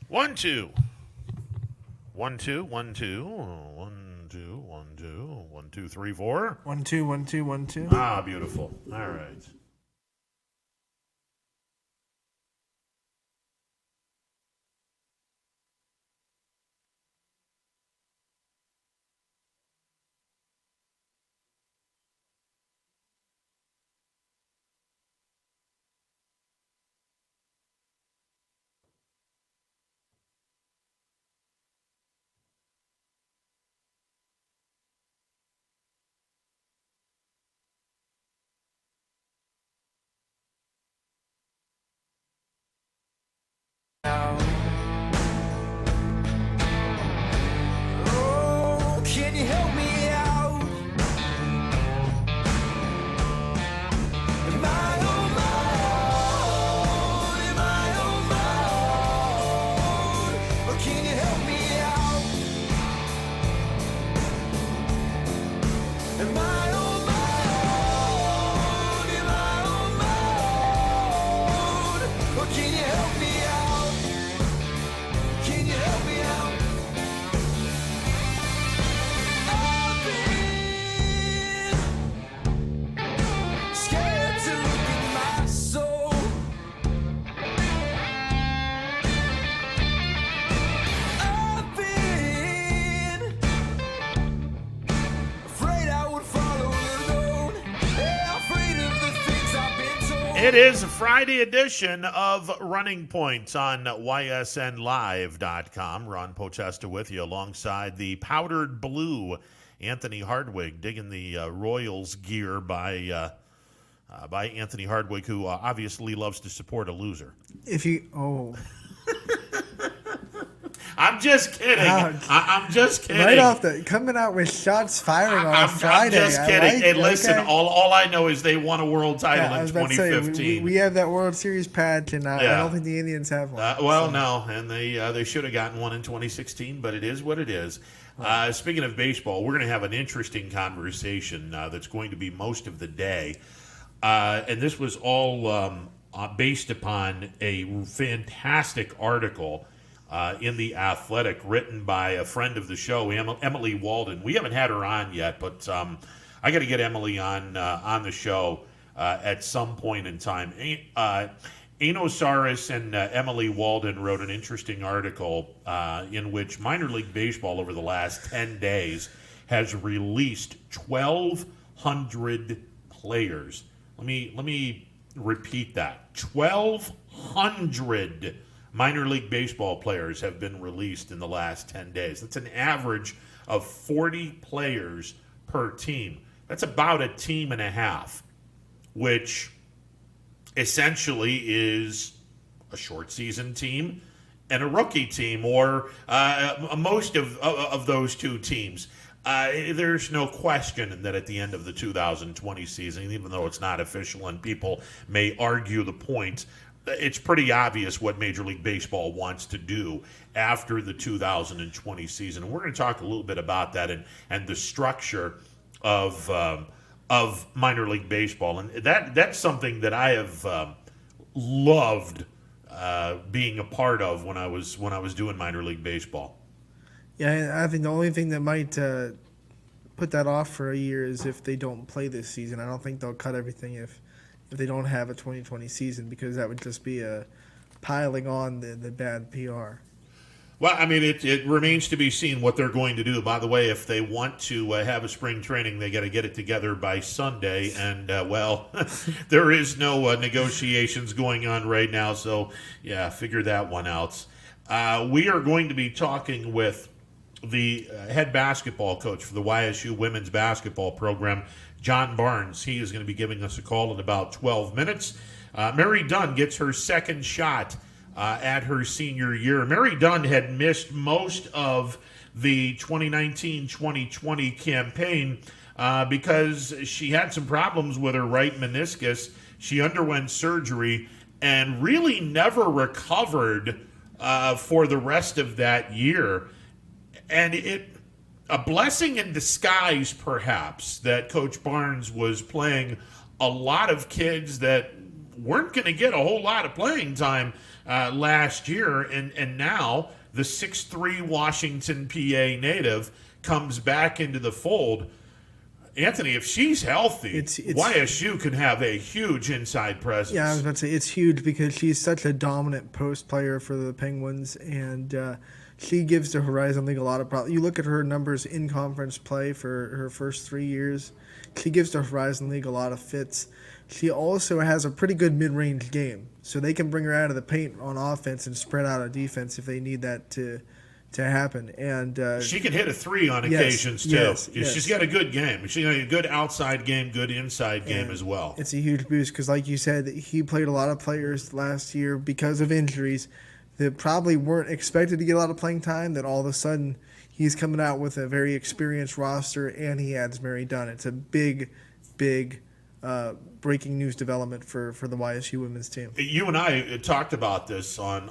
1 2 1 2 1 2 1 2 1 2 1 2 3 4. 1 2 1 2 1 2. Ah, beautiful. All right. Oh, can you help me out? Am I on my own? Am I on my own? Or can you help me out? Am I on my own? Am I on my own? Or can you help me out? Can you help me out? I've been scared to look at my soul. I've been afraid I would follow alone. Yeah, afraid of the things I've been told. It is a Friday edition of Running Points on YSNLive.com. Ron Potesta with you alongside the powdered blue Anthony Hardwig, digging the Royals gear by Anthony Hardwig, who obviously loves to support a loser. I'm just kidding. Ouch. I'm just kidding. Right off the coming out with shots firing on a Friday. I'm just kidding. Like, Hey, listen, okay. all I know is they won a world title Yeah, I in was about to say, 2015. we have that World Series patch, and I Yeah. don't think the Indians have one. No, and they should have gotten one in 2016, but it is what it is. Speaking of baseball, we're going to have an interesting conversation that's going to be most of the day. And this was all based upon a fantastic article in The Athletic written by a friend of the show, Emily Walden. We haven't had her on yet, but I got to get Emily on the show at some point in time. Anosaurus and Emily Walden wrote an interesting article in which minor league baseball over the last 10 days has released 1,200 players. Let me repeat that. 1,200 minor league baseball players have been released in the last 10 days. That's an average of 40 players per team. That's about a team and a half, which essentially is a short season team and a rookie team, or most of those two teams. There's no question that at the end of the 2020 season, even though it's not official and people may argue the point, it's pretty obvious what Major League Baseball wants to do after the 2020 season. And we're going to talk a little bit about that and the structure of minor league baseball. And that's something that I have loved being a part of when I was doing minor league baseball. Yeah, I think the only thing that might put that off for a year is if they don't play this season. I don't think they'll cut everything if they don't have a 2020 season, because that would just be piling on the bad PR. Well, I mean, it remains to be seen what they're going to do. By the way, if they want to have a spring training, they got to get it together by Sunday. And, there is no negotiations going on right now. So, yeah, figure that one out. We are going to be talking with the head basketball coach for the YSU women's basketball program, John Barnes. He is going to be giving us a call in about 12 minutes. Mary Dunn gets her second shot at her senior year. Mary Dunn had missed most of the 2019-2020 campaign because she had some problems with her right meniscus. She underwent surgery and really never recovered for the rest of that year. And a blessing in disguise, perhaps, that Coach Barnes was playing a lot of kids that weren't going to get a whole lot of playing time last year, and now the 6'3" Washington, PA native comes back into the fold. Anthony, if she's healthy, It's YSU can have a huge inside presence. Yeah, I was about to say it's huge because she's such a dominant post player for the Penguins, and she gives the Horizon League a lot of problems. You look at her numbers in conference play for her first 3 years, she gives the Horizon League a lot of fits. She also has a pretty good mid-range game, so they can bring her out of the paint on offense and spread out on defense if they need that to happen. And she can hit a three on occasions too. Yes. She's got a good game. She's got a good outside game, good inside game as well. It's a huge boost because, like you said, he played a lot of players last year because of injuries that probably weren't expected to get a lot of playing time, that all of a sudden he's coming out with a very experienced roster, and he adds Mary Dunn. It's a big breaking news development for the YSU women's team. You and I talked about this on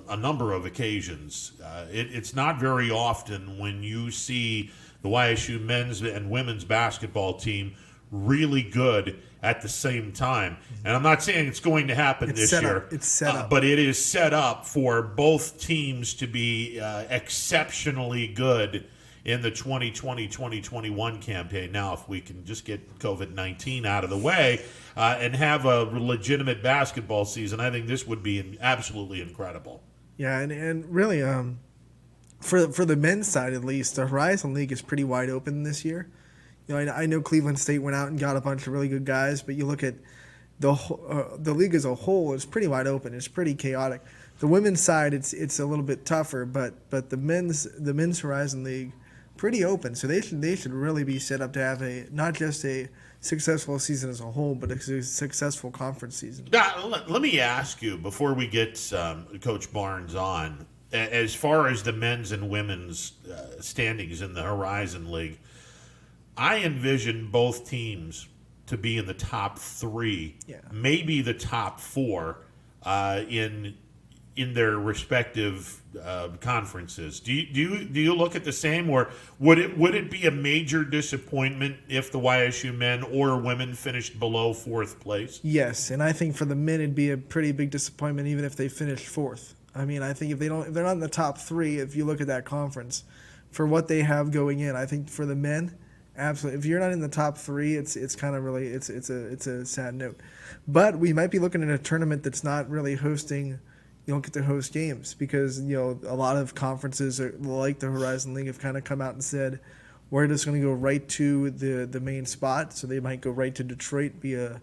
a number of occasions. It's not very often when you see the YSU men's and women's basketball team really good at the same time. And I'm not saying it's going to happen this year. It's set up. But it is set up for both teams to be exceptionally good in the 2020-2021 campaign. Now, if we can just get COVID-19 out of the way and have a legitimate basketball season, I think this would be absolutely incredible. Yeah, and really, for the men's side at least, the Horizon League is pretty wide open this year. You know, I know Cleveland State went out and got a bunch of really good guys, but you look at the league as a whole, it's pretty wide open. It's pretty chaotic. The women's side, it's a little bit tougher, but the men's Horizon League, pretty open. So they should really be set up to have not just a successful season as a whole, but a successful conference season. Now, let me ask you before we get Coach Barnes on, as far as the men's and women's standings in the Horizon League, I envision both teams to be in the top three, maybe the top four in their respective conferences. Do you look at the same, or would it be a major disappointment if the YSU men or women finished below fourth place? Yes, and I think for the men it'd be a pretty big disappointment even if they finished fourth. I mean, I think if they're not in the top three, if you look at that conference, for what they have going in, I think for the men, absolutely. If you're not in the top three, it's kind of really it's a sad note. But we might be looking at a tournament that's not really hosting. You don't get to host games because a lot of conferences like the Horizon League have kind of come out and said we're just going to go right to the main spot. So they might go right to Detroit, be a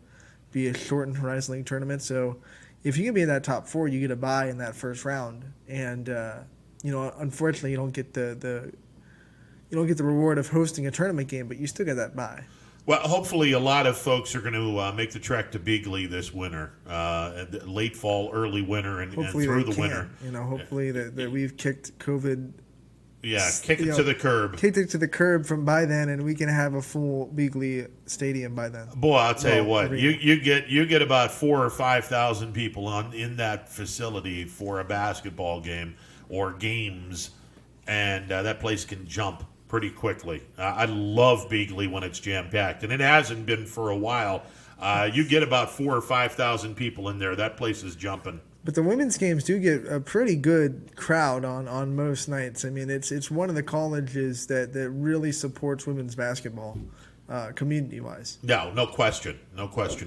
shortened Horizon League tournament. So if you can be in that top four, you get a bye in that first round, and unfortunately you don't get the reward of hosting a tournament game, but you still get that bye. Well, hopefully a lot of folks are going to make the trek to Beagley this winter, late fall, early winter, and through the winter. Hopefully that we've kicked COVID. Yeah, kick it to the curb. Kicked it to the curb from by then, and we can have a full Beagley Stadium by then. Boy, I'll tell you what, you get about 4,000 or 5,000 people in that facility for a basketball game or games, and that place can jump pretty quickly. I love Beagley when it's jam-packed, and it hasn't been for a while. You get about 4,000 or 5,000 people in there. That place is jumping. But the women's games do get a pretty good crowd on most nights. I mean, it's one of the colleges that really supports women's basketball, community-wise. No question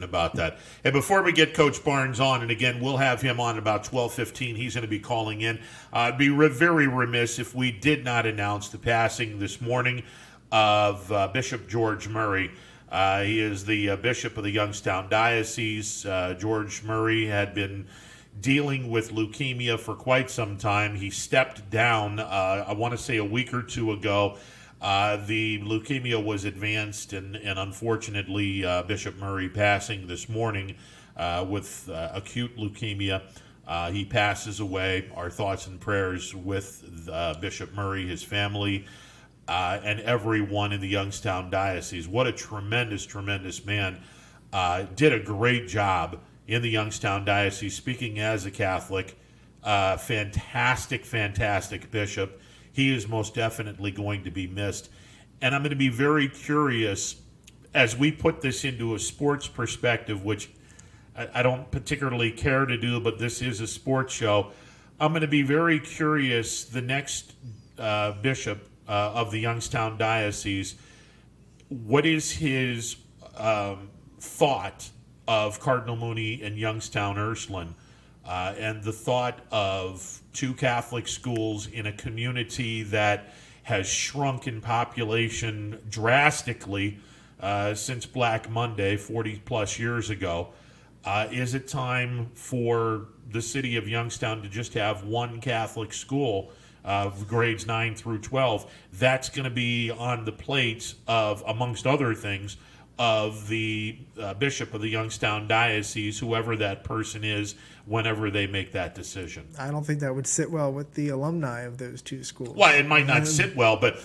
about that. And before we get Coach Barnes on, and again, we'll have him on about 12:15. He's going to be calling in. I'd be very remiss if we did not announce the passing this morning of Bishop George Murray. He is the bishop of the Youngstown Diocese. George Murray had been dealing with leukemia for quite some time. He stepped down, I want to say a week or two ago. The leukemia was advanced, and unfortunately, Bishop Murray passing this morning with acute leukemia. He passes away. Our thoughts and prayers with Bishop Murray, his family, and everyone in the Youngstown Diocese. What a tremendous man. Did a great job in the Youngstown Diocese, speaking as a Catholic. Fantastic bishop. He is most definitely going to be missed. And I'm going to be very curious as we put this into a sports perspective, which I don't particularly care to do, but this is a sports show. I'm going to be very curious. The next bishop of the Youngstown Diocese, what is his thought of Cardinal Mooney and Youngstown Ursuline, and the thought of two Catholic schools in a community that has shrunk in population drastically since Black Monday 40 plus years ago. Is it time for the city of Youngstown to just have one Catholic school of grades 9 through 12? That's going to be on the plate of, amongst other things, of the bishop of the Youngstown Diocese, whoever that person is, whenever they make that decision. I don't think that would sit well with the alumni of those two schools. Well, it might not sit well, but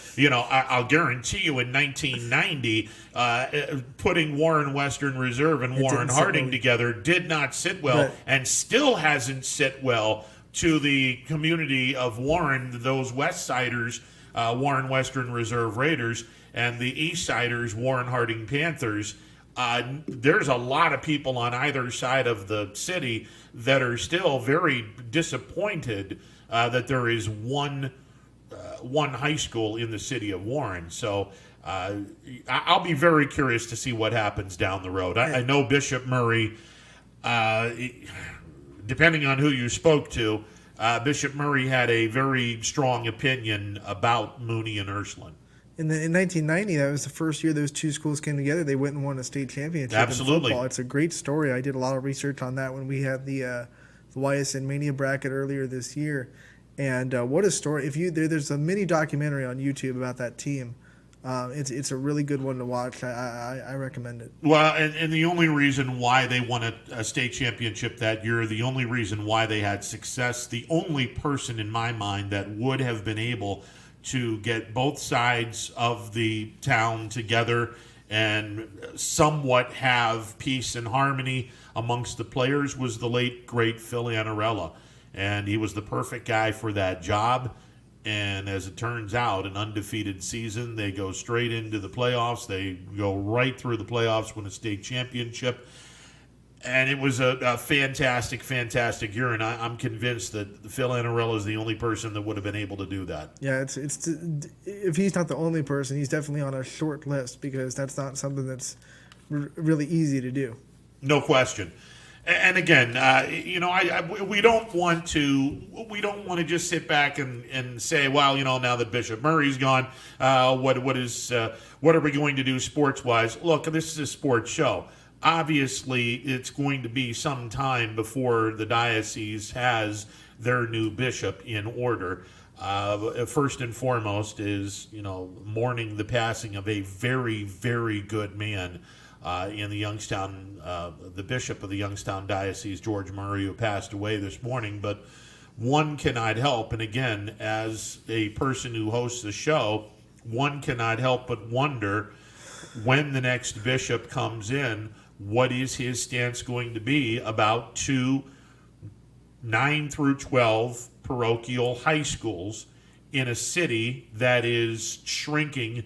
I'll guarantee you, in 1990, putting Warren Western Reserve and Warren Harding together did not sit well, and still hasn't sit well to the community of Warren, those West Siders, Warren Western Reserve Raiders, and the East Siders, Warren Harding Panthers. There's a lot of people on either side of the city that are still very disappointed that there is one high school in the city of Warren. So I'll be very curious to see what happens down the road. I know Bishop Murray, depending on who you spoke to, Bishop Murray had a very strong opinion about Mooney and Ursuline. In 1990, that was the first year those two schools came together. They went and won a state championship Absolutely. in football. It's a great story. I did a lot of research on that when we had the YSN Mania bracket earlier this year. And what a story! There's a mini documentary on YouTube about that team. It's a really good one to watch. I recommend it. Well, and the only reason why they won a state championship that year, the only reason why they had success, the only person in my mind that would have been able to get both sides of the town together and somewhat have peace and harmony amongst the players was the late, great Phil Annarella. And he was the perfect guy for that job. And as it turns out, an undefeated season, they go straight into the playoffs. They go right through the playoffs, win a state championship. And it was a fantastic, fantastic year, and I'm convinced that Phil Annarella is the only person that would have been able to do that. Yeah, if he's not the only person, he's definitely on a short list because that's not something that's really easy to do. No question. And again, we don't want to just sit back and say, well, now that Bishop Murray's gone, what are we going to do sports wise? Look, this is a sports show. Obviously, it's going to be some time before the diocese has their new bishop in order. First and foremost is, mourning the passing of a very, very good man in the Youngstown, the bishop of the Youngstown Diocese, George Murray, who passed away this morning. But one cannot help, and again, as a person who hosts the show, one cannot help but wonder when the next bishop comes in, what is his stance going to be about two 9 through 12 parochial high schools in a city that is shrinking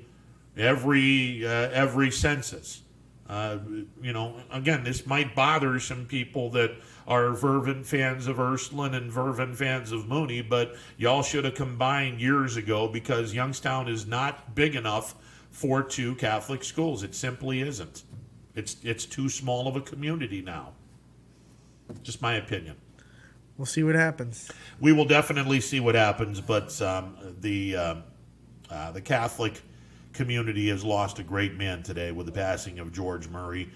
every census? Again, this might bother some people that are fervent fans of Ursuline and fervent fans of Mooney, but y'all should have combined years ago because Youngstown is not big enough for two Catholic schools. It simply isn't. It's too small of a community now. Just my opinion. We'll see what happens. We will definitely see what happens, but the Catholic community has lost a great man today with the passing of George Murray,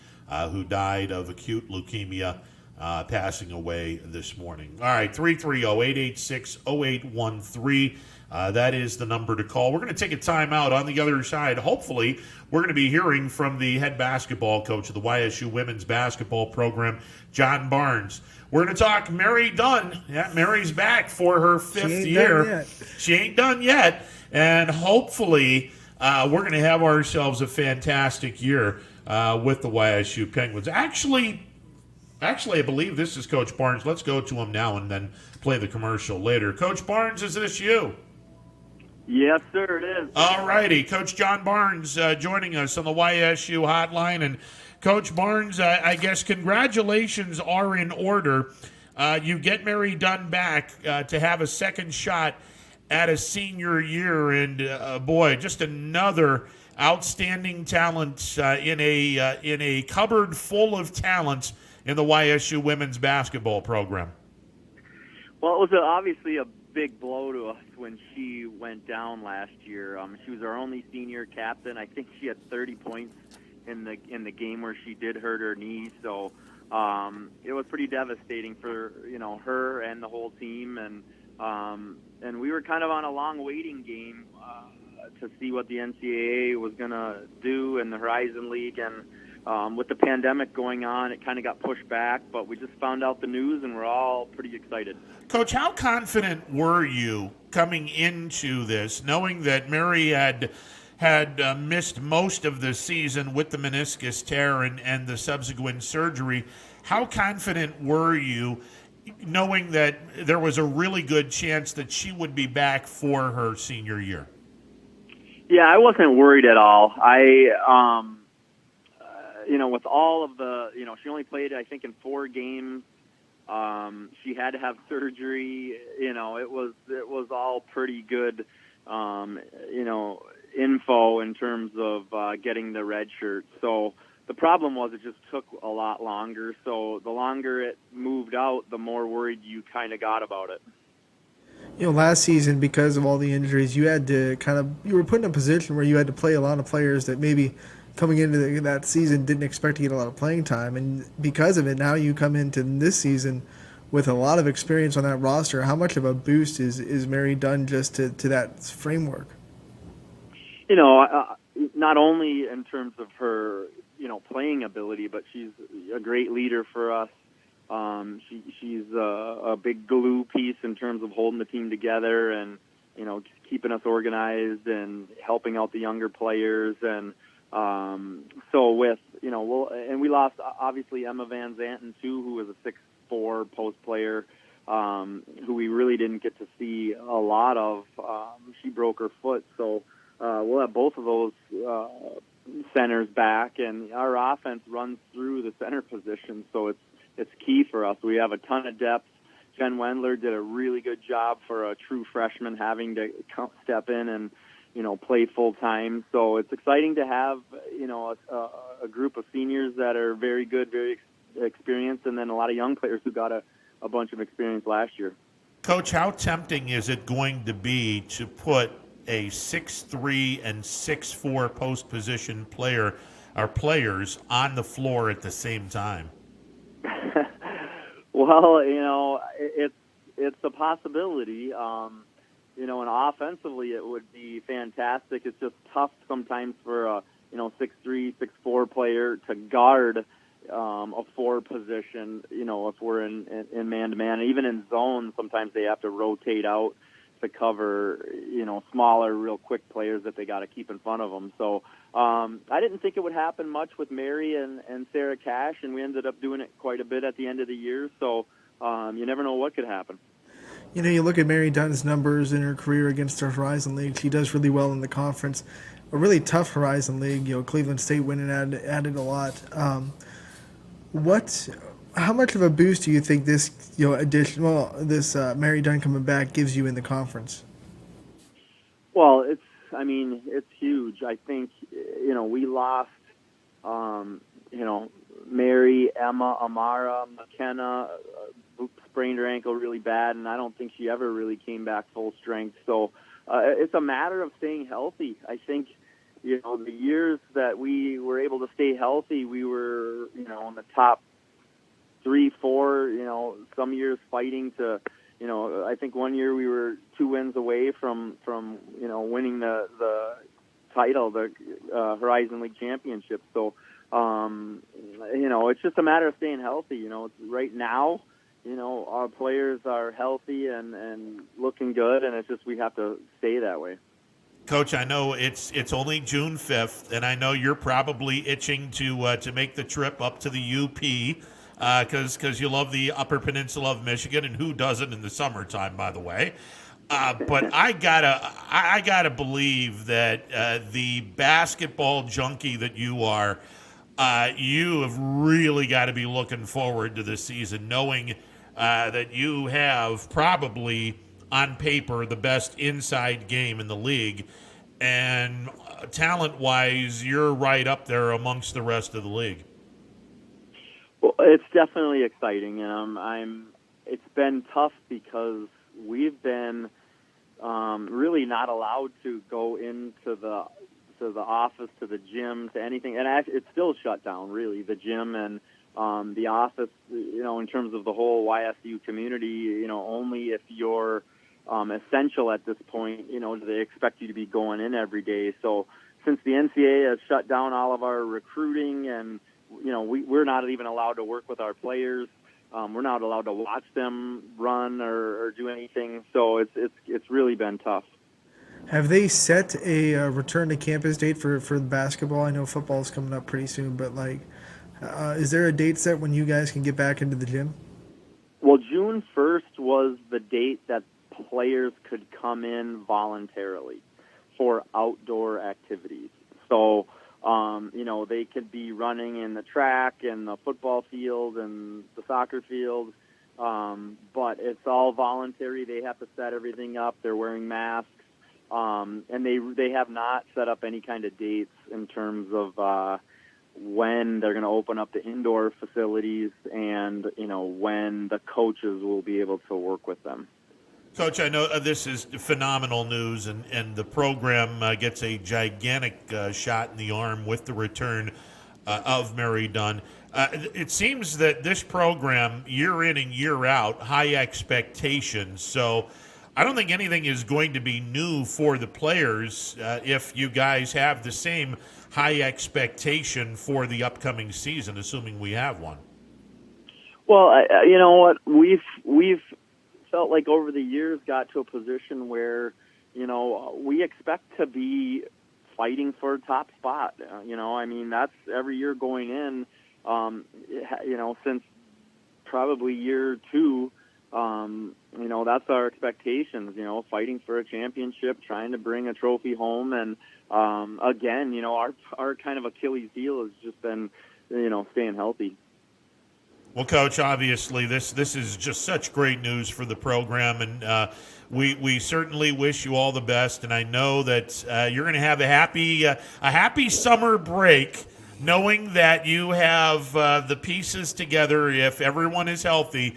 who died of acute leukemia, passing away this morning. All right, 330-886-0813. That is the number to call. We're going to take a timeout. On the other side, hopefully, we're going to be hearing from the head basketball coach of the YSU women's basketball program, John Barnes. We're going to talk Mary Dunn. Yeah, Mary's back for her fifth year. She ain't done yet. And hopefully, we're going to have ourselves a fantastic year with the YSU Penguins. Actually, I believe this is Coach Barnes. Let's go to him now and then play the commercial later. Coach Barnes, is this you? Yes, sir, it is. All righty. Coach John Barnes joining us on the YSU hotline. And Coach Barnes, I guess congratulations are in order. You get Mary Dunn back to have a second shot at a senior year. And boy, just another outstanding talent in a cupboard full of talents in the YSU women's basketball program. Well, it was obviously a big blow to us when she went down last year. She was our only senior captain. I think she had 30 points in the game where she did hurt her knee. So it was pretty devastating for her and the whole team. And we were kind of on a long waiting game to see what the NCAA was going to do in the Horizon League. And with the pandemic going on, it kind of got pushed back, but we just found out the news and we're all pretty excited. Coach, how confident were you coming into this, knowing that Mary had missed most of the season with the meniscus tear and the subsequent surgery? How confident were you knowing that there was a really good chance that she would be back for her senior year? Yeah, I wasn't worried at all. With all of the, she only played, I think, in 4 games. She had to have surgery. It was all pretty good, info in terms of getting the red shirt. So the problem was it just took a lot longer. So the longer it moved out, the more worried you kind of got about it. Last season, because of all the injuries, you had to you were put in a position where you had to play a lot of players that maybe coming into that season didn't expect to get a lot of playing time. And because of it, now you come into this season with a lot of experience on that roster. How much of a boost is Mary Dunn just to that framework? Not only in terms of her, playing ability, but she's a great leader for us. She's a big glue piece in terms of holding the team together and, keeping us organized and helping out the younger players. And so with, and we lost obviously Emma Van Zanten too, who was a 6'4" post player, who we really didn't get to see a lot of. She broke her foot. So we'll have both of those centers back, and our offense runs through the center position. So it's key for us. We have a ton of depth. Jen Wendler did a really good job for a true freshman having to step in and, play full time. So it's exciting to have, a group of seniors that are very good, very experienced, and then a lot of young players who got a bunch of experience last year. Coach, how tempting is it going to be to put a 6'3" and 6'4" post position player or players on the floor at the same time? Well, it's a possibility. And offensively it would be fantastic. It's just tough sometimes for a 6'3", 6'4" player to guard a 4 position. If we're in man-to-man, even in zone, sometimes they have to rotate out to cover smaller, real quick players that they got to keep in front of them. So I didn't think it would happen much with Mary and Sarah Cash, and we ended up doing it quite a bit at the end of the year. So you never know what could happen. You look at Mary Dunn's numbers in her career against the Horizon League. She does really well in the conference. A really tough Horizon League. Cleveland State winning added a lot. How much of a boost do you think this Mary Dunn coming back gives you in the conference? Well, it's huge. I think we lost Mary, Emma, Amara, McKenna sprained her ankle really bad, and I don't think she ever really came back full strength. So it's a matter of staying healthy. I think, the years that we were able to stay healthy, we were, in the top 3, 4, some years fighting to, I think one year we were 2 wins away from winning the title, the Horizon League Championship. So, it's just a matter of staying healthy. Right now, our players are healthy and looking good, and it's just we have to stay that way. Coach, I know it's only June 5th, and I know you're probably itching to make the trip up to the UP because you love the Upper Peninsula of Michigan, and who doesn't in the summertime, by the way. But I gotta believe that the basketball junkie that you are, you have really got to be looking forward to this season, knowing that you have probably on paper the best inside game in the league, and talent-wise, you're right up there amongst the rest of the league. Well, it's definitely exciting, and It's been tough because we've been really not allowed to go into the office, to the gym, to anything, and it's still shut down. Really, the gym and the office. In terms of the whole YSU community, only if you're essential at this point, do they expect you to be going in every day. So since the NCAA has shut down all of our recruiting and we're not even allowed to work with our players. We're not allowed to watch them run or do anything. So it's really been tough. Have they set a return to campus date for the basketball? I know football is coming up pretty soon, but is there a date set when you guys can get back into the gym? Well, June 1st was the date that players could come in voluntarily for outdoor activities. So they could be running in the track and the football field and the soccer field, but it's all voluntary. They have to set everything up. They're wearing masks, and they have not set up any kind of dates in terms of when they're going to open up the indoor facilities and when the coaches will be able to work with them. Coach, I know this is phenomenal news, and the program gets a gigantic shot in the arm with the return of Mary Dunn. It seems that this program, year in and year out, high expectations. So I don't think anything is going to be new for the players if you guys have the same high expectation for the upcoming season, assuming we have one. Well, you know what? We've felt like over the years got to a position where, we expect to be fighting for a top spot. That's every year going in, since probably year two, that's our expectations, fighting for a championship, trying to bring a trophy home. And, again, our kind of Achilles heel has just been, staying healthy. Well, Coach, obviously this is just such great news for the program, and we certainly wish you all the best. And I know that you're going to have a happy summer break, knowing that you have the pieces together. If everyone is healthy,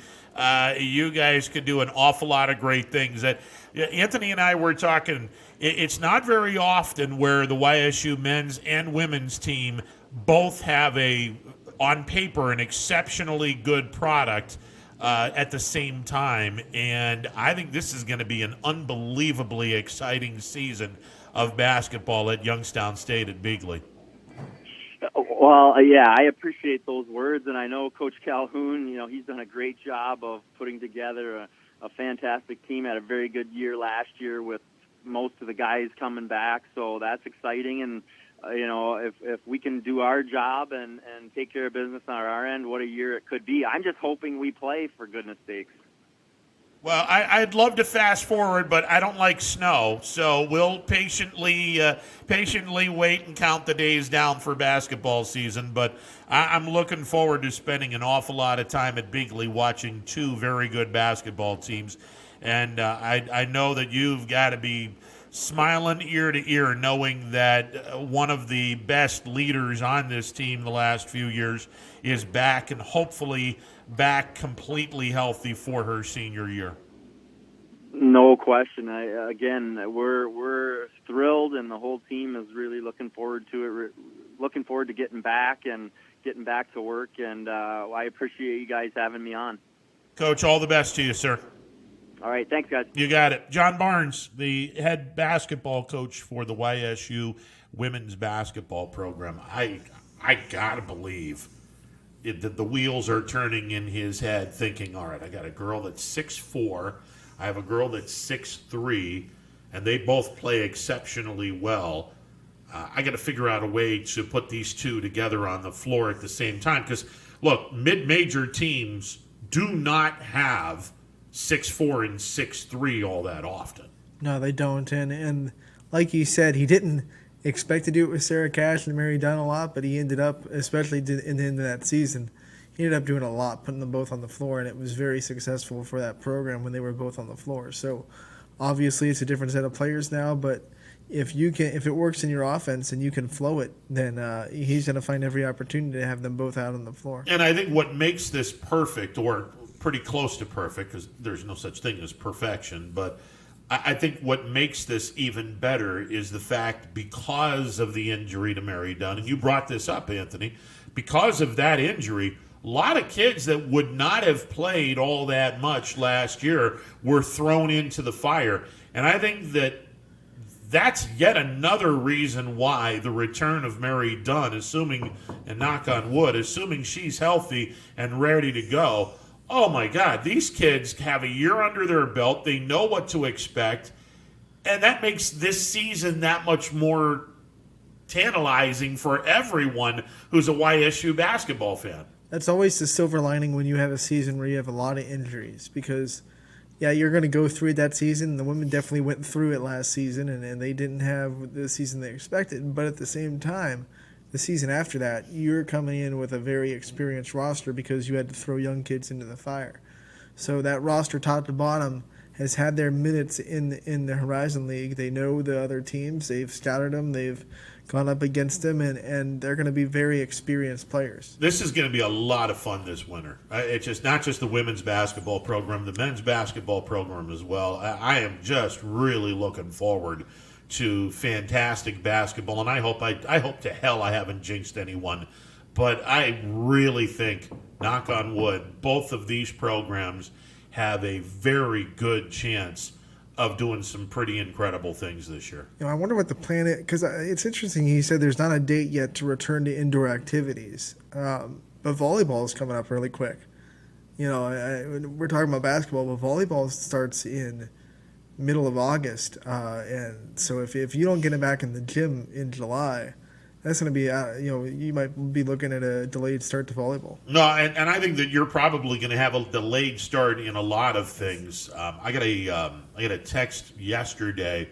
you guys could do an awful lot of great things. That Anthony and I were talking. It's not very often where the YSU men's and women's team both have on paper, an exceptionally good product at the same time. And I think this is going to be an unbelievably exciting season of basketball at Youngstown State at Bigley. Well, yeah, I appreciate those words. And I know Coach Calhoun, he's done a great job of putting together a fantastic team. Had a very good year last year with most of the guys coming back. So that's exciting. And if we can do our job and take care of business on our end, what a year it could be. I'm just hoping we play, for goodness sakes. Well, I'd love to fast forward, but I don't like snow, so we'll patiently wait and count the days down for basketball season. But I'm looking forward to spending an awful lot of time at Bigley watching two very good basketball teams, and I know that you've got to be smiling ear to ear, knowing that one of the best leaders on this team the last few years is back, and hopefully back completely healthy for her senior year. No question. We're thrilled, and the whole team is really looking forward to it. Looking forward to getting back to work, and I appreciate you guys having me on. Coach, all the best to you, sir. All right, thanks, guys. You got it. John Barnes, the head basketball coach for the YSU women's basketball program. I gotta believe that the wheels are turning in his head, thinking, all right, I got a girl that's 6'4", I have a girl that's 6'3", and they both play exceptionally well. I got to figure out a way to put these two together on the floor at the same time. Because, look, mid-major teams do not have 6'4" and 6'3" all that often. No, they don't. And like you said, he didn't expect to do it with Sarah Cash and Mary Dunn a lot, but he ended up, especially in the end of that season, he ended up doing a lot, putting them both on the floor, and it was very successful for that program when they were both on the floor. So obviously it's a different set of players now, but if it works in your offense and you can flow it, then he's going to find every opportunity to have them both out on the floor. And I think what makes this perfect, or pretty close to perfect, because there's no such thing as perfection, but I think what makes this even better is the fact, because of the injury to Mary Dunn, and you brought this up, Anthony, because of that injury, a lot of kids that would not have played all that much last year were thrown into the fire. And I think that's yet another reason why the return of Mary Dunn, assuming, and knock on wood, assuming she's healthy and ready to go, oh my God, these kids have a year under their belt. They know what to expect. And that makes this season that much more tantalizing for everyone who's a YSU basketball fan. That's always the silver lining when you have a season where you have a lot of injuries, because yeah, you're going to go through it that season. The women definitely went through it last season, and they didn't have the season they expected. But at the same time, the season after that, you're coming in with a very experienced roster because you had to throw young kids into the fire. So that roster, top to bottom, has had their minutes in the Horizon League. They know the other teams. They've scouted them. They've gone up against them, and they're going to be very experienced players. This is going to be a lot of fun this winter. It's just not just the women's basketball program, the men's basketball program as well. I am just really looking forward to fantastic basketball, and I hope to hell I haven't jinxed anyone, but I really think, knock on wood, both of these programs have a very good chance of doing some pretty incredible things this year. I wonder what the plan is, because it's interesting. He said there's not a date yet to return to indoor activities, but volleyball is coming up really quick. We're talking about basketball, but volleyball starts in middle of August, and so if you don't get it back in the gym in July, that's going to be you might be looking at a delayed start to volleyball. No, and I think that you're probably going to have a delayed start in a lot of things. I got a text yesterday.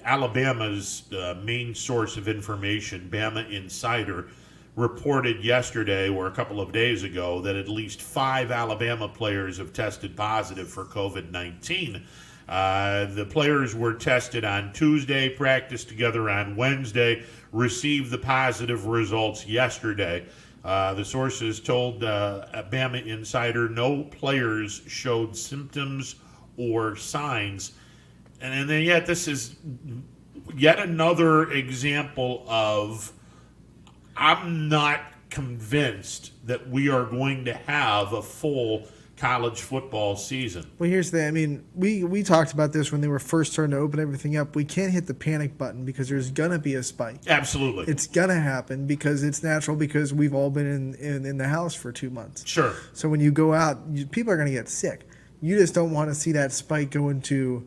Alabama's main source of information, Bama Insider, reported yesterday or a couple of days ago that at least 5 Alabama players have tested positive for COVID-19. The players were tested on Tuesday, practiced together on Wednesday, received the positive results yesterday. The sources told Bama Insider no players showed symptoms or signs. And then yet this is yet another example of, I'm not convinced that we are going to have a full college football season. Well, here's the thing. We talked about this when they were first starting to open everything up. We can't hit the panic button because there's going to be a spike. Absolutely. It's going to happen because it's natural, because we've all been in the house for 2 months. Sure. So when you go out, people are going to get sick. You just don't want to see that spike go into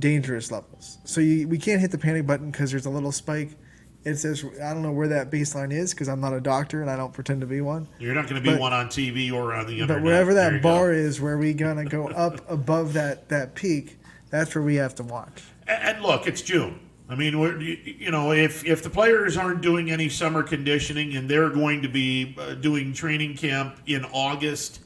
dangerous levels. So we can't hit the panic button because there's a little spike. It says, I don't know where that baseline is because I'm not a doctor and I don't pretend to be one. You're not going to be one on TV or on the internet. But wherever that bar is where we're going to go up above that peak, that's where we have to watch. And look, it's June. I mean, if the players aren't doing any summer conditioning and they're going to be doing training camp in August,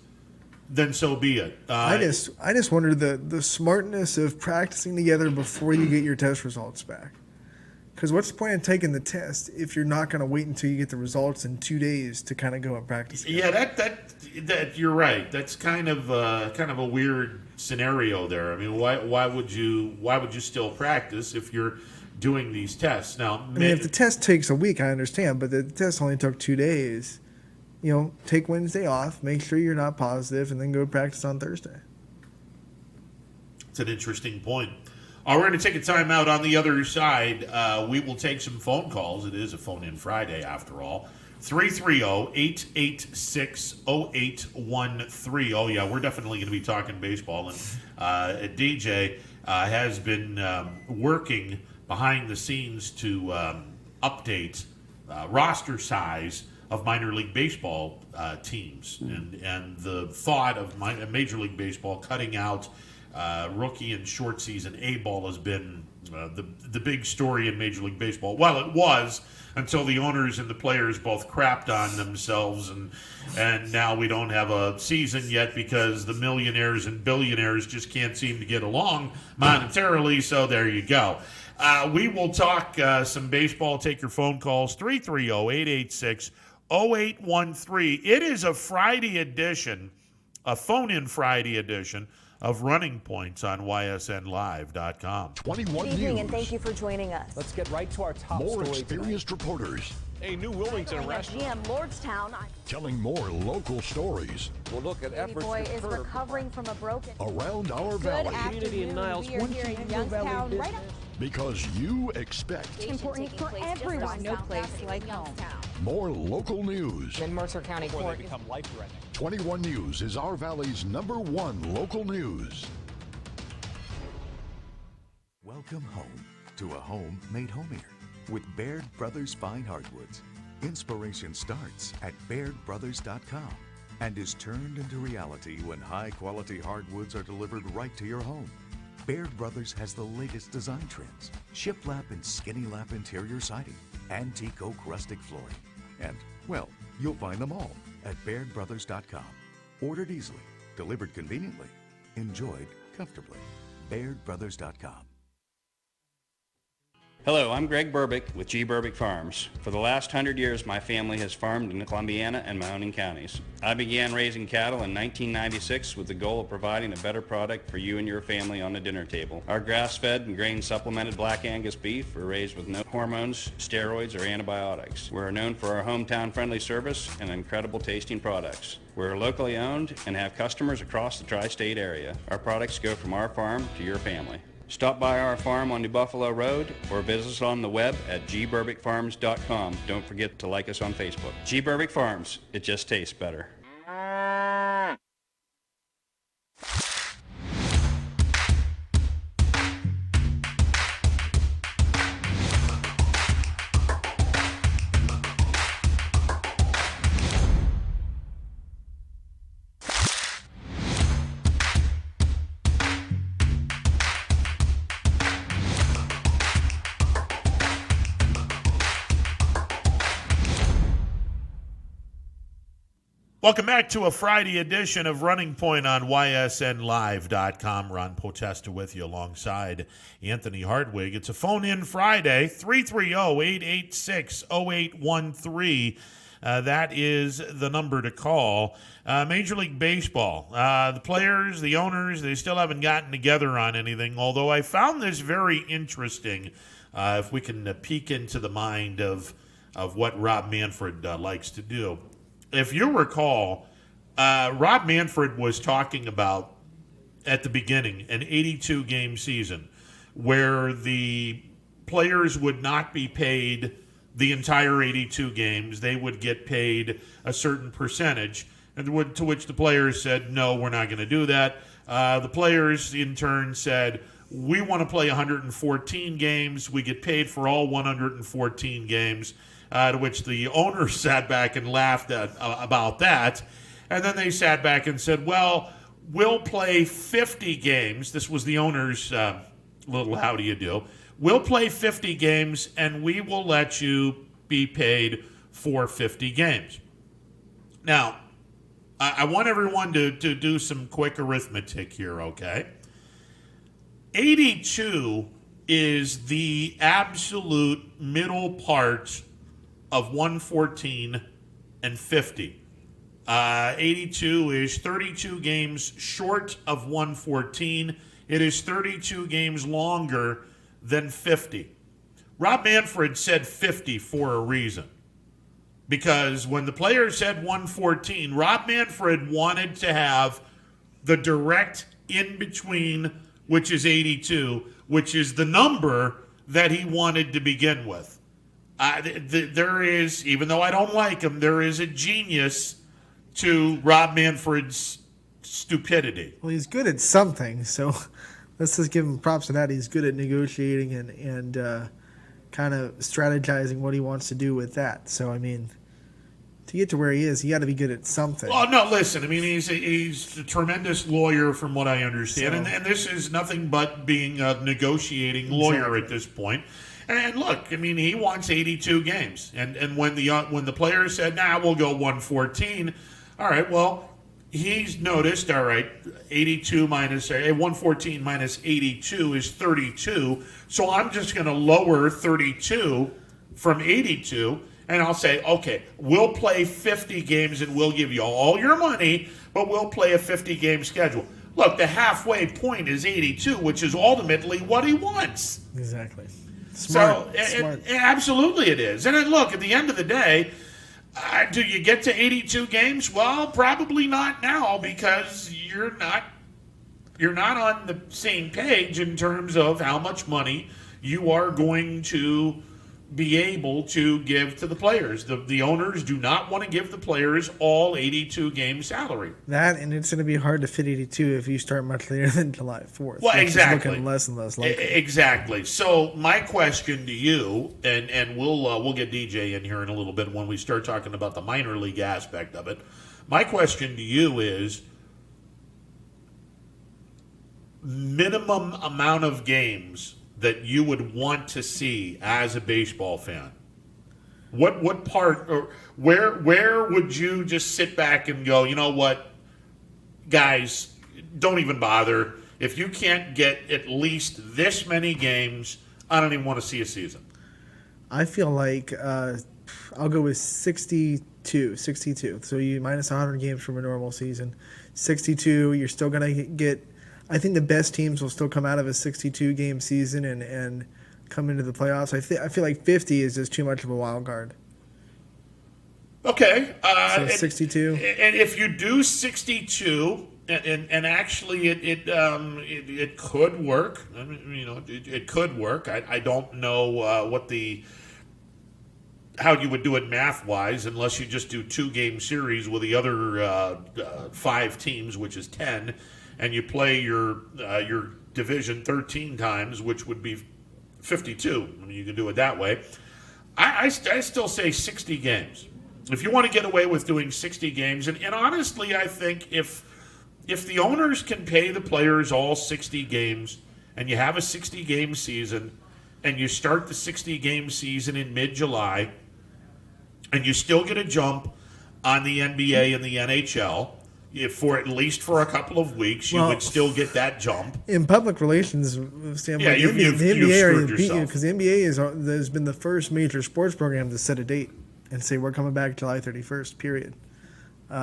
then so be it. I just wonder the smartness of practicing together before you get your test results back. Because what's the point of taking the test if you're not going to wait until you get the results in 2 days to kind of go and practice again? Yeah, that you're right. That's kind of a weird scenario there. I mean, why would you still practice if you're doing these tests? Now, I mean, if the test takes a week, I understand, but the test only took 2 days. Take Wednesday off, make sure you're not positive, and then go practice on Thursday. It's an interesting point. We're going to take a time out. On the other side, we will take some phone calls. It is a phone-in Friday, after all. 330-886-0813. Oh, yeah, we're definitely going to be talking baseball. And DJ has been working behind the scenes to update roster size of minor league baseball teams, and the thought of Major League Baseball cutting out rookie and short season A ball has been the big story in Major League Baseball. Well, it was until the owners and the players both crapped on themselves, and now we don't have a season yet because the millionaires and billionaires just can't seem to get along monetarily. So there you go. We will talk some baseball. Take your phone calls, 330-886-0813. It is a Friday edition, a phone-in Friday edition of Running Points on YSNLive.com. 21 Good evening, News. and thank you for joining us. Let's get right to our top More story experienced reporters A new Wilmington At restaurant. GM Lordstown, telling more local stories We'll look at baby efforts boy to is curb recovering from a broken. around our Good valley Community in afternoon. Niles, We are here in Youngstown, right up because you expect important for everyone. No place like home. more local news. In Mercer County before Court. they become life-threatening. 21 News is our valley's #1 local news. Welcome home to a home made homier with Baird Brothers Fine Hardwoods. Inspiration starts at BairdBrothers.com and is turned into reality when high-quality hardwoods are delivered right to your home. Baird Brothers has the latest design trends, shiplap and skinny lap interior siding, antique oak rustic flooring, and, well, you'll find them all at BairdBrothers.com. Ordered easily, delivered conveniently, enjoyed comfortably. BairdBrothers.com. Hello, I'm Greg Burbick with G. Burbick Farms. For the last 100 years, my family has farmed in Columbiana and Mahoning counties. I began raising cattle in 1996 with the goal of providing a better product for you and your family on the dinner table. Our grass-fed and grain-supplemented Black Angus beef are raised with no hormones, steroids, or antibiotics. We're known for our hometown-friendly service and incredible tasting products. We're locally owned and have customers across the tri-state area. Our products go from our farm to your family. Stop by our farm on New Buffalo Road or visit us on the web at gburbickfarms.com. Don't forget to like us on Facebook. G. Burbick Farms, it just tastes better. Welcome back to a Friday edition of Running Point on YSNLive.com. Ron Potesta with you alongside Anthony Hardwig. It's a phone-in Friday, 330-886-0813. That is the number to call. Major League Baseball, the players, the owners, they still haven't gotten together on anything, although I found this very interesting, if we can peek into the mind of what Rob Manfred likes to do. If you recall, Rob Manfred was talking about, at the beginning, an 82-game season where the players would not be paid the entire 82 games. They would get paid a certain percentage, and to which the players said, no, we're not going to do that. The players, in turn, said, we want to play 114 games. We get paid for all 114 games. To which the owners sat back and laughed about that. And then they sat back and said, well, we'll play 50 games. This was the owners' little how do you do. We'll play 50 games, and we will let you be paid for 50 games. Now, I want everyone to do some quick arithmetic here, okay? 82 is the absolute middle part of 114 and 50. 82 is 32 games short of 114. It is 32 games longer than 50. Rob Manfred said 50 for a reason. Because when the players said 114, Rob Manfred wanted to have the direct in-between, which is 82, which is the number that he wanted to begin with. There is, even though I don't like him, there is a genius to Rob Manfred's stupidity. Well, he's good at something, so let's just give him props for that. He's good at negotiating and kind of strategizing what he wants to do with that. So, I mean, To get to where he is, he got to be good at something. Well, no, listen. I mean, he's a tremendous lawyer, from what I understand, and this is nothing but being a negotiating lawyer at this point. And look, I mean, he wants 82 games, and when the players said, "Nah, we'll go 114," all right, well, he's noticed. All right, 82 minus 114 minus 82 is 32. So I'm just going to lower 32 from 82. And I'll say, okay, we'll play 50 games and we'll give you all your money, but we'll play a 50-game schedule. Look, the halfway point is 82, which is ultimately what he wants. Exactly. Smart. Absolutely it is. And then look, at the end of the day, do you get to 82 games? Well, probably not now, because you're not on the same page in terms of how much money you are going to be able to give to the players. The owners do not want to give the players all 82 game salary. That, and it's going to be hard to fit 82 if you start much later than July 4th. Well, exactly. Looking less and less likely. Exactly. So my question to you, and we'll get DJ in here in a little bit when we start talking about the minor league aspect of it. My question to you is minimum amount of games that you would want to see as a baseball fan. What part, or where would you just sit back and go, you know what, guys, don't even bother. If you can't get at least this many games, I don't even want to see a season. I feel like I'll go with 62. So you minus 100 games from a normal season. 62, you're still going to get, I think the best teams will still come out of a 62-game season and come into the playoffs. I feel like 50 is just too much of a wild card. Okay. So 62. And if you do 62, and actually it could work. I mean, it could work. I don't know how you would do it math-wise, unless you just do 2-game series with the other 5 teams, which is 10. And you play your division 13 times, which would be 52. I mean, you can do it that way. I still say 60 games. If you want to get away with doing 60 games, and honestly, I think if the owners can pay the players all 60 games, and you have a 60-game season, and you start the 60-game season in mid-July, and you still get a jump on the NBA and the NHL, for at least for a couple of weeks, you would still get that jump. In public relations standpoint, you've the NBA screwed beat you yourself. because the NBA has been the first major sports program to set a date and say we're coming back July 31st, period.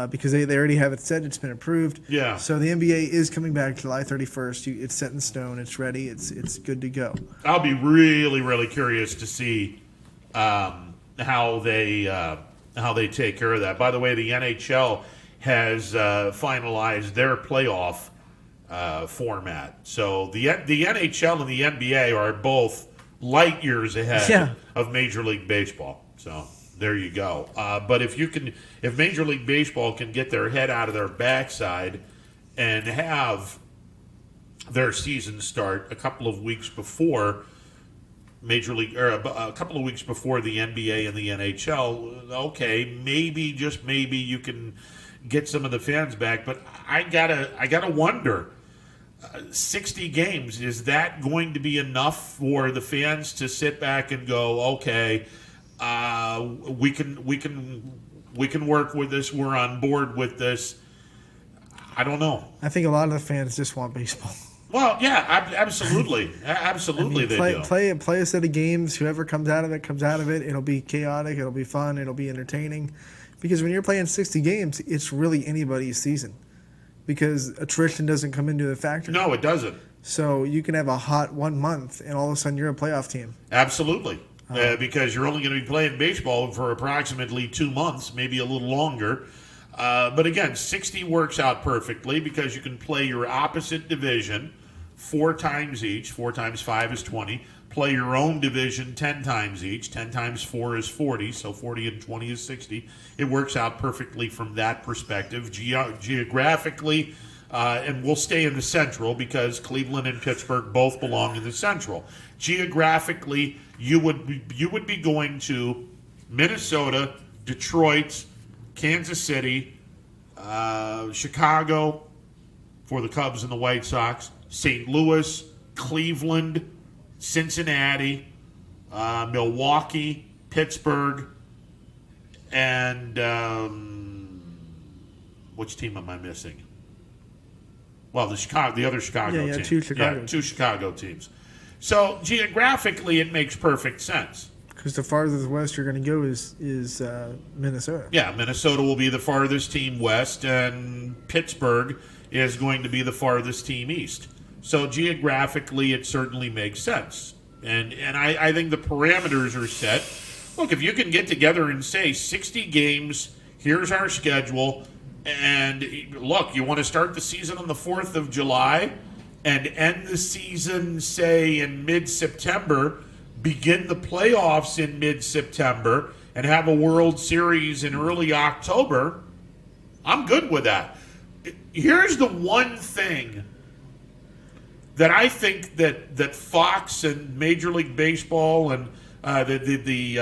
Because they already have it set, it's been approved. Yeah. So the NBA is coming back July 31st. It's set in stone. It's ready. It's good to go. I'll be really, really curious to see how they take care of that. By the way, the NHL has finalized their playoff format. So the NHL and the NBA are both light years ahead of Major League Baseball. So there you go. But if Major League Baseball can get their head out of their backside and have their season start a couple of weeks before Major League, or a couple of weeks before the NBA and the NHL, okay, maybe, just maybe, you can get some of the fans back. But I gotta wonder, 60 games, is that going to be enough for the fans to sit back and go, okay, we can work with this, we're on board with this? I don't know. I think a lot of the fans just want baseball. Well, yeah, absolutely. Absolutely, they do. Play a set of games. Whoever comes out of it, it'll be chaotic, it'll be fun, it'll be entertaining. Because when you're playing 60 games, it's really anybody's season. Because attrition doesn't come into the factor. No, it doesn't. So you can have a hot 1 month, and all of a sudden you're a playoff team. Absolutely. Because you're only going to be playing baseball for approximately 2 months, maybe a little longer. But again, 60 works out perfectly because you can play your opposite division 4 times each. 4 times 5 is 20. Play your own division 10 times each. 10 times 4 is 40, so 40 and 20 is 60. It works out perfectly from that perspective. Geographically, and we'll stay in the Central because Cleveland and Pittsburgh both belong in the Central. Geographically, you would be going to Minnesota, Detroit, Kansas City, Chicago for the Cubs and the White Sox, St. Louis, Cleveland, Cincinnati, Milwaukee, Pittsburgh, and which team am I missing? Well, the other Chicago team. Two Chicago teams. So geographically, it makes perfect sense. Because the farthest west you're going to go is Minnesota. Yeah, Minnesota will be the farthest team west, and Pittsburgh is going to be the farthest team east. So geographically, it certainly makes sense. And I think the parameters are set. Look, if you can get together and say 60 games, here's our schedule, and look, you want to start the season on the 4th of July and end the season, say, in mid-September, begin the playoffs in mid-September, and have a World Series in early October, I'm good with that. Here's the one thing that I think that Fox and Major League Baseball and the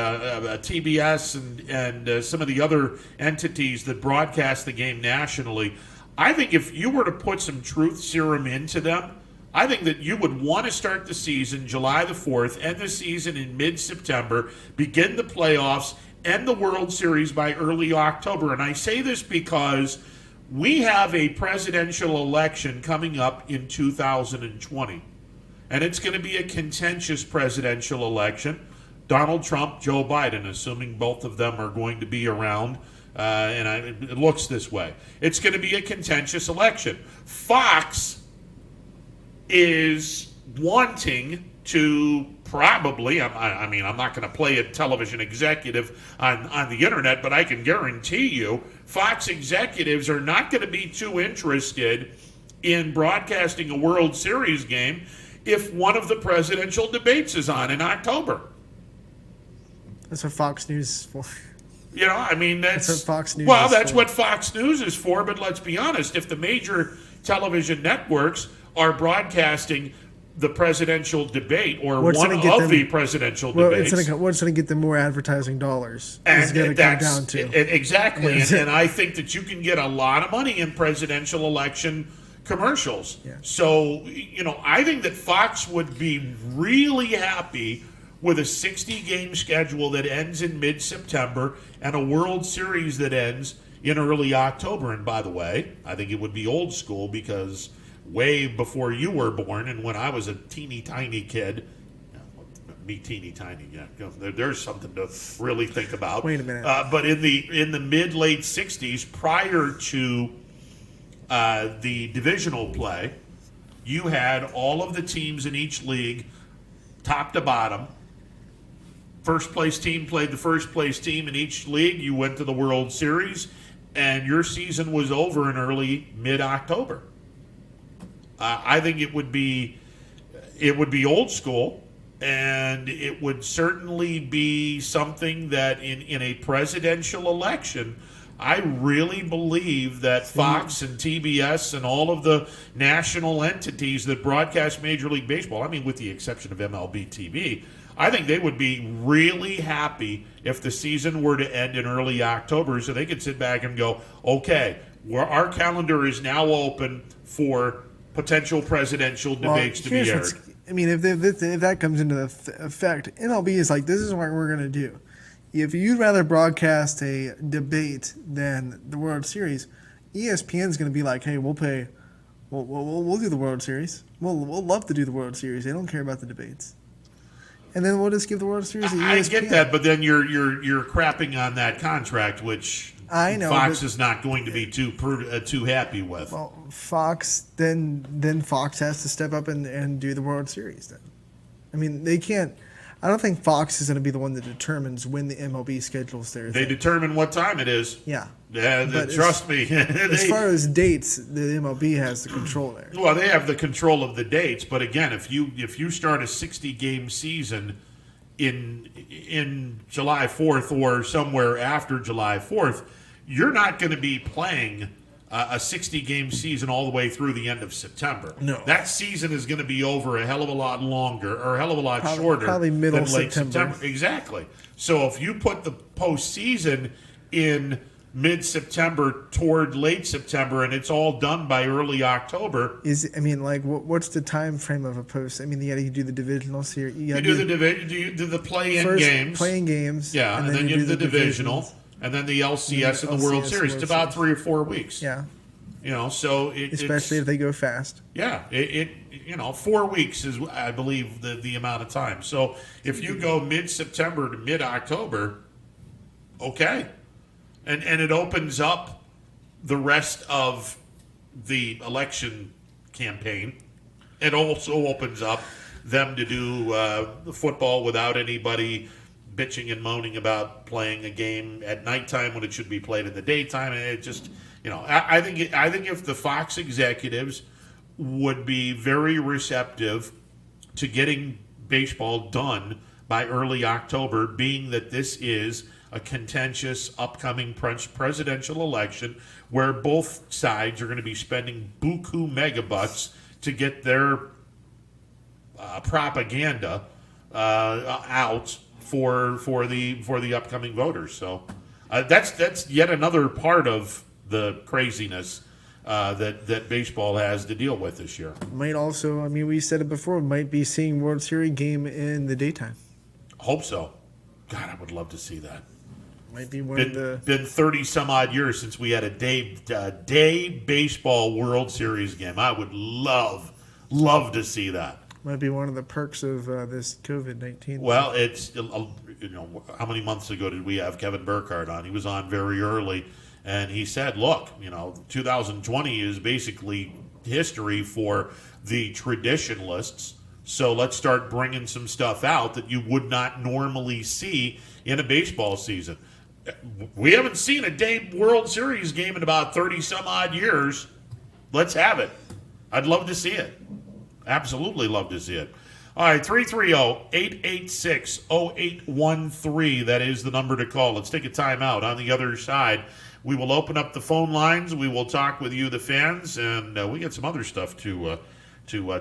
TBS and some of the other entities that broadcast the game nationally, I think if you were to put some truth serum into them, I think that you would want to start the season July the 4th, end the season in mid-September, begin the playoffs, end the World Series by early October. And I say this because we have a presidential election coming up in 2020. And it's going to be a contentious presidential election. Donald Trump, Joe Biden, assuming both of them are going to be around, it looks this way. It's going to be a contentious election. Fox is wanting to probably, I'm not going to play a television executive on the internet, but I can guarantee you Fox executives are not going to be too interested in broadcasting a World Series game if one of the presidential debates is on in October. That's what Fox News is for. You know, I mean, that's what Fox News well, is that's for. what Fox News is for, but let's be honest, if the major television networks are broadcasting the presidential debate or one of the presidential debates. What's going to get them more advertising dollars and is going to come down to. Exactly. And I think that you can get a lot of money in presidential election commercials. Yeah. So, you know, I think that Fox would be really happy with a 60-game schedule that ends in mid-September and a World Series that ends in early October. And by the way, I think it would be old school because way before you were born and when I was a teeny tiny kid, teeny tiny, yeah, there's something to really think about. Wait a minute. But in the mid-late 60s, prior to the divisional play, you had all of the teams in each league, top to bottom. First place team played the first place team in each league. You went to the World Series, and your season was over in early mid-October. I think it would be old school, and it would certainly be something that in a presidential election, I really believe that Fox and TBS and all of the national entities that broadcast Major League Baseball, I mean, with the exception of MLB TV, I think they would be really happy if the season were to end in early October so they could sit back and go, okay, our calendar is now open for potential presidential debates to be aired. I mean, if that comes into effect, MLB is like, this is what we're going to do. If you'd rather broadcast a debate than the World Series, ESPN's going to be like, hey, we'll do the World Series. We'll love to do the World Series. They don't care about the debates. And then we'll just give the World Series to ESPN. I get that, but then you're crapping on that contract, which I know Fox is not going to be too happy with. Well, Fox then Fox has to step up and do the World Series. Then, I mean, they can't. I don't think Fox is going to be the one that determines when the MLB schedules their thing. They determine what time it is. Yeah. Trust me. As far as dates, the MLB has the control there. Well, they have the control of the dates, but again, if you start a 60-game season in July 4th or somewhere after July 4th, you're not going to be playing a 60-game season all the way through the end of September. No. That season is going to be over a hell of a lot longer or a hell of a lot shorter probably middle than late September. Exactly. So if you put the postseason in mid-September toward late September, and it's all done by early October. What's the time frame of a post? I mean, you got to do the divisional series. You do the play-in games. Playing games. Yeah, and then you do the divisional, and then 4 LCS and the World Series. It's about 3 or 4 weeks. Yeah. So especially if they go fast. Yeah, 4 weeks is, I believe, the amount of time. So if you go mid-September to mid-October, okay, and it opens up the rest of the election campaign. It also opens up them to do the football without anybody bitching and moaning about playing a game at nighttime when it should be played in the daytime, and it just. I think if the Fox executives would be very receptive to getting baseball done by early October, being that this is a contentious upcoming presidential election where both sides are going to be spending buku megabucks to get their propaganda out for the upcoming voters. So that's yet another part of the craziness that baseball has to deal with this year. Might also, we said it before, might be seeing World Series game in the daytime. Hope so. God, I would love to see that. Might be been 30 some odd years since we had a day baseball World Series game. I would love to see that. Might be one of the perks of this COVID-19. Well, it's how many months ago did we have Kevin Burkhardt on? He was on very early. And he said, look, 2020 is basically history for the traditionalists. So let's start bringing some stuff out that you would not normally see in a baseball season. We haven't seen a day World Series game in about 30 some odd years. Let's have it. I'd love to see it. Absolutely love to see it. All right, 330-886-0813. That is the number to call. Let's take a timeout. On the other side, we will open up the phone lines. We will talk with you, the fans, and we got some other stuff to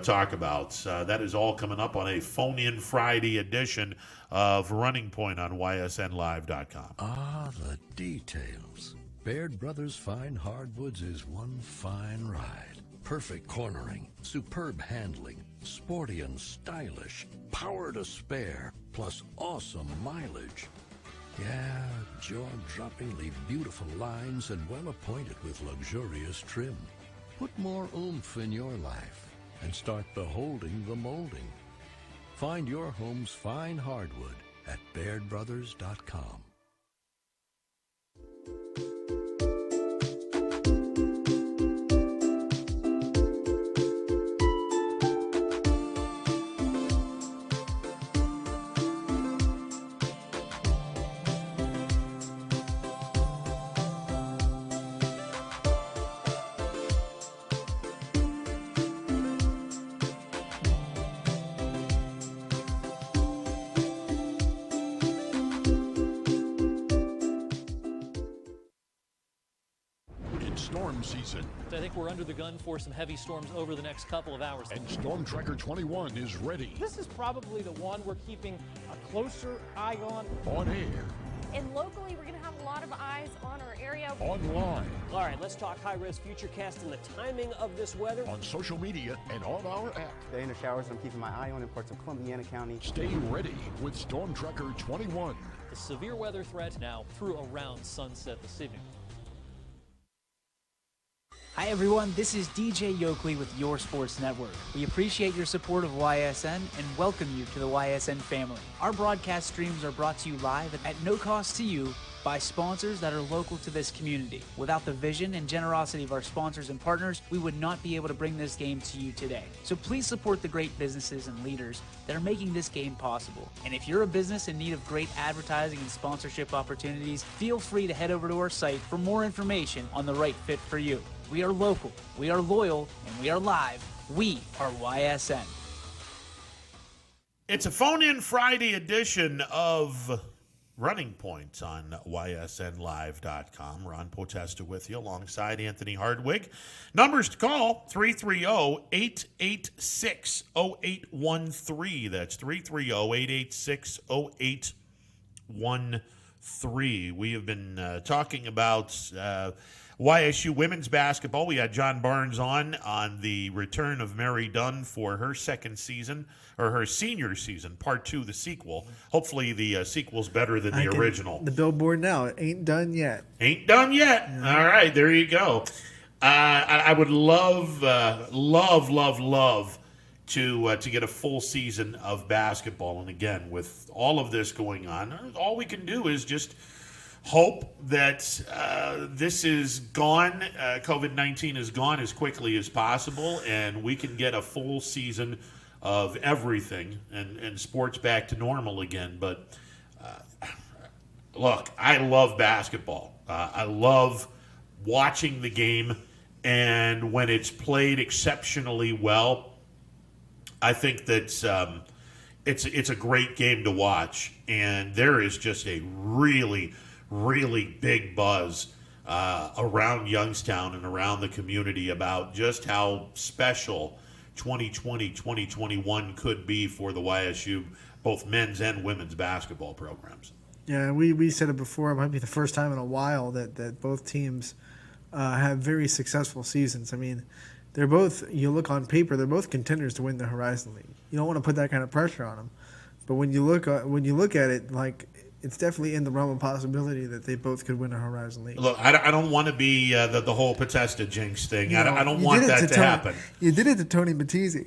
talk about. That is all coming up on a phone-in Friday edition of Running Point on YSNLive.com. Ah, the details. Baird Brothers Fine Hardwoods is one fine ride. Perfect cornering, superb handling, sporty and stylish, power to spare, plus awesome mileage. Yeah, jaw-droppingly beautiful lines and well appointed with luxurious trim. Put more oomph in your life and start beholding the molding. Find your home's fine hardwood at BairdBrothers.com. Storm season. I think we're under the gun for some heavy storms over the next couple of hours. And Storm Tracker 21 is ready. This is probably the one we're keeping a closer eye on. On air. And locally, we're going to have a lot of eyes on our area. Online. All right, let's talk high-risk futurecast and the timing of this weather. On social media and on our app. Today in the showers, I'm keeping my eye on in parts of Columbiana County. Stay ready with Storm Tracker 21. The severe weather threat now through around sunset this evening. Hi everyone, this is DJ Yoakley with Your Sports Network. We appreciate your support of YSN and welcome you to the YSN family. Our broadcast streams are brought to you live at no cost to you by sponsors that are local to this community. Without the vision and generosity of our sponsors and partners, we would not be able to bring this game to you today. So please support the great businesses and leaders that are making this game possible. And if you're a business in need of great advertising and sponsorship opportunities, feel free to head over to our site for more information on the right fit for you. We are local, we are loyal, and we are live. We are YSN. It's a phone-in Friday edition of Running Point on YSNLive.com. Ron Potesta with you alongside Anthony Hardwig. Numbers to call, 330-886-0813. That's 330-886-0813. 3. We have been talking about YSU women's basketball. We had John Barnes on the return of Mary Dunn for her second season, or her senior season, part 2, the sequel. Hopefully the sequel's better than the original. The billboard now, it ain't done yet. Ain't done yet. Yeah. All right, there you go. I would love to get a full season of basketball. And again, with all of this going on, all we can do is just hope that this is gone, COVID-19 is gone as quickly as possible, and we can get a full season of everything and sports back to normal again. But look, I love basketball. I love watching the game, and when it's played exceptionally well, I think that it's a great game to watch, and there is just a really, really big buzz around Youngstown and around the community about just how special 2020, 2021 could be for the YSU, both men's and women's basketball programs. Yeah, we said it before. It might be the first time in a while that both teams have very successful seasons. I mean, they're both, you look on paper, they're both contenders to win the Horizon League. You don't want to put that kind of pressure on them. But when you look at it, like, it's definitely in the realm of possibility that they both could win a Horizon League. Look, I don't want to be the whole Potesta jinx thing. I don't want that to happen. You did it to Tony Battizi.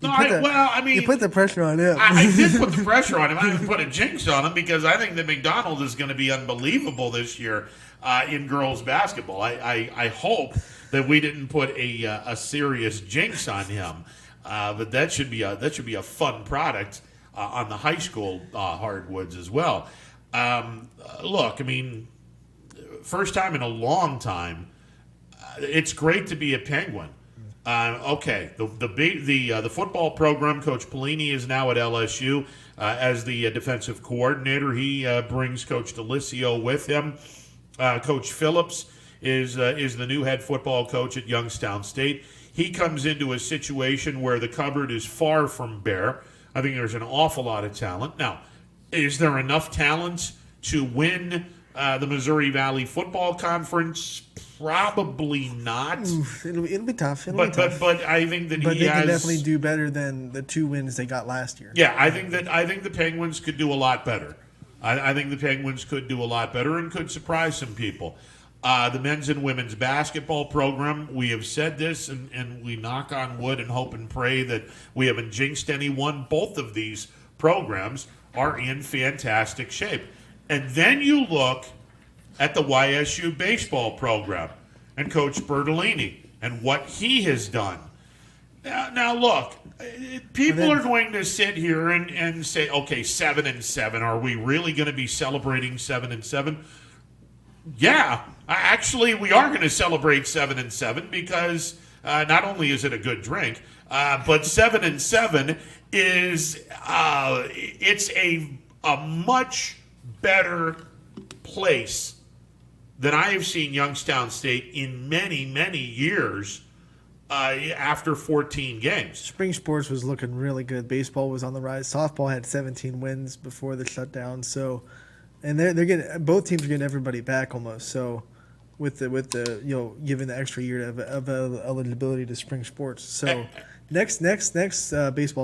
You put the pressure on him. I did put the pressure on him. I didn't put a jinx on him because I think that McDonald is going to be unbelievable this year in girls basketball. I hope that we didn't put a serious jinx on him, but that should be a fun product on the high school hardwoods as well. Look, I mean, first time in a long time, it's great to be a Penguin. Okay, the football program, Coach Pelini is now at LSU as the defensive coordinator. He brings Coach DeLisio with him. Coach Phillips is the new head football coach at Youngstown State. He comes into a situation where the cupboard is far from bare. I think there's an awful lot of talent. Now, is there enough talent to win the Missouri Valley Football Conference? Probably not. It'll be tough. But I think that they can definitely do better than the 2 wins they got last year. Yeah, I think the Penguins could do a lot better. I think the Penguins could do a lot better and could surprise some people. The men's and women's basketball program, we have said this, and we knock on wood and hope and pray that we haven't jinxed anyone. Both of these programs are in fantastic shape. And then you look at the YSU baseball program and Coach Bertolini and what he has done. Now look, people are going to sit here and say, okay, 7-7. Are we really going to be celebrating 7-7? Yeah, actually, we are going to celebrate 7-7 because not only is it a good drink, but 7-7 is it's a much better place than I have seen Youngstown State in many, many years after 14 games. Spring sports was looking really good. Baseball was on the rise. Softball had 17 wins before the shutdown. So, and they're getting, both teams are getting everybody back almost. So, with the giving the extra year of eligibility to spring sports. So. Next baseball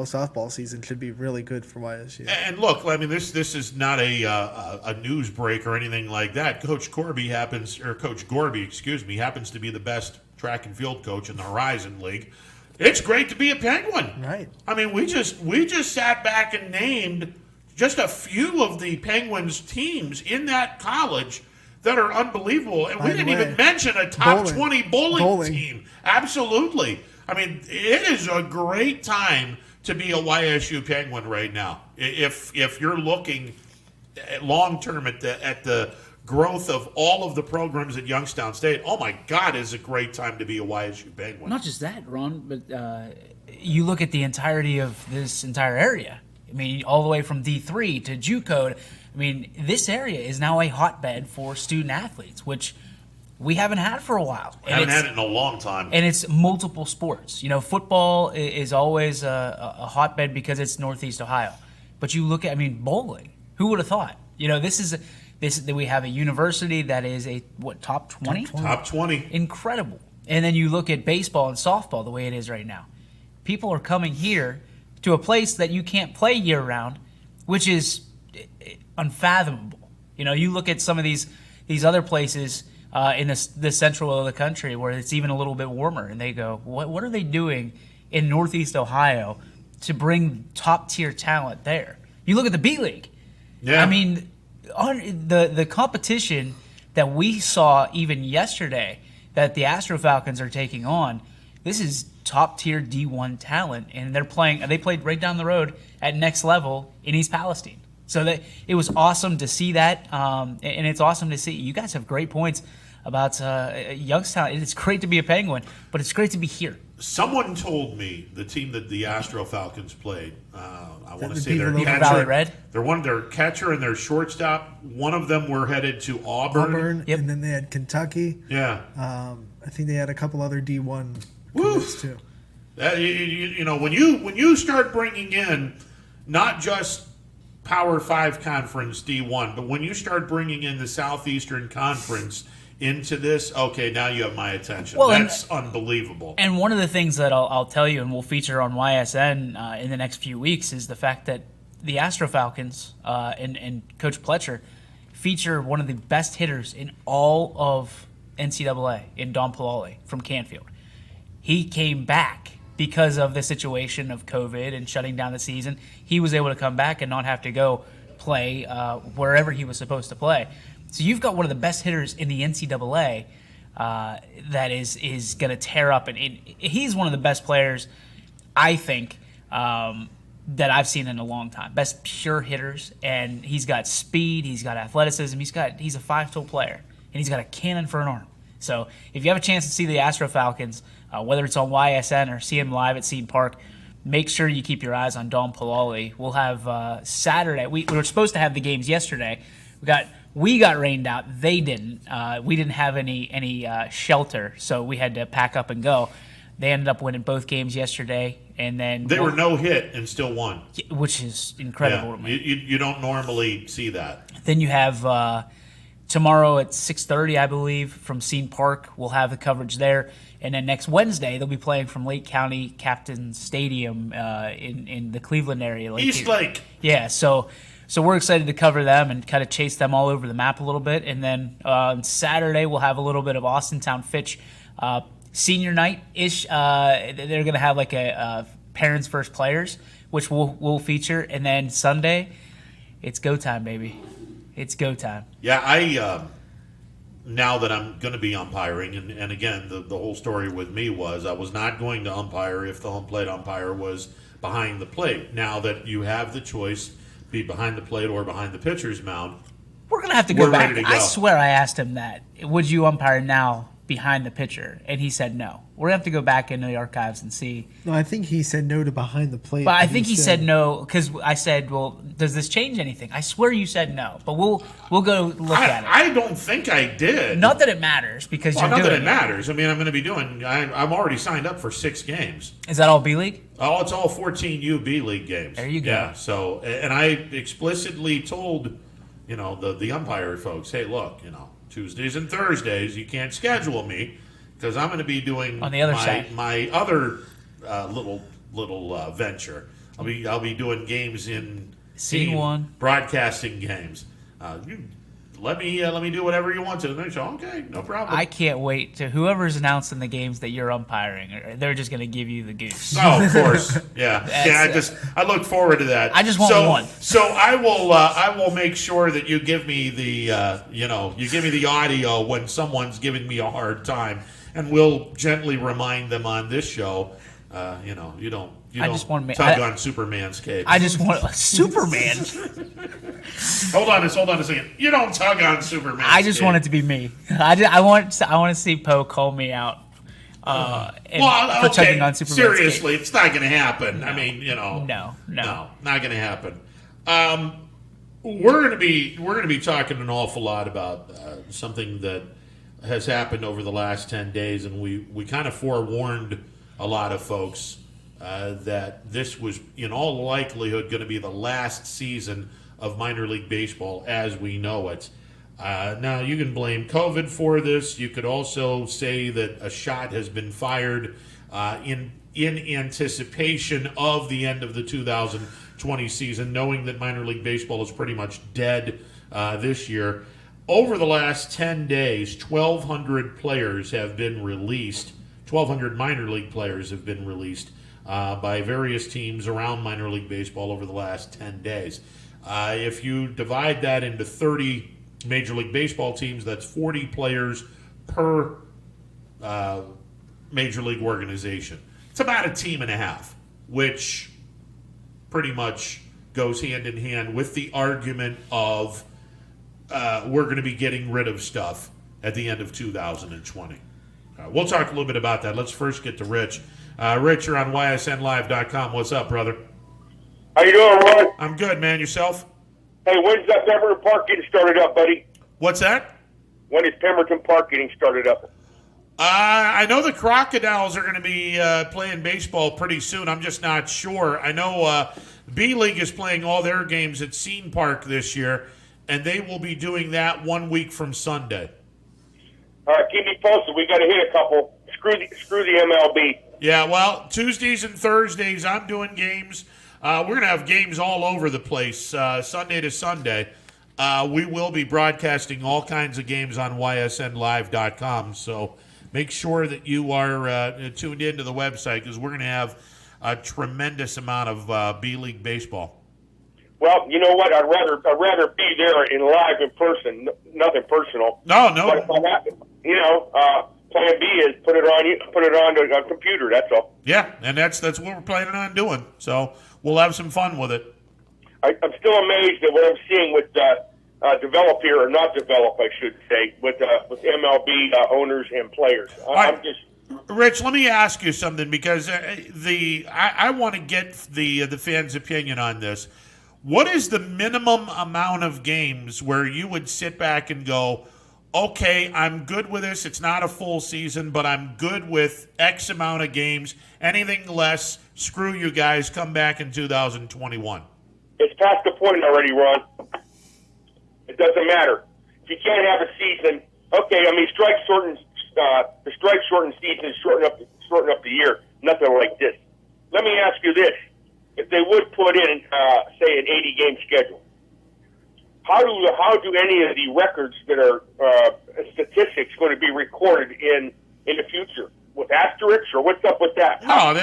softball season should be really good for YSU. And look, I mean, this is not a news break or anything like that. Coach Gorby happens to be the best track and field coach in the Horizon League. It's great to be a Penguin. Right. I mean, we just sat back and named just a few of the Penguins teams in that college that are unbelievable, and we didn't even mention a top 20 bowling team. Absolutely. I mean, it is a great time to be a YSU Penguin right now. If you're looking long term at the growth of all of the programs at Youngstown State, oh my God, it's a great time to be a YSU Penguin. Not just that, Ron, but you look at the entirety of this entire area. I mean, all the way from D3 to JUCO. I mean, this area is now a hotbed for student athletes, which we haven't had for a while. We haven't had it in a long time. And it's multiple sports. You know, football is always a hotbed because it's Northeast Ohio. But you look at, bowling. Who would have thought? You know, this is We have a university that is a top 20? Top 20. Incredible. And then you look at baseball and softball the way it is right now. People are coming here to a place that you can't play year round, which is unfathomable. You know, you look at some of these other places in the central of the country where it's even a little bit warmer, and they go, what are they doing in Northeast Ohio to bring top tier talent there? You look at the B League. Yeah. I mean, the competition that we saw even yesterday that the Astro Falcons are taking on, this is top tier D1 talent, and they played right down the road at Next Level in East Palestine. So it was awesome to see that, and it's awesome to see. You guys have great points about Youngstown. It's great to be a Penguin, but it's great to be here. Someone told me the team that the Astro Falcons played, I want to say their Valley Red? Their catcher and their shortstop, one of them were headed to Auburn. And then they had Kentucky. Yeah. I think they had a couple other D1 commits too. You know, when you start bringing in not just Power 5 Conference D1, but when you start bringing in the Southeastern Conference into this, okay, now you have my attention. Well, that's unbelievable. And one of the things that I'll tell you, and we'll feature on YSN in the next few weeks, is the fact that the Astro Falcons and Coach Pletcher feature one of the best hitters in all of NCAA in Don Paloli from Canfield. He came back because of the situation of COVID and shutting down the season. He was able to come back and not have to go play wherever he was supposed to play. So you've got one of the best hitters in the NCAA that is going to tear up. And he's one of the best players, I think, that I've seen in a long time. Best pure hitters. And he's got speed. He's got athleticism. He's a 5-tool player. And he's got a cannon for an arm. So if you have a chance to see the Astro Falcons, whether it's on YSN or see him live at Seton Park, make sure you keep your eyes on Don Paloli. We'll have Saturday. We were supposed to have the games yesterday. We got rained out. They didn't. We didn't have any shelter, so we had to pack up and go. They ended up winning both games yesterday, and then they were no hit and still won, which is incredible to me. You don't normally see that. Then you have tomorrow at 6:30, I believe, from Seton Park. We'll have the coverage there, and then next Wednesday they'll be playing from Lake County Captain Stadium in the Cleveland area, East Lake. Yeah, so we're excited to cover them and kind of chase them all over the map a little bit. And then on Saturday, we'll have a little bit of Austintown Fitch senior night-ish. They're going to have like a Parents First Players, which we'll feature. And then Sunday, it's go time, baby. It's go time. Yeah, now that I'm going to be umpiring, and again, the whole story with me was I was not going to umpire if the home plate umpire was behind the plate. Now that you have the choice, be behind the plate or behind the pitcher's mound, we're going to have to go back. Ready to go. I swear I asked him that. Would you umpire now behind the pitcher? And he said no. We're going to have to go back into the archives and see. No, I think he said no to behind the plate. But I think he said no because I said, well, does this change anything? I swear you said no, but we'll go look at it. I don't think I did. Not that it matters because you're doing it. Not that it matters. I mean, I'm going to be doing. I'm already signed up for 6 games. Is that all B League? Oh, it's all 14U B League games. There you go. Yeah. So, and I explicitly told, the umpire folks, hey, look, Tuesdays and Thursdays you can't schedule me because I'm going to be doing on the other side my other little venture. I'll be doing games in Scene 1, broadcasting games. Let me do whatever you want to. And they say, okay, no problem. I can't wait to whoever's announcing the games that you're umpiring. They're just going to give you the goose. Oh, of course, yeah. I look forward to that. I just want one. So I will make sure that you give me the you give me the audio when someone's giving me a hard time, and we'll gently remind them on this show. You don't tug on Superman's cape. I just want Superman. Hold on a second. You don't tug on Superman's cape. I just want it to be me. I want to see Poe call me out. For tugging on Superman's seriously, cape. It's not going to happen. No. I mean, No, not going to happen. We're going to be talking an awful lot about something that has happened over the last 10 days, and we kind of forewarned a lot of folks that this was, in all likelihood, going to be the last season of minor league baseball as we know it. Now, you can blame COVID for this. You could also say that a shot has been fired in anticipation of the end of the 2020 season, knowing that minor league baseball is pretty much dead this year. Over the last 10 days, 1,200 players have been released. 1,200 minor league players have been released by various teams around minor league baseball over the last 10 days. If you divide that into 30 Major League Baseball teams, that's 40 players per Major League organization. It's about a team and a half, which pretty much goes hand in hand with the argument of we're going to be getting rid of stuff at the end of 2020. We'll talk a little bit about that. Let's first get to Rich. Rich, you're on YSNLive.com. What's up, brother? How you doing, Ron? I'm good, man. Yourself? Hey, when's that Pemberton Park getting started up, buddy? What's that? When is Pemberton Park getting started up? I know the Crocodiles are going to be playing baseball pretty soon. I'm just not sure. I know B League is playing all their games at Scene Park this year, and they will be doing that 1 week from Sunday. All right, keep me posted. We got to hit a couple. Screw the MLB. Yeah, well, Tuesdays and Thursdays I'm doing games. We're going to have games all over the place, Sunday to Sunday. We will be broadcasting all kinds of games on YSNLive.com, so make sure that you are tuned into the website because we're going to have a tremendous amount of B-League baseball. Well, you know what? I'd rather be there in live in person. Nothing personal. No. But if I have, plan B is put it on a computer. That's all. Yeah, and that's what we're planning on doing. So we'll have some fun with it. I'm still amazed at what I'm seeing with develop here, or not develop, I should say, with MLB owners and players. I'm just. Rich, let me ask you something because I want to get the fans' opinion on this. What is the minimum amount of games where you would sit back and go, okay, I'm good with this. It's not a full season, but I'm good with X amount of games. Anything less, screw you guys. Come back in 2021. It's past the point already, Ron. It doesn't matter. If you can't have a season, okay, I mean, the strike shortened season shorten up the year. Nothing like this. Let me ask you this. If they would put in, say, an 80-game schedule, how do any of the records that are statistics going to be recorded in the future? With asterisks, or what's up with that? No,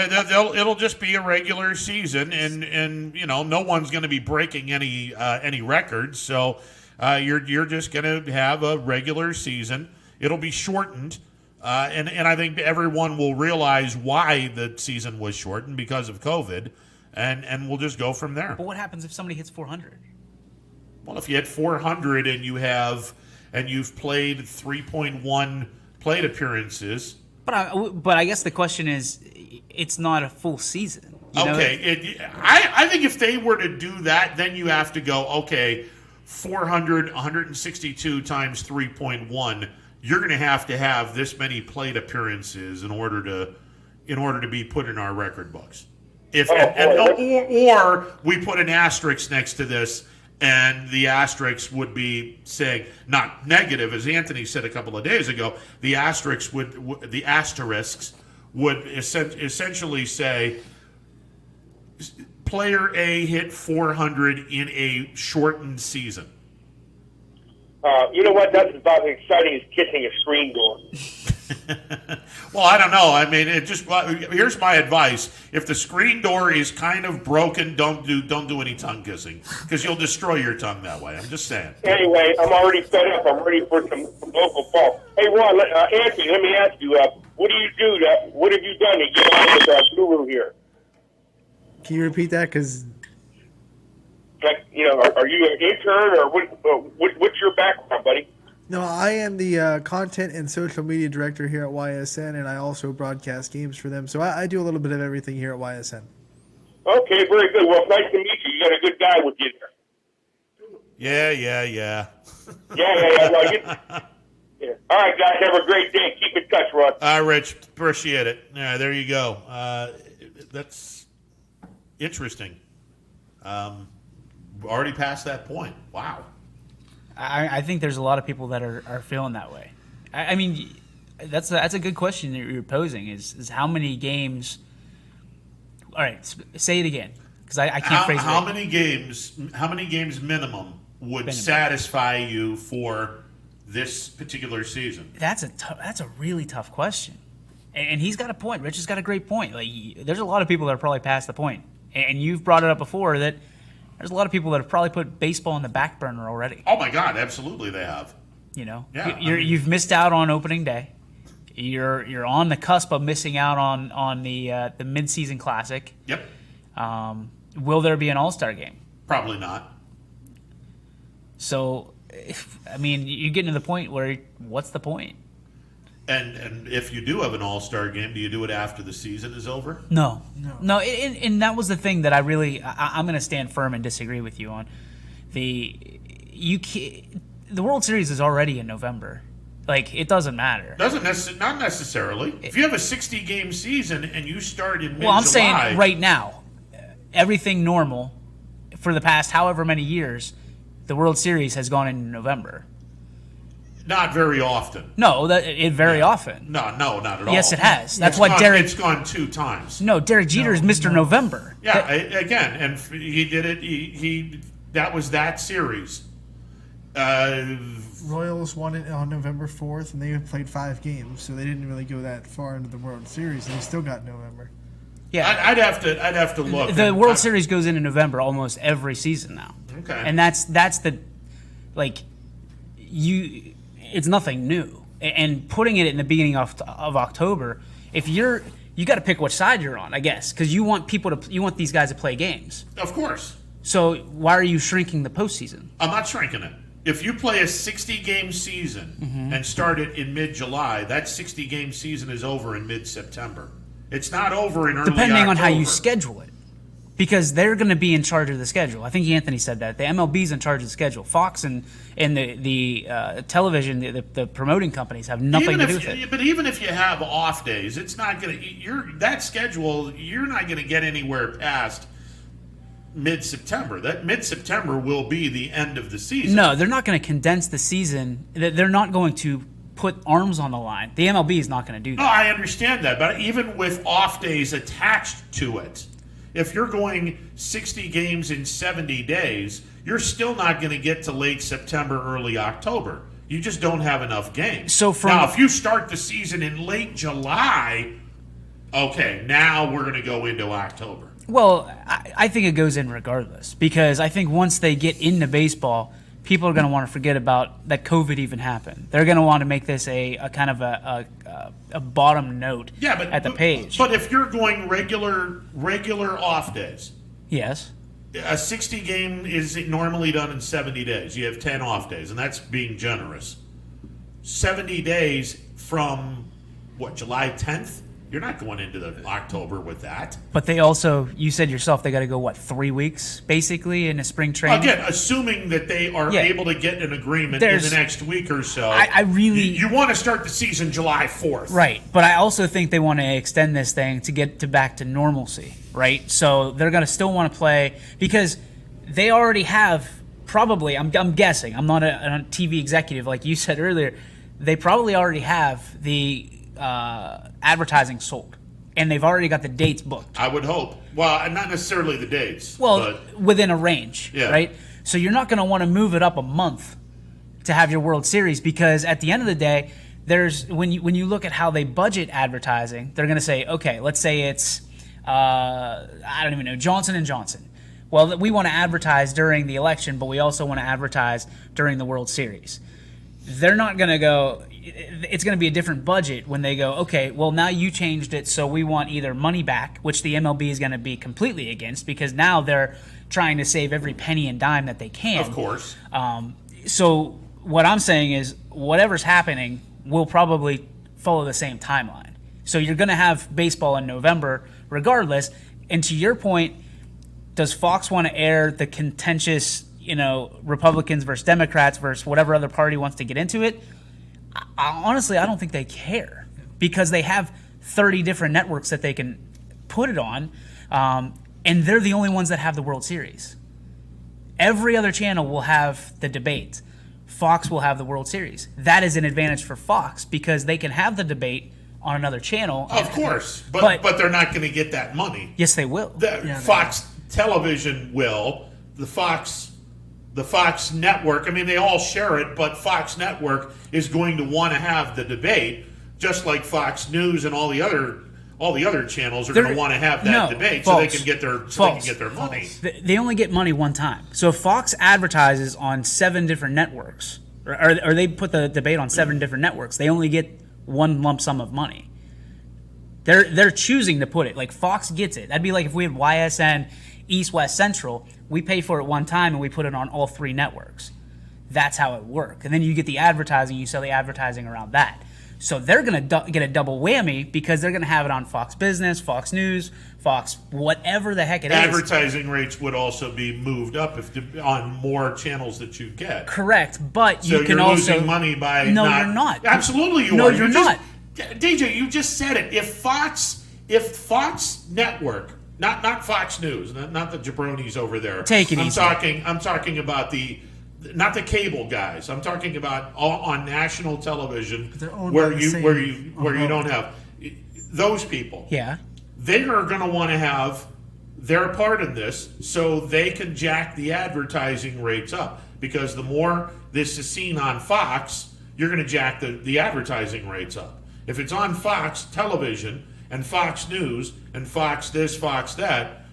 it'll just be a regular season, and no one's going to be breaking any records. So you're just going to have a regular season. It'll be shortened, and I think everyone will realize why the season was shortened because of COVID, and we'll just go from there. But what happens if somebody hits 400? Well, if you hit 400 and you've played 3.1 plate appearances. But I guess the question is, it's not a full season. Okay, I think if they were to do that, then you have to go, okay, 162 times 3.1. You're going to have this many plate appearances in order to be put in our record books. Or we put an asterisk next to this. And the asterisk would be saying, not negative, as Anthony said a couple of days ago. The asterisks would essentially say, player A hit 400 in a shortened season. You know what? That's about as exciting as kissing a screen door. Well, I don't know. I mean, here's my advice: if the screen door is kind of broken, don't do any tongue kissing because you'll destroy your tongue that way. I'm just saying. Anyway, I'm already fed up. I'm ready for some local ball. Hey, Ron, Anthony, let me ask you: what do you do? What have you done to get on with Guru here? Can you repeat that? Because are you an intern or what's your background, buddy? No, I am the content and social media director here at YSN, and I also broadcast games for them. So I do a little bit of everything here at YSN. Okay, very good. Well, nice to meet you. You got a good guy with you there. Yeah. Yeah. Yeah. All right, guys. Have a great day. Keep in touch, Ron. All right, Rich. Appreciate it. Yeah, there you go. That's interesting. Already past that point. Wow. I think there's a lot of people that are feeling that way. I mean, that's a good question that you're posing. Is how many games? All right, say it again because I can't phrase it. How many games minimum would satisfy you for this particular season? That's a really tough question, and he's got a point. Rich has got a great point. Like, there's a lot of people that are probably past the point, and you've brought it up before that there's a lot of people that have probably put baseball on the back burner already. Oh my God, absolutely they have. You know, yeah, you've missed out on opening day. You're on the cusp of missing out on the midseason classic. Yep. Will there be an All-Star game? Probably not. So, I mean, you're getting to the point where what's the point? And if you do have an All-Star game, do you do it after the season is over? No. And that was the thing that I'm going to stand firm and disagree with you on. The World Series is already in November. Like, it doesn't matter. Not necessarily. If you have a 60-game season and you start in mid-July... Well, I'm saying right now, everything normal for the past however many years, the World Series has gone in November. Not very often. No, very often. No, not at all. Yes, it has. That's why Derek... It's gone 2 times. No, Derek Jeter is Mr. November. Yeah, again, and he did it. That was that series. Royals won it on November 4th, and they played 5 games, so they didn't really go that far into the World Series, and they still got November. Yeah, I'd have to look. The World Series goes in November almost every season now. Okay, and that's the it's nothing new. And putting it in the beginning of October, if you got to pick which side you're on, I guess, because you want these guys to play games. Of course. So why are you shrinking the postseason? I'm not shrinking it. If you play a 60-game season and start it in mid-July, that 60-game season is over in mid-September. It's not over in early Depending October. on how you schedule it. Because they're going to be in charge of the schedule. I think Anthony said that. The MLB's in charge of the schedule. Fox and the television, the promoting companies have nothing to do with it. But even if you have off days, it's not going to... That schedule, you're not going to get anywhere past mid-September. That mid-September will be the end of the season. No, they're not going to condense the season. They're not going to put arms on the line. The MLB is not going to do that. No, I understand that. But even with off days attached to it, if you're going 60 games in 70 days, you're still not going to get to late September, early October. You just don't have enough games. Now, if you start the season in late July, okay, now we're going to go into October. Well, I think it goes in regardless, because I think once they get into baseball, people are going to want to forget about that COVID even happened. They're going to want to make this a kind of a bottom note at the page. But if you're going regular off days, yes, a 60 game is normally done in 70 days. You have 10 off days, and that's being generous. 70 days from July 10th? You're not going into the October with that. But they also, you said yourself, they got to go, 3 weeks, basically, in a spring training? Again, assuming that they are able to get an agreement in the next week or so. I really... You want to start the season July 4th. Right, but I also think they want to extend this thing to get back to normalcy, right? So they're going to still want to play, because they already have, probably, I'm guessing, I'm not a TV executive like you said earlier, they probably already have the... advertising sold, and they've already got the dates booked. I would hope. Well, not necessarily the dates. Well, but within a range, yeah. Right? So you're not going to want to move it up a month to have your World Series, because at the end of the day, when you look at how they budget advertising, they're going to say, okay, let's say it's I don't even know, Johnson & Johnson. Well, we want to advertise during the election, but we also want to advertise during the World Series. They're not going to go... It's going to be a different budget when they go, okay, well, now you changed it, so we want either money back, which the MLB is going to be completely against, because now they're trying to save every penny and dime that they can. Of course. So what I'm saying is whatever's happening will probably follow the same timeline. So you're going to have baseball in November regardless. And to your point, does Fox want to air the contentious, Republicans versus Democrats versus whatever other party wants to get into it? Honestly, I don't think they care, because they have 30 different networks that they can put it on, and they're the only ones that have the World Series. Every other channel will have the debate. Fox will have the World Series. That is an advantage for Fox because they can have the debate on another channel. Of course, but they're not going to get that money. Yes, they will. Fox Television will. The Fox Network, I mean, they all share it, but Fox Network is going to want to have the debate, just like Fox News and all the other channels are going to want to have that debate so they can get their money. They only get money one time. So if Fox advertises on 7 different networks, or they put the debate on 7 different networks, they only get one lump sum of money. They're choosing to put it. Like Fox gets it. That'd be like if we had YSN, East, West, Central, we pay for it one time and we put it on all 3 networks. That's how it works. And then you get the advertising, you sell the advertising around that. So they're going to get a double whammy because they're going to have it on Fox Business, Fox News, Fox, whatever the heck it is. Advertising rates would also be moved up on more channels that you get. Correct, but so you can also losing money by you're not. Absolutely, you are. No, you're not. DJ, you just said it. If Fox Network, not Fox News, not the jabronis over there. Take it easy. I'm talking about not the cable guys. I'm talking about on national television where you don't have those people. Yeah. They are going to want to have their part in this so they can jack the advertising rates up, because the more this is seen on Fox, you're going to jack the advertising rates up. If it's on Fox Television and Fox News and Fox this, Fox that,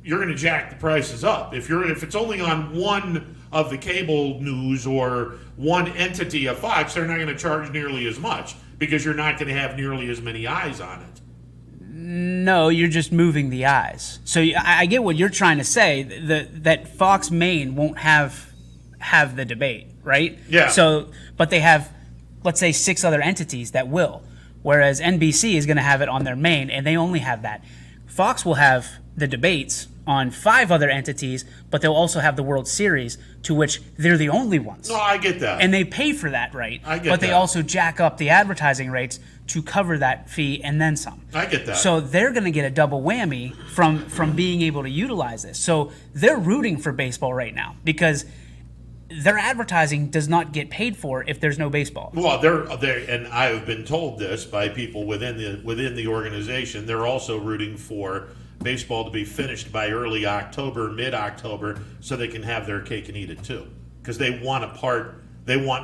you're going to jack the prices up. If it's only on one of the cable news or one entity of Fox, they're not going to charge nearly as much because you're not going to have nearly as many eyes on it. No, you're just moving the eyes. So I get what you're trying to say, that Fox Main won't have the debate, right? Yeah. So, but they have, let's say, 6 other entities that will, whereas NBC is going to have it on their main, and they only have that. Fox will have the debates on 5 other entities, but they'll also have the World Series, to which they're the only ones. No, I get that. And they pay for that, right? I get but they that. also jack up the advertising rates to cover that fee and then some. I get that. So they're going to get a double whammy from being able to utilize this. So they're rooting for baseball right now because their advertising does not get paid for if there's no baseball. Well, they're and I have been told this by people within the organization. They're also rooting for baseball to be finished by early October, mid-October, so they can have their cake and eat it too, because they want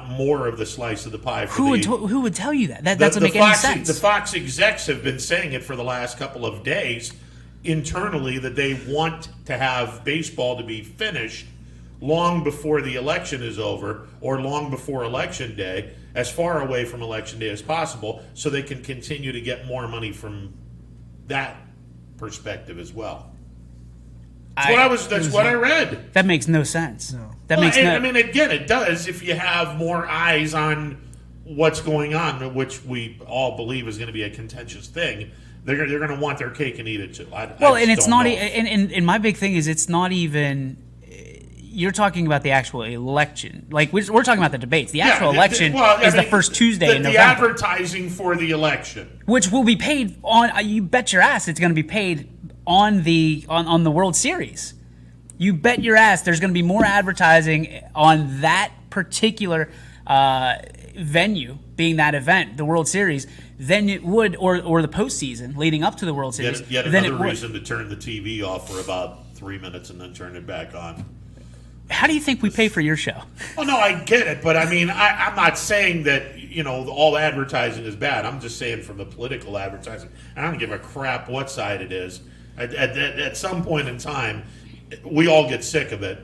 more of the slice of the pie. Who would tell you that? That doesn't make any sense. The Fox execs have been saying it for the last couple of days internally that they want to have baseball to be finished long before the election is over or long before Election Day, as far away from Election Day as possible, so they can continue to get more money from that perspective as well. That's what I read. That makes no sense. No. I mean, again, it does if you have more eyes on what's going on, which we all believe is going to be a contentious thing. They're going to want their cake and eat it too. And it's not. And my big thing is it's not even. You're talking about the actual election. Like we're talking about the debates. The actual election is the first Tuesday in November. The advertising for the election, which will be paid on. You bet your ass it's going to be paid on the World Series. You bet your ass there's going to be more advertising on that particular venue, being that event, the World Series, than it would, or the postseason leading up to the World Series. Yet another reason to turn the TV off for about 3 minutes and then turn it back on. How do you think we pay for your show? Oh, no, I get it. But, I mean, I'm not saying that, all advertising is bad. I'm just saying from the political advertising. I don't give a crap what side it is. At some point in time, we all get sick of it.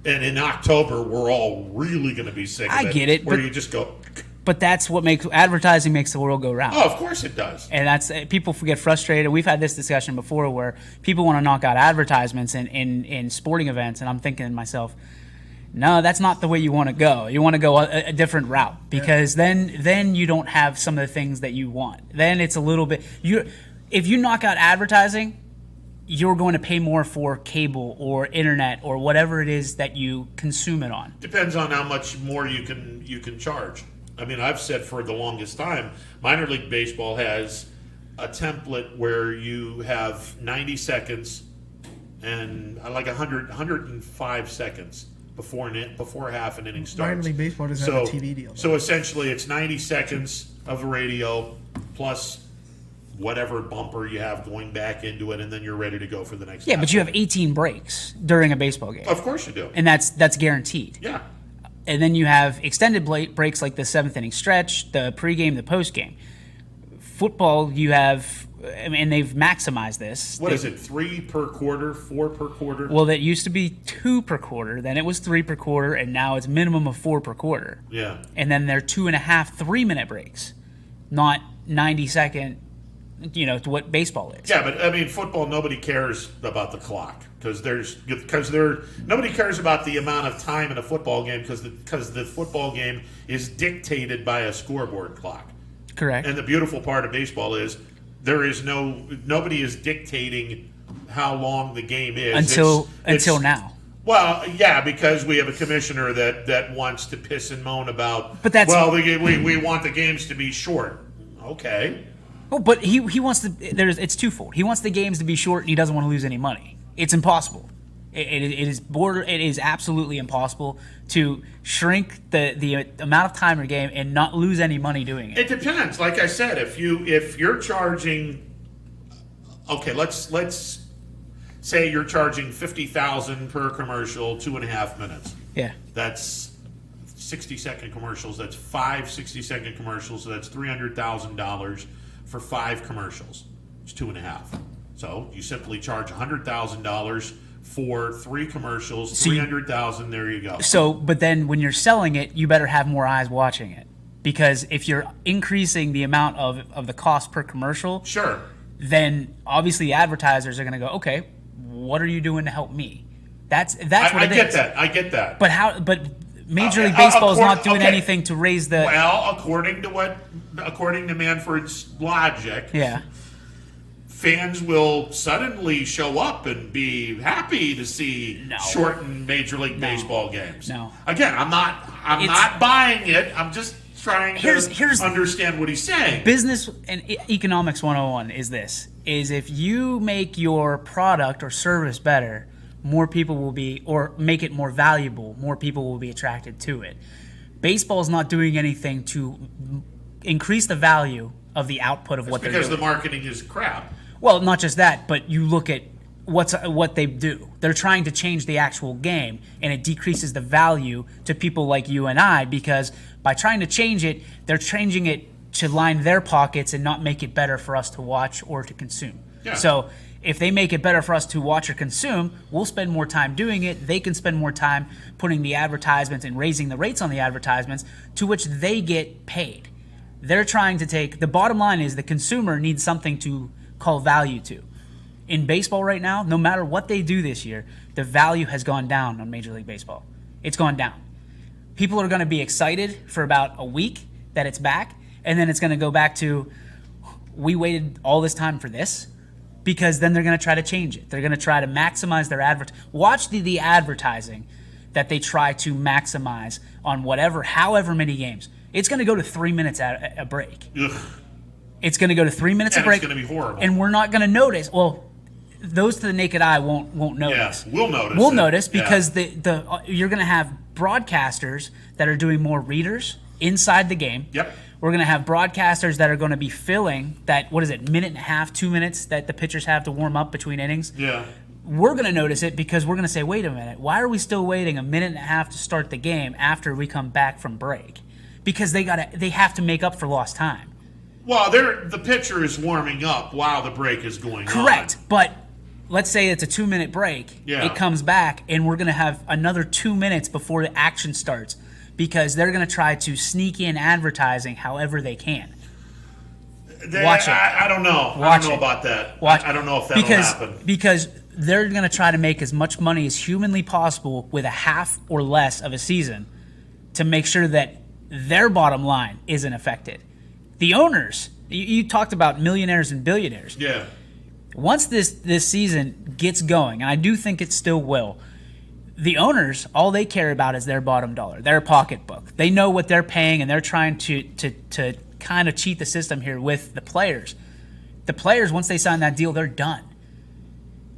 And in October, we're all really going to be sick of it. I get it. Where you just go... But that's what advertising makes the world go round. Oh, of course it does. And people get frustrated. We've had this discussion before where people want to knock out advertisements in sporting events, and I'm thinking to myself, no, that's not the way you want to go. You want to go a different route because then you don't have some of the things that you want. Then it's a little bit if you knock out advertising, you're going to pay more for cable or internet or whatever it is that you consume it on. Depends on how much more you can charge. I mean, I've said for the longest time, minor league baseball has a template where you have 90 seconds and like 105 seconds before half an inning starts. Minor League Baseball doesn't have a TV deal. So essentially, it's 90 seconds of the radio plus whatever bumper you have going back into it, and then you're ready to go for the next. Yeah, but you have 18 breaks during a baseball game. Of course you do. And that's guaranteed. Yeah. And then you have extended breaks like the 7th inning stretch, the pregame, the postgame. Football, you have, and they've maximized this. What is it, 3 per quarter, 4 per quarter? Well, that used to be 2 per quarter, then it was 3 per quarter, and now it's minimum of 4 per quarter. Yeah. And then they're 2.5 3-minute breaks, not 90-second, to what baseball is. Yeah, but I mean, football, nobody cares about the clock because nobody cares about the amount of time in a football game because the football game is dictated by a scoreboard clock. Correct. And the beautiful part of baseball is nobody is dictating how long the game is until now. Well, yeah, because we have a commissioner that wants to piss and moan about. But that's we want the games to be short. Okay. Oh, but he wants to. It's twofold. He wants the games to be short, and he doesn't want to lose any money. It's impossible. It is absolutely impossible to shrink the amount of time in a game and not lose any money doing it. It depends. Like I said, if you're charging, okay, let's say you're charging $50,000 per commercial, 2.5 minutes. Yeah, that's 60-second commercials. That's 5 60-second commercials. So that's $300,000 for 5 commercials. It's 2.5. So you simply charge $100,000 for 3 commercials, $300,000. There you go. So, but then when you're selling it, you better have more eyes watching it, because if you're increasing the amount of the cost per commercial, sure, then obviously advertisers are going to go, okay, what are you doing to help me? That's what it is. I get that. But Major League Baseball is not doing anything to raise the. Well, according to Manfred's logic, yeah, fans will suddenly show up and be happy to see shortened Major League Baseball games. No, again, I'm not buying it. I'm just trying to understand what he's saying. Business and economics 101 is this: is if you make your product or service better, more people will be, or make it more valuable, more people will be attracted to it. Baseball is not doing anything to increase the value of the output of what they're doing. Because the marketing is crap. Well, not just that, but you look at what they do. They're trying to change the actual game, and it decreases the value to people like you and I, because by trying to change it, they're changing it to line their pockets and not make it better for us to watch or to consume. Yeah. So if they make it better for us to watch or consume, we'll spend more time doing it. They can spend more time putting the advertisements and raising the rates on the advertisements, to which they get paid. They're trying to take, the bottom line is the consumer needs something to call value to. In baseball right now, no matter what they do this year, the value has gone down on Major League Baseball. It's gone down. People are going to be excited for about a week that it's back, and then it's going to go back to, we waited all this time for this, because then they're going to try to change it. They're going to try to maximize their watch the advertising that they try to maximize on however many games. It's going to go to 3 minutes at a break. Ugh. It's going to go to 3 minutes a break. It's going to be horrible. And we're not going to notice. Well, those to the naked eye won't notice. Yeah, we'll notice. We'll notice because you're going to have broadcasters that are doing more readers inside the game. Yep. We're going to have broadcasters that are going to be filling that, minute and a half, 2 minutes that the pitchers have to warm up between innings. Yeah. We're going to notice it because we're going to say, wait a minute, why are we still waiting a minute and a half to start the game after we come back from break? Because they have to make up for lost time. Well, the pitcher is warming up while the break is going on. Correct, but let's say it's a 2 minute break. Yeah. It comes back, and we're going to have another 2 minutes before the action starts, because they're going to try to sneak in advertising however they can. Watch it. I don't know. I don't know about that. I don't know if that'll happen. Because they're going to try to make as much money as humanly possible with a half or less of a season to make sure that their bottom line isn't affected. The owners, you talked about millionaires and billionaires. Yeah. Once this season gets going, and I do think it still will, the owners, all they care about is their bottom dollar, their pocketbook. They know what they're paying, and they're trying to kind of cheat the system here with the players. The players, once they sign that deal, they're done.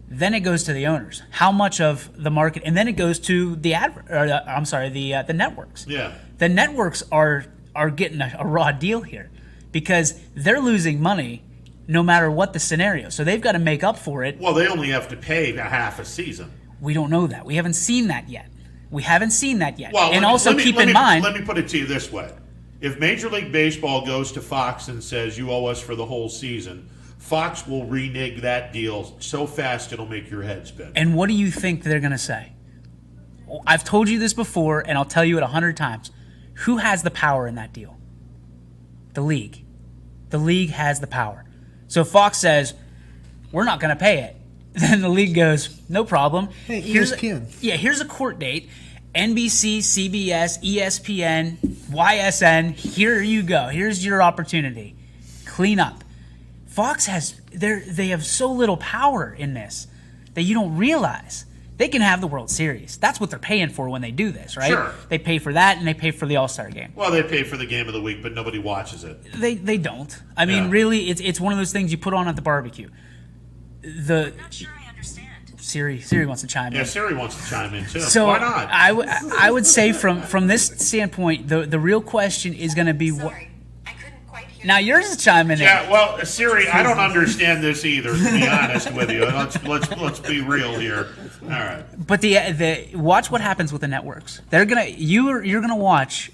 Then it goes to the owners. How much of the market, and then it goes to the the networks. Yeah. The networks are getting a raw deal here because they're losing money no matter what the scenario. So they've got to make up for it. Well, they only have to pay a half a season. We don't know that. We haven't seen that yet. Well, let me put it to you this way. If Major League Baseball goes to Fox and says you owe us for the whole season, Fox will renege that deal so fast it'll make your head spin. And what do you think they're going to say? I've told you this before, and I'll tell you it 100 times. Who has the power in that deal? The league. The league has the power. So Fox says, we're not going to pay it. Then the league goes, no problem. Hey, ESPN. Here's a court date. NBC, CBS, ESPN, YSN, here you go. Here's your opportunity. Clean up. Fox they have so little power in this that you don't realize. They can have the World Series. That's what they're paying for when they do this, right? Sure. They pay for that and they pay for the All-Star game. Well, they pay for the game of the week, but nobody watches it. They don't. I mean, really, it's one of those things you put on at the barbecue. I'm not sure I understand. Siri wants to chime in. Yeah, Siri wants to chime in too. So why not? I would say from this standpoint, the real question is going to be what. Now yours is chiming in. Yeah, well, Siri, I don't understand this either. To be honest with you, let's be real here. All right. But the watch what happens with the networks. You're gonna watch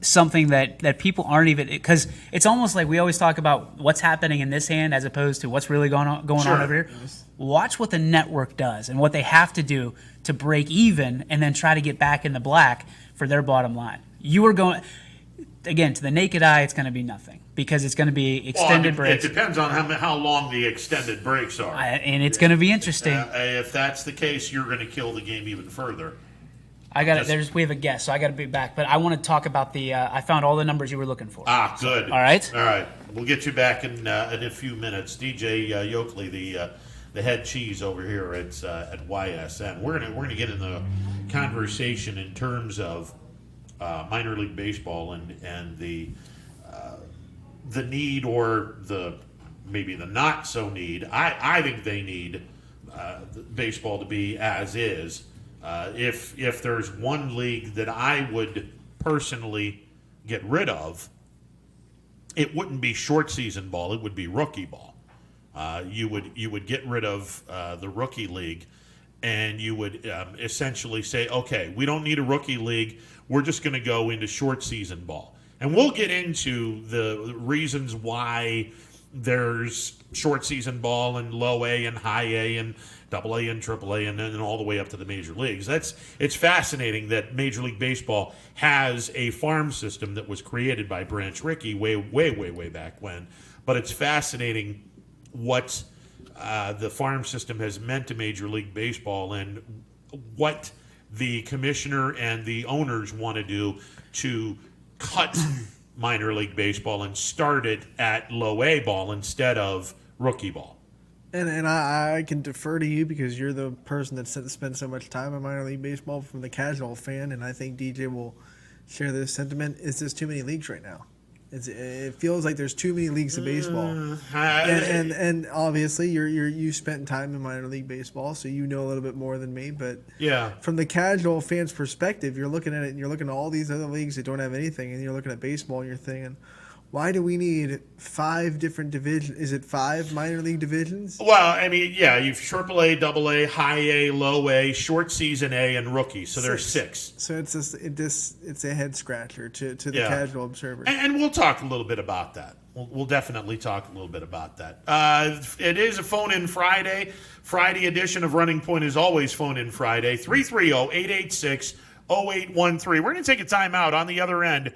something that people aren't even, because it's almost like we always talk about what's happening in this hand as opposed to what's really going on over here. Watch what the network does and what they have to do to break even and then try to get back in the black for their bottom line. You are going, again, to the naked eye, it's going to be nothing because it's going to be extended breaks. It depends on how long the extended breaks are. And it's going to be interesting. If that's the case, you're going to kill the game even further. I got it. We have a guest, so I got to be back. But I want to talk about the. I found all the numbers you were looking for. Good. All right. All right. We'll get you back in a few minutes. DJ Yoakley, the head cheese over here at YSN. We're gonna get in the conversation in terms of minor league baseball and the need or maybe the not so need. I think they need baseball to be as is. If there's one league that I would personally get rid of, it wouldn't be short season ball. It would be rookie ball. You would get rid of the rookie league, and you would essentially say, okay, we don't need a rookie league. We're just going to go into short season ball, and we'll get into the reasons why there's short season ball and low A and high A and double A and triple A and then all the way up to the major leagues. It's fascinating that Major League Baseball has a farm system that was created by Branch Rickey way back when. But it's fascinating what the farm system has meant to Major League Baseball and what the commissioner and the owners want to do to cut minor league baseball and start it at low A ball instead of rookie ball. And I can defer to you because you're the person that spends so much time in minor league baseball from the casual fan, and I think DJ will share this sentiment. Is there's too many leagues right now? It feels like there's too many leagues of baseball, and obviously you spent time in minor league baseball, so you know a little bit more than me. But from the casual fan's perspective, you're looking at it and you're looking at all these other leagues that don't have anything, and you're looking at baseball and you're thinking, why do we need 5 different divisions? Is it 5 minor league divisions? Well, I mean, you've AAA, AA, high A, low A, short season A, and rookie. So there's 6. So it's a head scratcher to the casual observer. And we'll talk a little bit about that. We'll definitely talk a little bit about that. It is a phone-in Friday. Friday edition of Running Point is always phone-in Friday. 330-886-0813. We're going to take a timeout on the other end.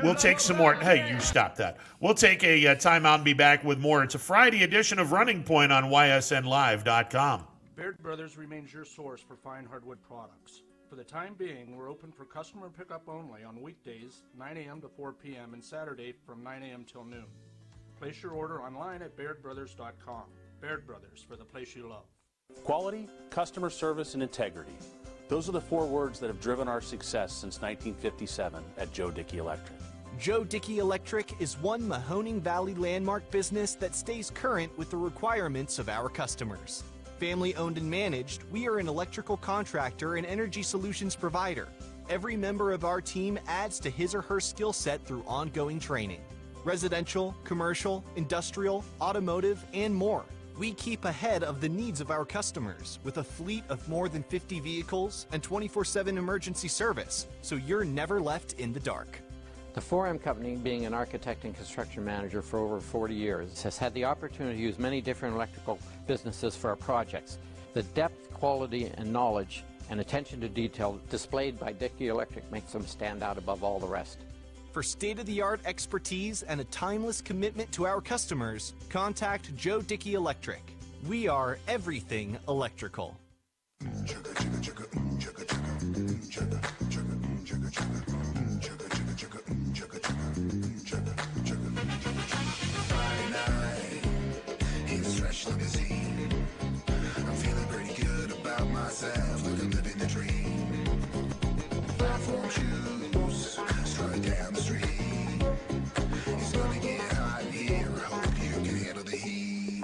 We'll take some more. Hey, you stop that. We'll take a timeout and be back with more. It's a Friday edition of Running Point on YSNLive.com. Baird Brothers remains your source for fine hardwood products. For the time being, we're open for customer pickup only on weekdays, 9 a.m. to 4 p.m., and Saturday from 9 a.m. till noon. Place your order online at BairdBrothers.com. Baird Brothers, for the place you love. Quality, customer service, and integrity. Those are the 4 words that have driven our success since 1957 at Joe Dickey Electric. Joe Dickey Electric is one Mahoning Valley landmark business that stays current with the requirements of our customers. Family owned and managed, we are an electrical contractor and energy solutions provider. Every member of our team adds to his or her skill set through ongoing training. Residential, commercial, industrial, automotive, and more. We keep ahead of the needs of our customers with a fleet of more than 50 vehicles and 24/7 emergency service, so you're never left in the dark. The 4M Company, being an architect and construction manager for over 40 years, has had the opportunity to use many different electrical businesses for our projects. The depth, quality, and knowledge and attention to detail displayed by Dickey Electric makes them stand out above all the rest. For state-of-the-art expertise and a timeless commitment to our customers, contact Joe Dickey Electric. We are everything electrical. Friday night, he's fresh limousine. I'm feeling pretty good about myself, like I'm living the dream. Platform shoes, strut down the street. It's gonna get hot in here, I hope you can handle the heat.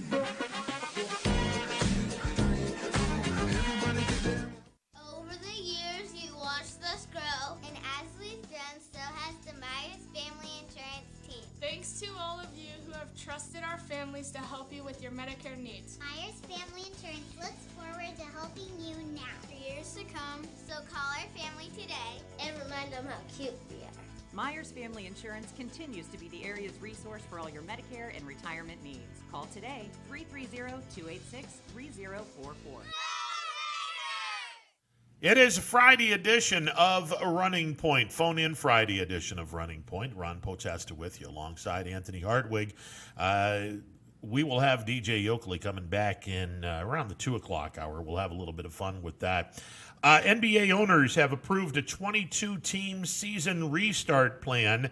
Over the years, you watched us grow, and as we've grown, so has the Myers Family Insurance team. Thanks to all of you who have trusted our families to help you with your Medicare needs. Myers Family Insurance looks forward to helping you now for years to come. So call our family today and remind them how cute we are. Myers Family Insurance continues to be the area's resource for all your Medicare and retirement needs. Call today, 330-286-3044. It is a Friday edition of Running Point. Phone in Friday edition of Running Point. Ron Potesta with you alongside Anthony Hartwig. We will have DJ Yoakley coming back in around the 2 o'clock hour. We'll have a little bit of fun with that. NBA owners have approved a 22-team season restart plan.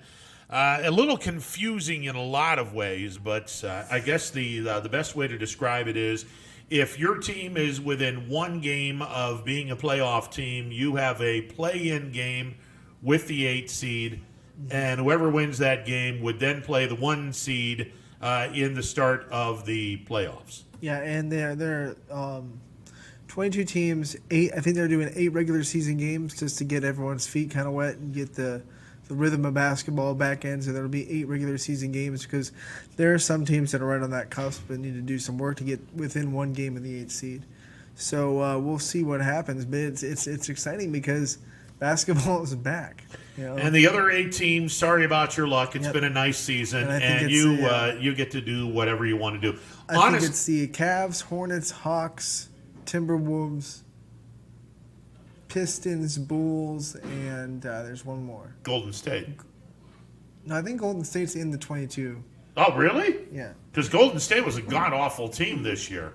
A little confusing in a lot of ways, but I guess the best way to describe it is if your team is within one game of being a playoff team, you have a play-in game with the 8 seed, and whoever wins that game would then play the 1 seed in the start of the playoffs. Yeah, and they're 22 teams. 8. I think they're doing 8 regular season games just to get everyone's feet kind of wet and get the rhythm of basketball back in. So there'll be 8 regular season games because there are some teams that are right on that cusp and need to do some work to get within one game of the 8 seed. So we'll see what happens, but it's exciting because basketball is back. You know? And the other 8 teams, sorry about your luck. It's been a nice season, and you get to do whatever you want to do. I think it's the Cavs, Hornets, Hawks, Timberwolves, Pistons, Bulls, and there's one more. Golden State. No, I think Golden State's in the 22. Oh, really? Yeah. Because Golden State was a god-awful team this year.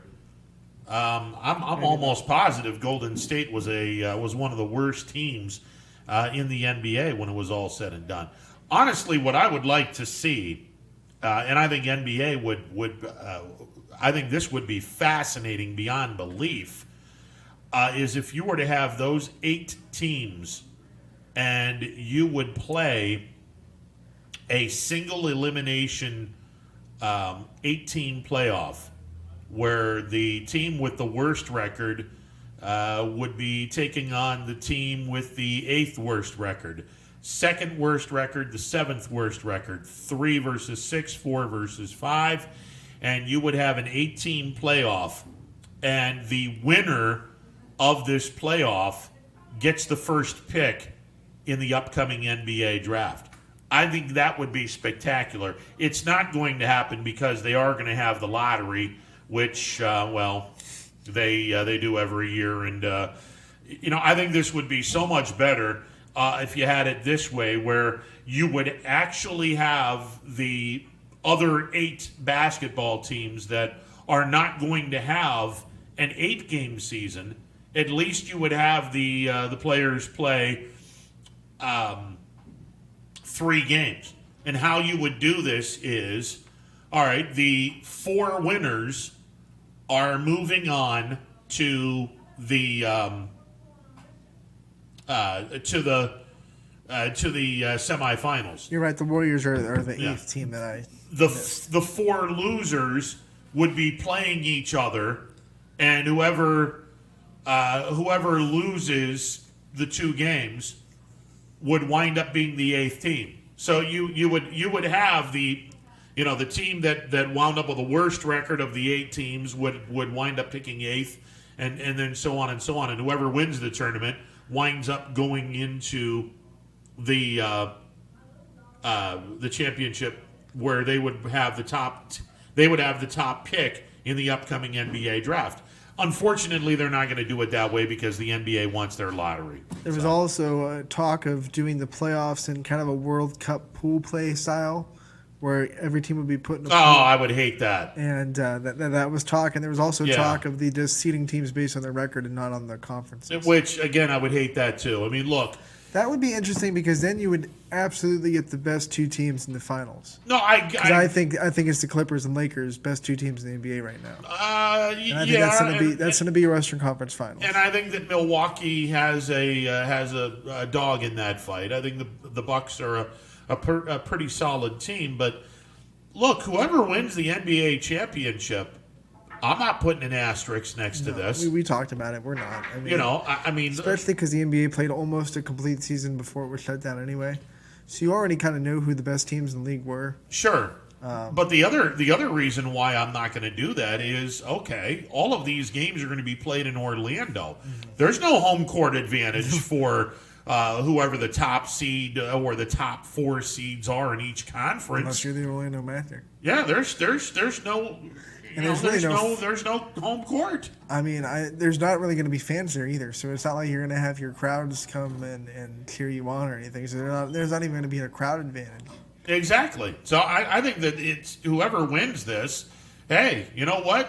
I'm almost positive Golden State was one of the worst teams in the NBA when it was all said and done. Honestly, what I would like to see, and I think NBA I think this would be fascinating beyond belief, is if you were to have those 8 teams and you would play a single elimination 8-team playoff where the team with the worst record would be taking on the team with the 8th worst record, 2nd worst record, the 7th worst record, 3 versus 6, 4 versus 5, and you would have an 8-team playoff, and the winner of this playoff gets the first pick in the upcoming NBA draft. I think that would be spectacular. It's not going to happen because they are going to have the lottery, which, they do every year. And, I think this would be so much better if you had it this way, where you would actually have the other 8 basketball teams that are not going to have an 8-game season. At least you would have the players play 3 games. And how you would do this is, all right, the 4 winners are moving on to the semifinals. You're right. The Warriors are the 8th team that I. The 4 losers would be playing each other and whoever loses the 2 games would wind up being the 8th team. So you would have the team that wound up with the worst record of the 8 teams would wind up picking 8th, and then so on and so on. And whoever wins the tournament winds up going into the championship, where they would have the top pick in the upcoming NBA draft. Unfortunately, they're not going to do it that way because the NBA wants their lottery. There was also talk of doing the playoffs in kind of a World Cup pool play style, where every team would be put in a pool. I would hate that. And that was talk. And there was also talk of just seeding teams based on their record and not on the conferences. Which, again, I would hate that too. I mean, look. That would be interesting because then you would absolutely get the best 2 teams in the finals. No, I think it's the Clippers and Lakers, best 2 teams in the NBA right now. And I think that's going to be your Western Conference Finals. And I think that Milwaukee has a dog in that fight. I think the Bucks are a pretty solid team. But look, whoever wins the NBA championship, I'm not putting an asterisk next to this. We talked about it. We're not. I mean, especially because the NBA played almost a complete season before it was shut down anyway. So you already kind of knew who the best teams in the league were. Sure. But the other reason why I'm not going to do that is, okay, all of these games are going to be played in Orlando. Mm-hmm. There's no home court advantage for whoever the top seed or the top 4 seeds are in each conference. Unless you're the Orlando Magic. Yeah, there's no. And there's no home court. I mean, there's not really going to be fans there either, so it's not like you're going to have your crowds come and cheer you on or anything. So there's not even going to be a crowd advantage. Exactly. So I think that it's whoever wins this, hey, you know what?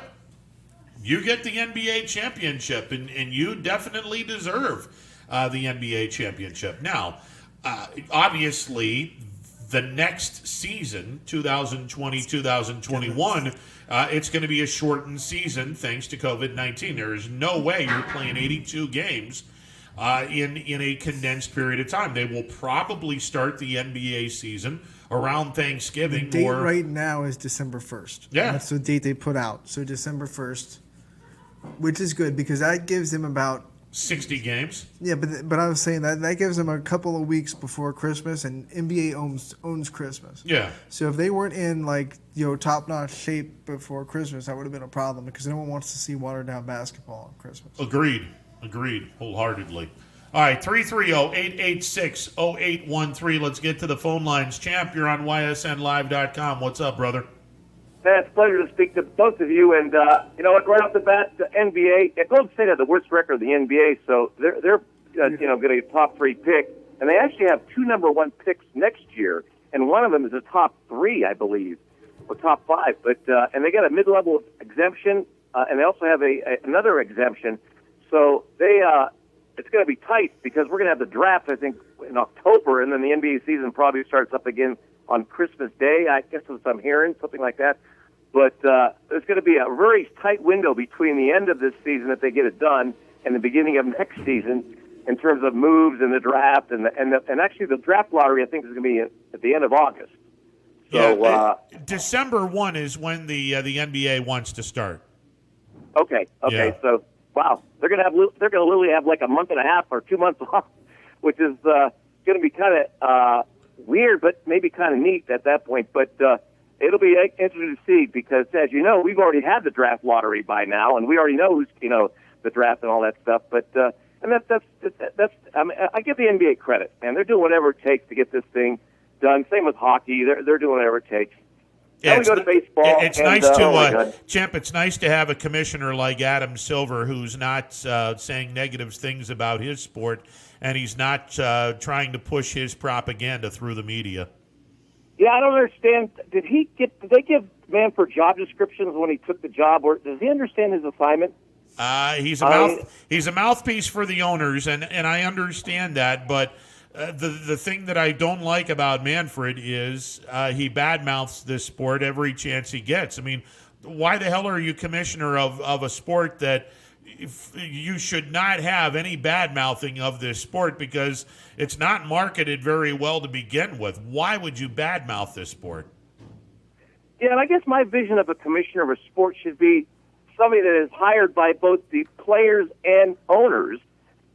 You get the NBA championship, and you definitely deserve the NBA championship. Now, obviously, the next season, 2020-2021, it's going to be a shortened season thanks to COVID-19. There is no way you're playing 82 games in a condensed period of time. They will probably start the NBA season around Thanksgiving. The date right now is December 1st. Yeah. That's the date they put out. So December 1st, which is good because that gives them about 60 games. Yeah, but I was saying that gives them a couple of weeks before Christmas, and NBA owns Christmas. Yeah. So if they weren't in top-notch shape before Christmas, that would have been a problem because no one wants to see watered-down basketball on Christmas. Agreed, wholeheartedly. All right, 330-886-0813. Let's get to the phone lines. Champ, you're on YSNLive.com. What's up, brother? Man, it's a pleasure to speak to both of you. And, you know what, right off the bat, the NBA, Golden State had the worst record of the NBA, so they're going to get a top 3 pick. And they actually have 2 number 1 picks next year, and one of them is a top 3, I believe, or top 5. But and they got a mid-level exemption, and they also have another exemption. So it's going to be tight because we're going to have the draft, I think, in October, and then the NBA season probably starts up again on Christmas Day. I guess that's what I'm hearing, something like that. But there's going to be a very tight window between the end of this season, if they get it done, and the beginning of next season in terms of moves and the draft. And actually the draft lottery, I think, is going to be at the end of August. So December 1 is when the NBA wants to start. Okay. Yeah. So, wow. They're going to literally have like a month and a half or 2 months off, which is going to be kind of weird, but maybe kind of neat at that point. But it'll be interesting to see because, as you know, we've already had the draft lottery by now, and we already know who's the draft and all that stuff. But and that's I mean, I give the NBA credit, man. They're doing whatever it takes to get this thing done. Same with hockey; they're doing whatever it takes. Yeah, we go to baseball. It's nice to, Champ, it's nice to have a commissioner like Adam Silver who's not saying negative things about his sport, and he's not trying to push his propaganda through the media. Yeah, I don't understand. Did they give Manfred job descriptions when he took the job, or does he understand his assignment? He's a mouthpiece for the owners, and I understand that, but the thing that I don't like about Manfred is he badmouths this sport every chance he gets. I mean, why the hell are you commissioner of a sport that you should not have any bad-mouthing of this sport because it's not marketed very well to begin with? Why would you bad-mouth this sport? Yeah, and I guess my vision of a commissioner of a sport should be somebody that is hired by both the players and owners.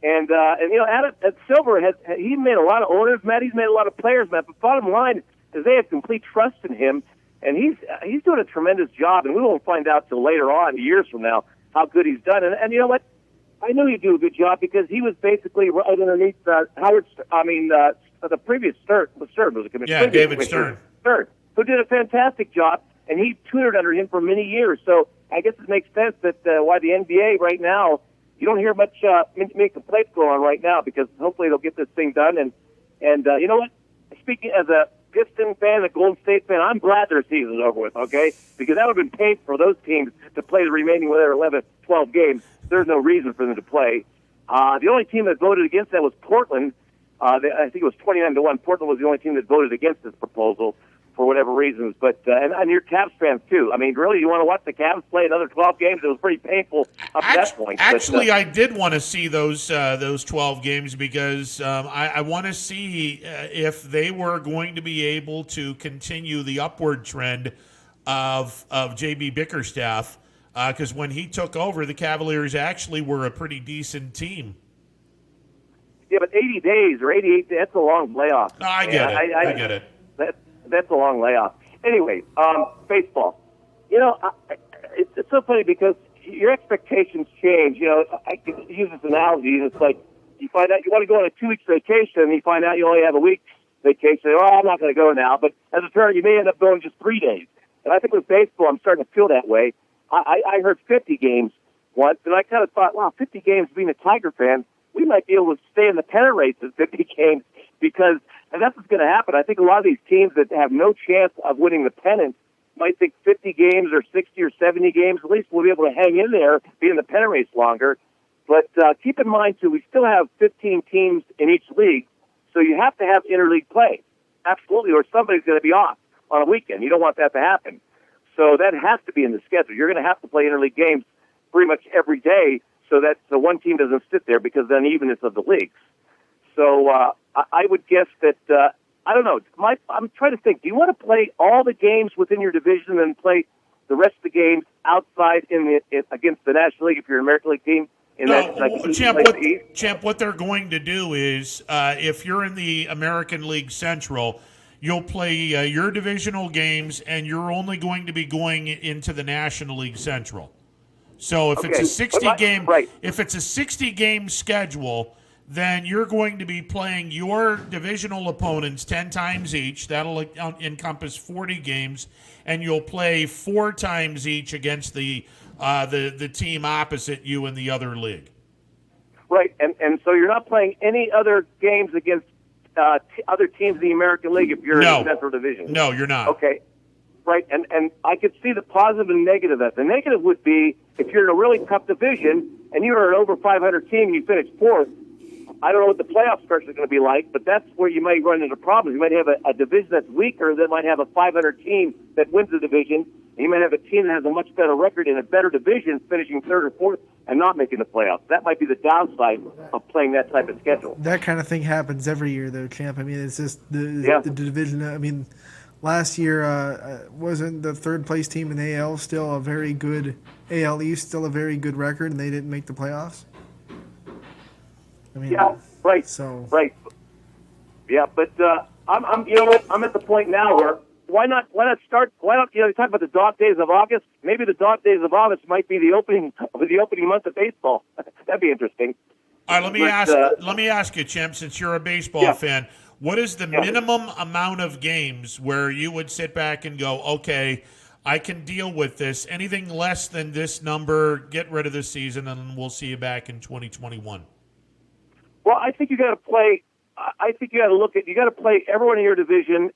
And Adam Silver he made a lot of owners, Matt. He's made a lot of players, Matt. But bottom line is they have complete trust in him, and he's doing a tremendous job. And we won't find out till later on, years from now, how good he's done. And you know what? I knew he'd do a good job because he was basically right underneath the previous Stern was a commissioner. Yeah, David Stern, who did a fantastic job, and he tutored under him for many years. So I guess it makes sense that why the NBA right now, you don't hear much make complaints going on right now, because hopefully they'll get this thing done. And you know what? Speaking as a Piston fan, a Golden State fan, I'm glad their season's over with, okay? Because that would have been painful for those teams to play the remaining, 11, 12 games. There's no reason for them to play. The only team that voted against that was Portland. I think it was 29-1. Portland was the only team that voted against this proposal for whatever reasons. But and you're Cavs fans too. I mean, really, you want to watch the Cavs play another 12 games? It was pretty painful up to that point. Actually, I did want to see those 12 games because I want to see if they were going to be able to continue the upward trend of JB Bickerstaff. Because when he took over, the Cavaliers actually were a pretty decent team. Yeah, but 80 days or 88 days, that's a long layoff. No, I get it. I get it. That's a long layoff. Anyway, baseball. You know, it's so funny because your expectations change. You know, I can use this analogy. It's like you find out you want to go on a 2 weeks vacation, and you find out you only have a week's vacation. Oh, I'm not going to go now. But as a turn, you may end up going just 3 days. And I think with baseball, I'm starting to feel that way. I heard 50 games once, and I kind of thought, wow, 50 games, being a Tiger fan, we might be able to stay in the pennant race at 50 games, because and that's what's going to happen. I think a lot of these teams that have no chance of winning the pennant might think 50 games or 60 or 70 games, at least we'll be able to hang in there, be in the pennant race longer. But keep in mind, too, we still have 15 teams in each league, so you have to have interleague play. Absolutely, or somebody's going to be off on a weekend. You don't want that to happen. So that has to be in the schedule. You're going to have to play interleague games pretty much every day so that the one team doesn't sit there because of the unevenness of the leagues. So I would guess that, I don't know, I'm trying to think, do you want to play all the games within your division and play the rest of the games outside against the National League if you're an American League team? Champ, what they're going to do is if you're in the American League Central, you'll play your divisional games, and you're only going to be going into the National League Central. So if it's a 60-game schedule, then you're going to be playing your divisional opponents 10 times each. That'll encompass 40 games, and you'll play 4 times each against the team opposite you in the other league. Right, and so you're not playing any other games against other teams in the American League if you're in the Central Division. No, you're not. Okay, right, and I could see the positive and negative of that. The negative would be if you're in a really tough division and you're an over 500 team and you finish 4th, I don't know what the playoff structure is going to be like, but that's where you might run into problems. You might have a division that's weaker that might have a 500 team that wins the division, and you might have a team that has a much better record in a better division finishing 3rd or 4th and not making the playoffs. That might be the downside of playing that type of schedule. That kind of thing happens every year, though, Champ. I mean, it's just the division. I mean, last year wasn't the 3rd place team in AL still a very good AL East, still a very good record, and they didn't make the playoffs? I mean, yeah, right. So right. Yeah, but I'm you know what? I'm at the point now where why not start? Why not you talk about the dog days of August? Maybe the dog days of August might be the opening month of baseball. That'd be interesting. All right, let me ask you, Champ, since you're a baseball fan, what is the minimum amount of games where you would sit back and go, okay, I can deal with this? Anything less than this number, get rid of this season, and we'll see you back in 2021. Well, I think you got to play. I think you got to look at. You got to play everyone in your division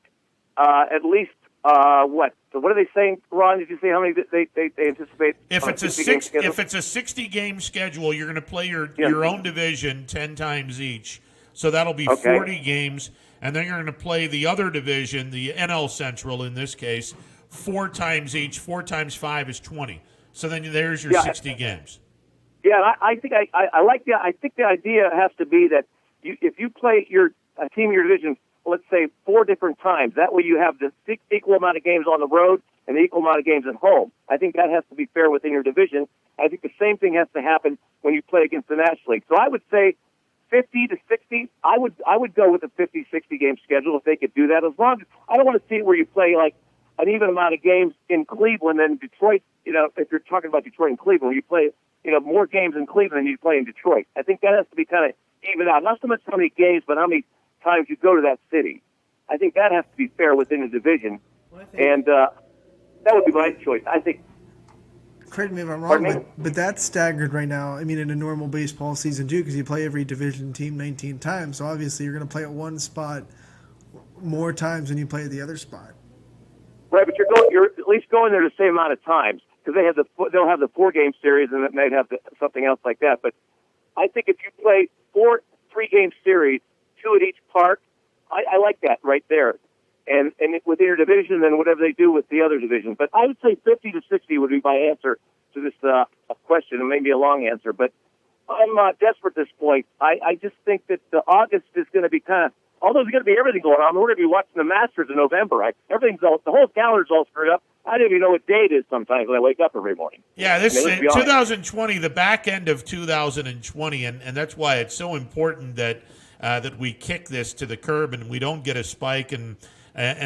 at least. What? So what are they saying, Ron? Did you say how many they anticipate? If it's a 60-game schedule, you're going to play your own division 10 times each. So that'll be 40 games, and then you're going to play the other division, the NL Central in this case, 4 times each. 4 times 5 is 20. So then there's your 60 games. Yeah, I think I like that. I think the idea has to be that if you play a team in your division, let's say 4 different times, that way you have the equal amount of games on the road and the equal amount of games at home. I think that has to be fair within your division. I think the same thing has to happen when you play against the National League. So I would say 50 to 60. I would go with a 50-60 game schedule if they could do that. As long as I don't want to see it where you play like an even amount of games in Cleveland and Detroit. You know, if you're talking about Detroit and Cleveland, where you play more games in Cleveland than you play in Detroit. I think that has to be kind of even out. Not so much how many games, but how many times you go to that city. I think that has to be fair within the division, and that would be my choice. I think. Correct me if I'm wrong, but that's staggered right now. I mean, in a normal baseball season too, because you play every division team 19 times. So obviously, you're going to play at one spot more times than you play at the other spot. Right, but you're at least going there the same amount of times because they'll have the 4-game series and it might have something else like that. But I think if you play 4 3-game series, 2 at each park, I like that right there. And within your division, then whatever they do with the other divisions. But I would say 50 to 60 would be my answer to this question. It may be a long answer, but I'm desperate at this point. I just think that August is going to be kind of, although there's going to be everything going on, we're going to be watching the Masters in November. The whole calendar's all screwed up. I don't even know what day it is sometimes when I wake up every morning. Yeah, this 2020, the back end of 2020, and that's why it's so important that we kick this to the curb and we don't get a spike and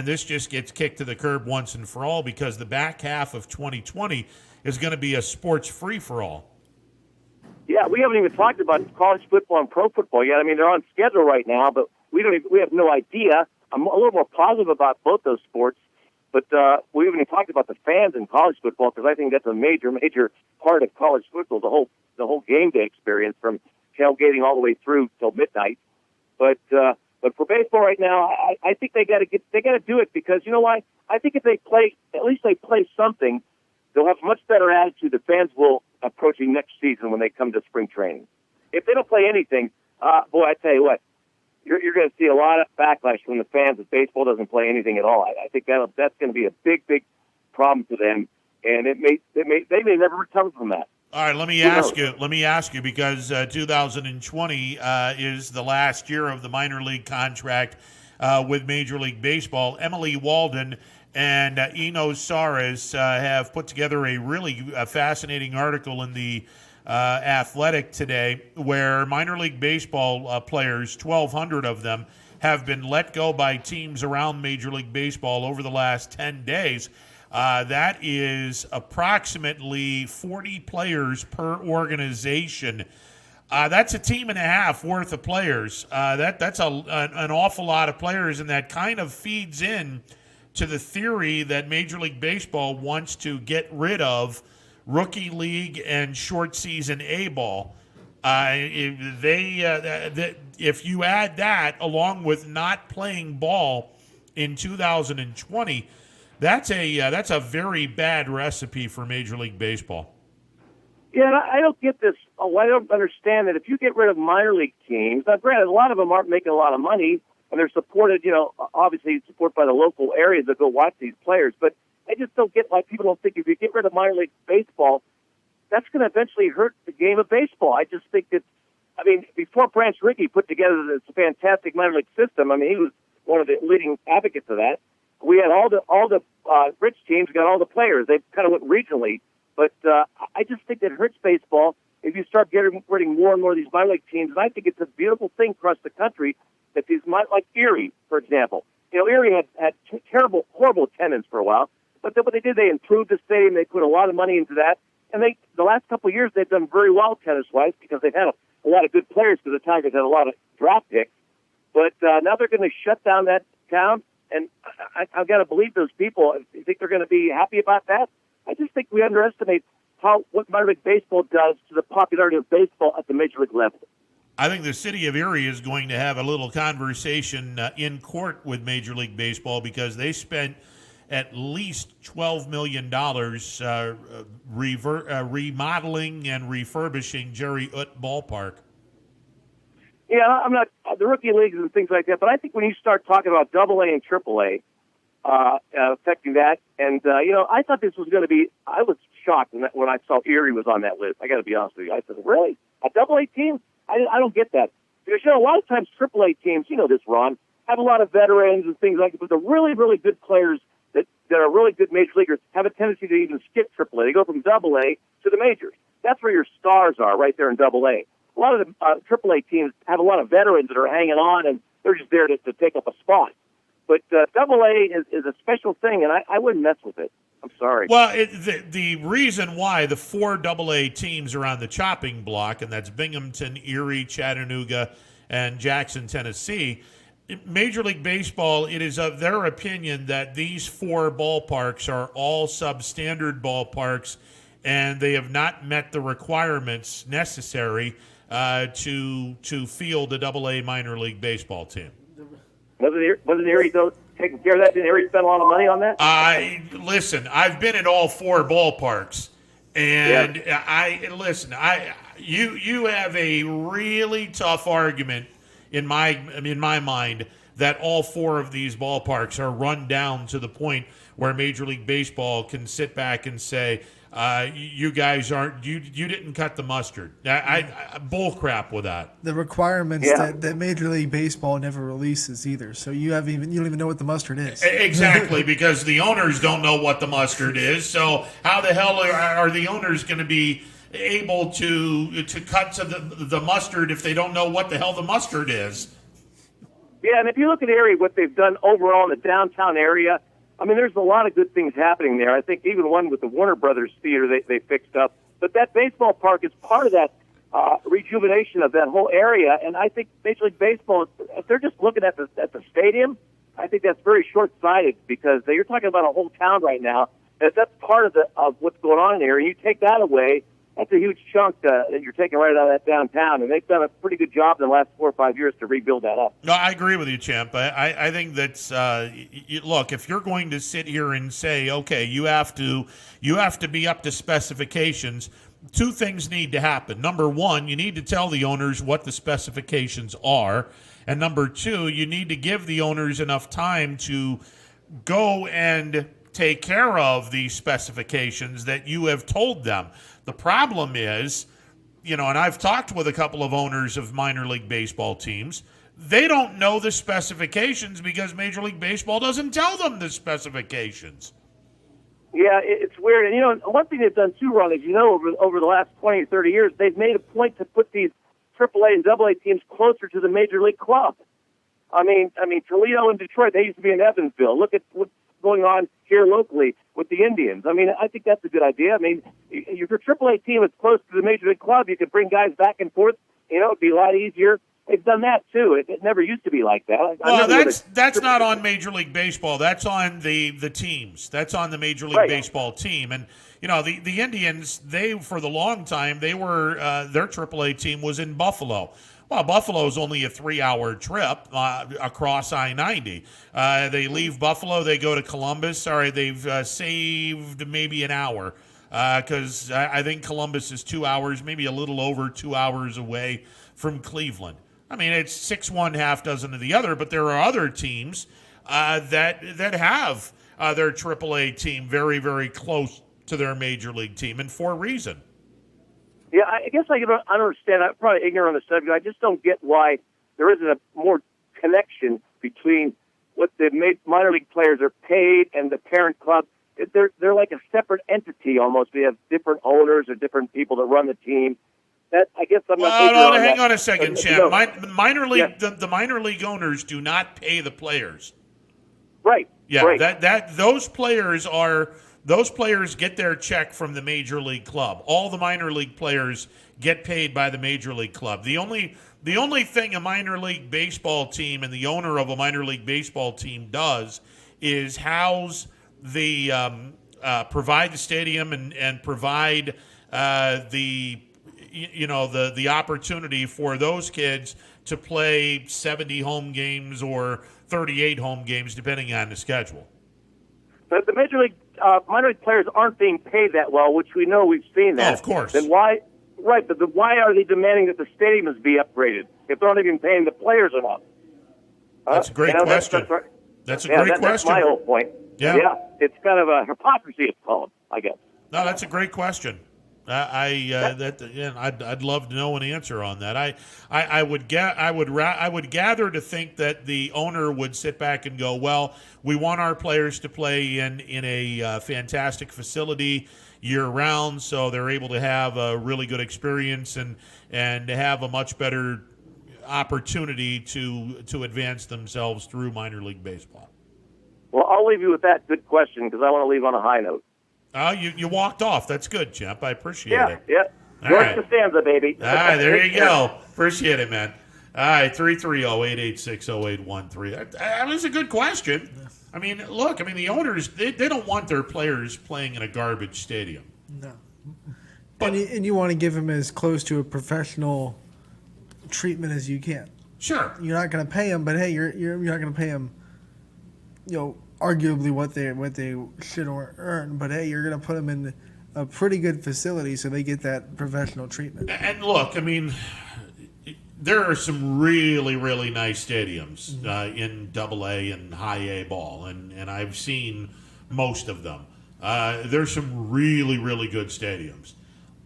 this just gets kicked to the curb once and for all, because the back half of 2020 is going to be a sports free-for-all. Yeah, we haven't even talked about college football and pro football yet. I mean, they're on schedule right now, but we have no idea. I'm a little more positive about both those sports, but we haven't even talked about the fans in college football, because I think that's a major part of college football, the whole game day experience from tailgating all the way through till midnight. But for baseball right now, I think they got to do it, because you know why? I think if they play, at least they play something, they'll have a much better attitude. The fans will approaching next season when they come to spring training. If they don't play anything, boy, I tell you what, you're going to see a lot of backlash from the fans if baseball doesn't play anything at all. I think that's going to be a big problem for them, and they may never recover from that. All right, let me ask you, because 2020 is the last year of the minor league contract with Major League Baseball. Emily Walden and Eno Saras have put together a really fascinating article in the Athletic today, where minor league baseball players, 1,200 of them, have been let go by teams around Major League Baseball over the last 10 days. That is approximately 40 players per organization. That's a team and a half worth of players. That's an awful lot of players, and that kind of feeds in to the theory that Major League Baseball wants to get rid of rookie league and short season A-ball. If you add that along with not playing ball in 2020, that's a very bad recipe for Major League Baseball. Yeah, I don't get this. I don't understand that if you get rid of minor league teams, now granted, a lot of them aren't making a lot of money, and they're supported, obviously supported by the local areas that go watch these players, but I just don't get why people don't think if you get rid of minor league baseball, that's going to eventually hurt the game of baseball. I just think that, before Branch Rickey put together this fantastic minor league system, he was one of the leading advocates of that. We had all the rich teams got all the players. They kind of went regionally, but I just think that hurts baseball if you start getting more and more of these minor league teams. And I think it's a beautiful thing across the country that these, like Erie, for example. Erie had terrible, horrible attendance for a while, but then what they did, they improved the stadium. They put a lot of money into that, and the last couple of years they've done very well tennis-wise because they've had a lot of good players. Because the Tigers had a lot of draft picks, but now they're going to shut down that town. And I've got to believe those people. You think they're going to be happy about that? I just think we underestimate what minor league baseball does to the popularity of baseball at the major league level. I think the city of Erie is going to have a little conversation in court with Major League Baseball, because they spent at least $12 million remodeling and refurbishing Jerry Utt Ballpark. Yeah, I'm not the rookie leagues and things like that, but I think when you start talking about AA and AAA affecting that, and I thought this was going to be. I was shocked when I saw Erie was on that list. I got to be honest with you. I said, really, a AA team? I don't get that, because a lot of times AAA teams, this, Ron, have a lot of veterans and things like that, but the really, really good players that are really good major leaguers have a tendency to even skip AAA. They go from AA to the majors. That's where your stars are, right there in AA. A lot of the AAA teams have a lot of veterans that are hanging on, and they're just there to take up a spot. But AA is a special thing, and I wouldn't mess with it. I'm sorry. Well, the reason why the 4 AA teams are on the chopping block, and that's Binghamton, Erie, Chattanooga, and Jackson, Tennessee, Major League Baseball, it is of their opinion that these 4 ballparks are all substandard ballparks, and they have not met the requirements necessary to field a AA minor league baseball team. Wasn't Erie taking care of that? Didn't Erie spend a lot of money on that? Listen, I've been at all 4 ballparks, and you have a really tough argument in my mind that all 4 of these ballparks are run down to the point where Major League Baseball can sit back and say, you guys aren't, you didn't cut the mustard. I bull crap with that. The requirements that Major League Baseball never releases either. So you don't even know what the mustard is. Exactly, because the owners don't know what the mustard is. So how the hell are the owners going to be able to cut to the mustard if they don't know what the hell the mustard is? Yeah, and if you look at Erie, what they've done overall in the downtown area, I mean, there's a lot of good things happening there. I think even one with the Warner Brothers Theater they fixed up. But that baseball park is part of that rejuvenation of that whole area. And I think Major League Baseball, if they're just looking at the stadium, I think that's very short-sighted because you're talking about a whole town right now. If that's part of what's going on in there, and you take that away, that's a huge chunk that you're taking right out of that downtown, and they've done a pretty good job in the last 4 or 5 years to rebuild that up. No, I agree with you, Champ. I think that's look, if you're going to sit here and say, okay, you have to be up to specifications, 2 things need to happen. Number 1, you need to tell the owners what the specifications are, and number 2, you need to give the owners enough time to go and take care of the specifications that you have told them. The problem is, and I've talked with a couple of owners of minor league baseball teams, they don't know the specifications because Major League Baseball doesn't tell them the specifications. Yeah, it's weird. And, one thing they've done too wrong is, over the last 20 or 30 years, they've made a point to put these AAA and AA teams closer to the Major League club. I mean, Toledo and Detroit, they used to be in Evansville. Look at what's going on here locally with the Indians. I mean, I think that's a good idea. I mean, if your AAA team is close to the Major League club, you could bring guys back and forth. It'd be a lot easier. They've done that too. It never used to be like that. Well, that's not on Major League Baseball. That's on the teams. That's on the Major League Baseball team. And the Indians, they for the long time they were their AAA team was in Buffalo. Well, Buffalo's only a 3-hour trip across I-90. They leave Buffalo, they go to Columbus. All right, they've saved maybe an hour because I think Columbus is 2 hours, maybe a little over 2 hours away from Cleveland. I mean, it's 6-1, half dozen of the other, but there are other teams that have their AAA team very, very close to their major league team, and for a reason. Yeah, I guess I don't understand. I'm probably ignorant on the subject. I just don't get why there isn't a more connection between what the minor league players are paid and the parent club. They're like a separate entity almost. We have different owners or different people that run the team. That I guess I'm not. Well, hang on a second, Champ. Minor league, the minor league owners do not pay the players. Right. Yeah. Right. Those players get their check from the major league club. All the minor league players get paid by the major league club. The only thing a minor league baseball team and the owner of a minor league baseball team does is house the provide the stadium and provide the opportunity for those kids to play 70 home games or 38 home games depending on the schedule. But the major league minor league players aren't being paid that well, which we know we've seen that. Oh, of course. Then why? Right, but why are they demanding that the stadiums be upgraded if they're not even paying the players enough? That's a great question. That's a great question. That's my whole point. Yeah, it's kind of a hypocrisy, it's called, I guess. No, that's a great question. I'd love to know an answer on that. I would gather to think that the owner would sit back and go, well, we want our players to play in a fantastic facility year round, so they're able to have a really good experience and have a much better opportunity to advance themselves through minor league baseball. Well, I'll leave you with that good question because I want to leave on a high note. You walked off. That's good, Champ. I appreciate it. Yeah. All George right. Costanza, baby. All right, there you go. Appreciate it, man. All right, 330-886-0813. That was a good question. I mean, look, the owners, they don't want their players playing in a garbage stadium. No. And you want to give them as close to a professional treatment as you can. Sure. You're not going to pay them, but hey, you're not going to pay them, arguably what they should earn. But hey, you're going to put them in a pretty good facility so they get that professional treatment. And look, there are some really, really nice stadiums in AA and high A ball, and I've seen most of them. There's some really, really good stadiums.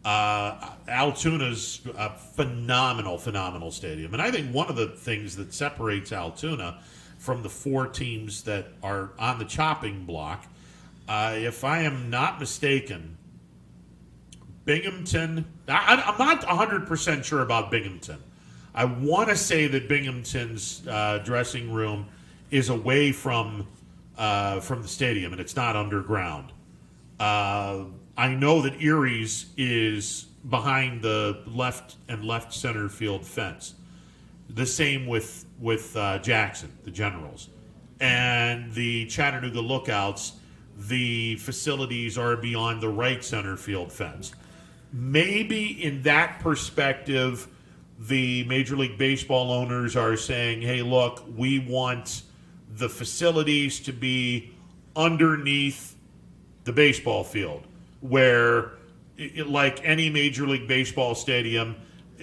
Altoona's a phenomenal stadium. And I think one of the things that separates Altoona from the four teams that are on the chopping block, if I am not mistaken, Binghamton, I'm not 100% sure about Binghamton. I want to say that Binghamton's dressing room is away from the stadium, and it's not underground. I know that Erie's is behind the left center field fence. The same with Jackson, the Generals. And the Chattanooga Lookouts, the facilities are beyond the right center field fence. Maybe in that perspective, the Major League Baseball owners are saying, hey, look, we want the facilities to be underneath the baseball field, where, like any Major League Baseball stadium,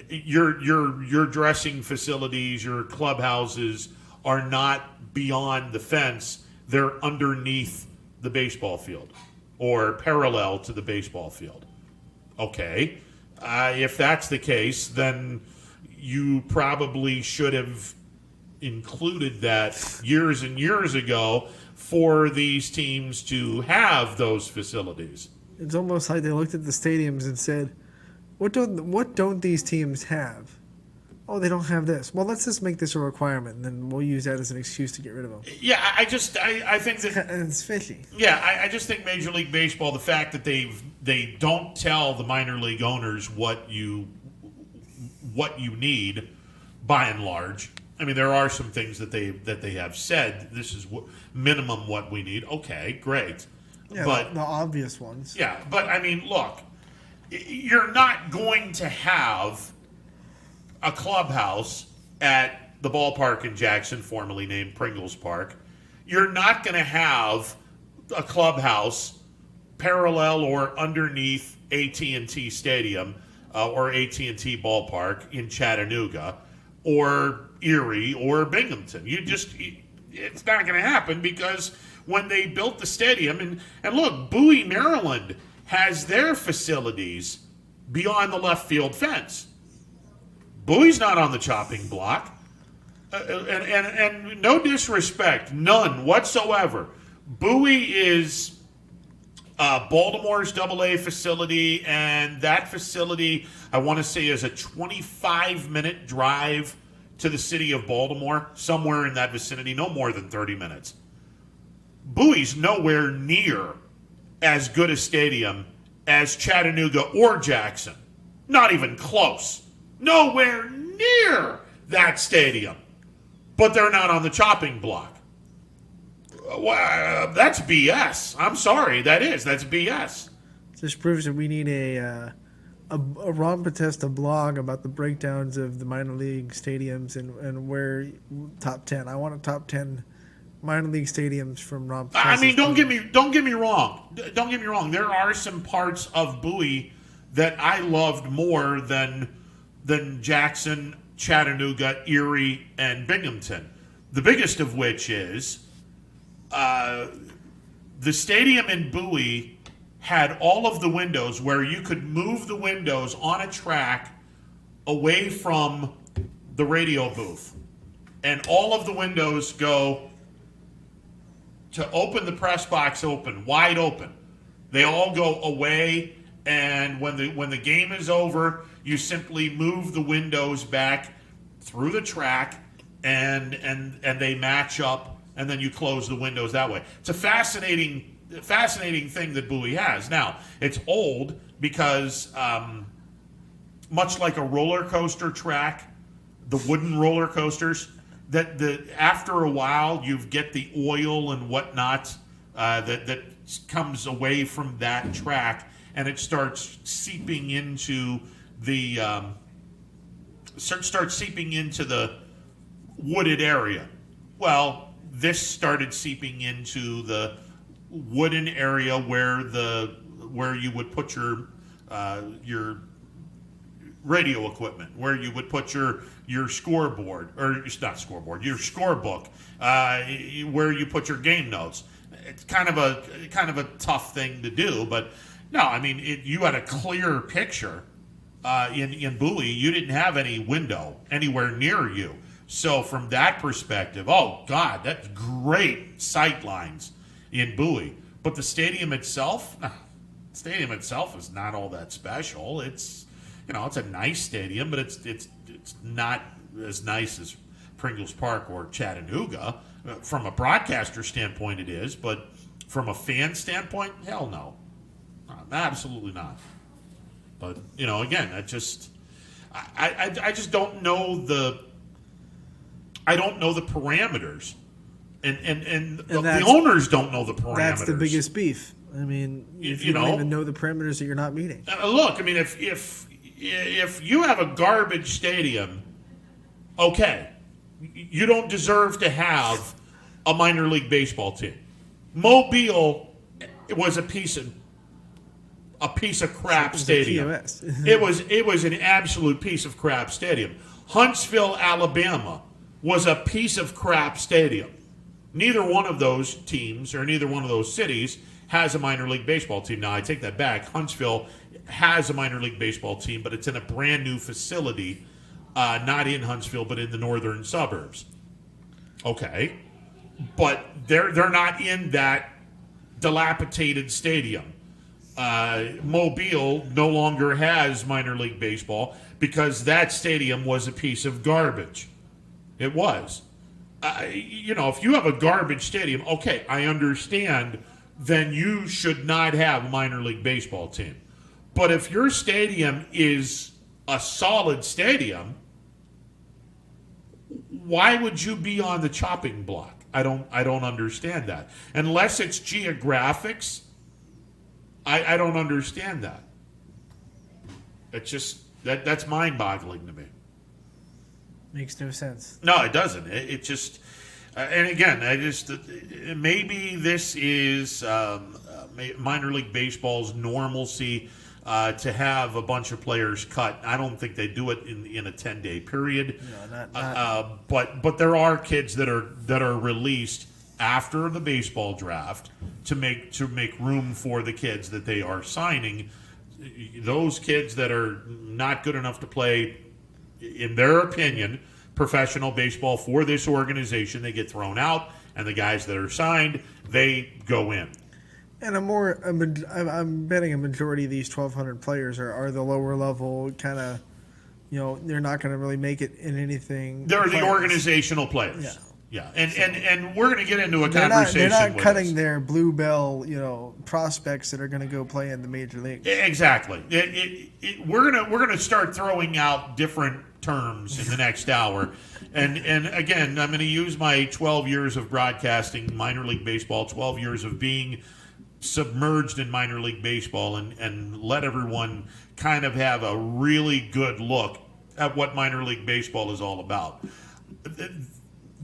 your dressing facilities, your clubhouses are not beyond the fence. They're underneath the baseball field or parallel to the baseball field. Okay. If that's the case, then you probably should have included that years and years ago for these teams to have those facilities. It's almost like they looked at the stadiums and said, what don't these teams have? Oh, they don't have this. Well, let's just make this a requirement, and then we'll use that as an excuse to get rid of them. Yeah, I think that it's fishy. Yeah, I just think Major League Baseball, the fact that they don't tell the minor league owners what you need, by and large. There are some things that they have said. This is minimum what we need. Okay, great. Yeah, but the obvious ones. Yeah, but look, you're not going to have a clubhouse at the ballpark in Jackson, formerly named Pringles Park. You're not going to have a clubhouse parallel or underneath AT&T Stadium or AT&T Ballpark in Chattanooga or Erie or Binghamton. It's not going to happen, because when they built the stadium, and look, Bowie, Maryland has their facilities beyond the left field fence. Bowie's not on the chopping block. And no disrespect, none whatsoever. Bowie is Baltimore's AA facility, and that facility, I want to say, is a 25-minute drive to the city of Baltimore, somewhere in that vicinity, no more than 30 minutes. Bowie's nowhere near as good a stadium as Chattanooga or Jackson. Not even close. Nowhere near that stadium. But they're not on the chopping block. That's BS. I'm sorry, that's BS. This proves that we need a Ron Potesta blog about the breakdowns of the minor league stadiums and where top 10. I want a top 10 minor league stadiums from Ron Potesta. Don't get me wrong. Don't get me wrong. There are some parts of Bowie that I loved more than Jackson, Chattanooga, Erie, and Binghamton. The biggest of which is the stadium in Bowie had all of the windows where you could move the windows on a track away from the radio booth. And all of the windows go to open the press box open, wide open. They all go away, and when the game is over, you simply move the windows back through the track, and they match up, and then you close the windows that way. It's a fascinating thing that Bowie has. Now, it's old because much like a roller coaster track, the wooden roller coasters, that after a while you get the oil and whatnot that comes away from that track, and it starts seeping into the wooded area. Well, this started seeping into the wooden area where you would put your radio equipment, where you would put your scoreboard, or it's not scoreboard, your scorebook, where you put your game notes. It's kind of a tough thing to do, but no, I mean, you had a clear picture in Bowie. You didn't have any window anywhere near you, so from that perspective, oh God, that's great sight lines in Bowie. But the stadium itself is not all that special. It's a nice stadium, but it's not as nice as Pringles Park or Chattanooga. From a broadcaster standpoint, it is, but from a fan standpoint, hell no, absolutely not. But again, I just don't know the parameters, and the owners don't know the parameters. That's the biggest beef. I mean, if you don't even know the parameters that you're not meeting. Look, I mean, if you have a garbage stadium, okay, you don't deserve to have a minor league baseball team. Mobile was a piece of crap stadium. It was an absolute piece of crap stadium. Huntsville, Alabama was a piece of crap stadium. Neither one of those teams or neither one of those cities has a minor league baseball team. Now, I take that back. Huntsville has a minor league baseball team, but it's in a brand new facility, not in Huntsville, but in the northern suburbs. Okay, but they're not in that dilapidated stadium. Mobile no longer has minor league baseball because that stadium was a piece of garbage. It was. If you have a garbage stadium, okay, I understand, then you should not have a minor league baseball team. But if your stadium is a solid stadium, why would you be on the chopping block? I don't understand that. Unless it's geographics, I don't understand that. It's just that's mind-boggling to me. Makes no sense. No, it doesn't. It just, and again, maybe this is minor league baseball's normalcy to have a bunch of players cut. I don't think they do it in a 10-day period. No, not. But there are kids that are released after the baseball draft to make room for the kids that they are signing. Those kids that are not good enough to play, in their opinion, professional baseball for this organization, they get thrown out, and the guys that are signed, they go in. And I'm betting a majority of these 1,200 players are the lower level kind of, they're not going to really make it in anything. They're the organizational players. Yeah. And we're going to get into a conversation. They're not cutting their blue bell, prospects that are going to go play in the major leagues. Exactly. We're gonna start throwing out different terms in the next hour, and again, I'm going to use my 12 years of broadcasting minor league baseball, 12 years of being submerged in minor league baseball, and let everyone kind of have a really good look at what minor league baseball is all about.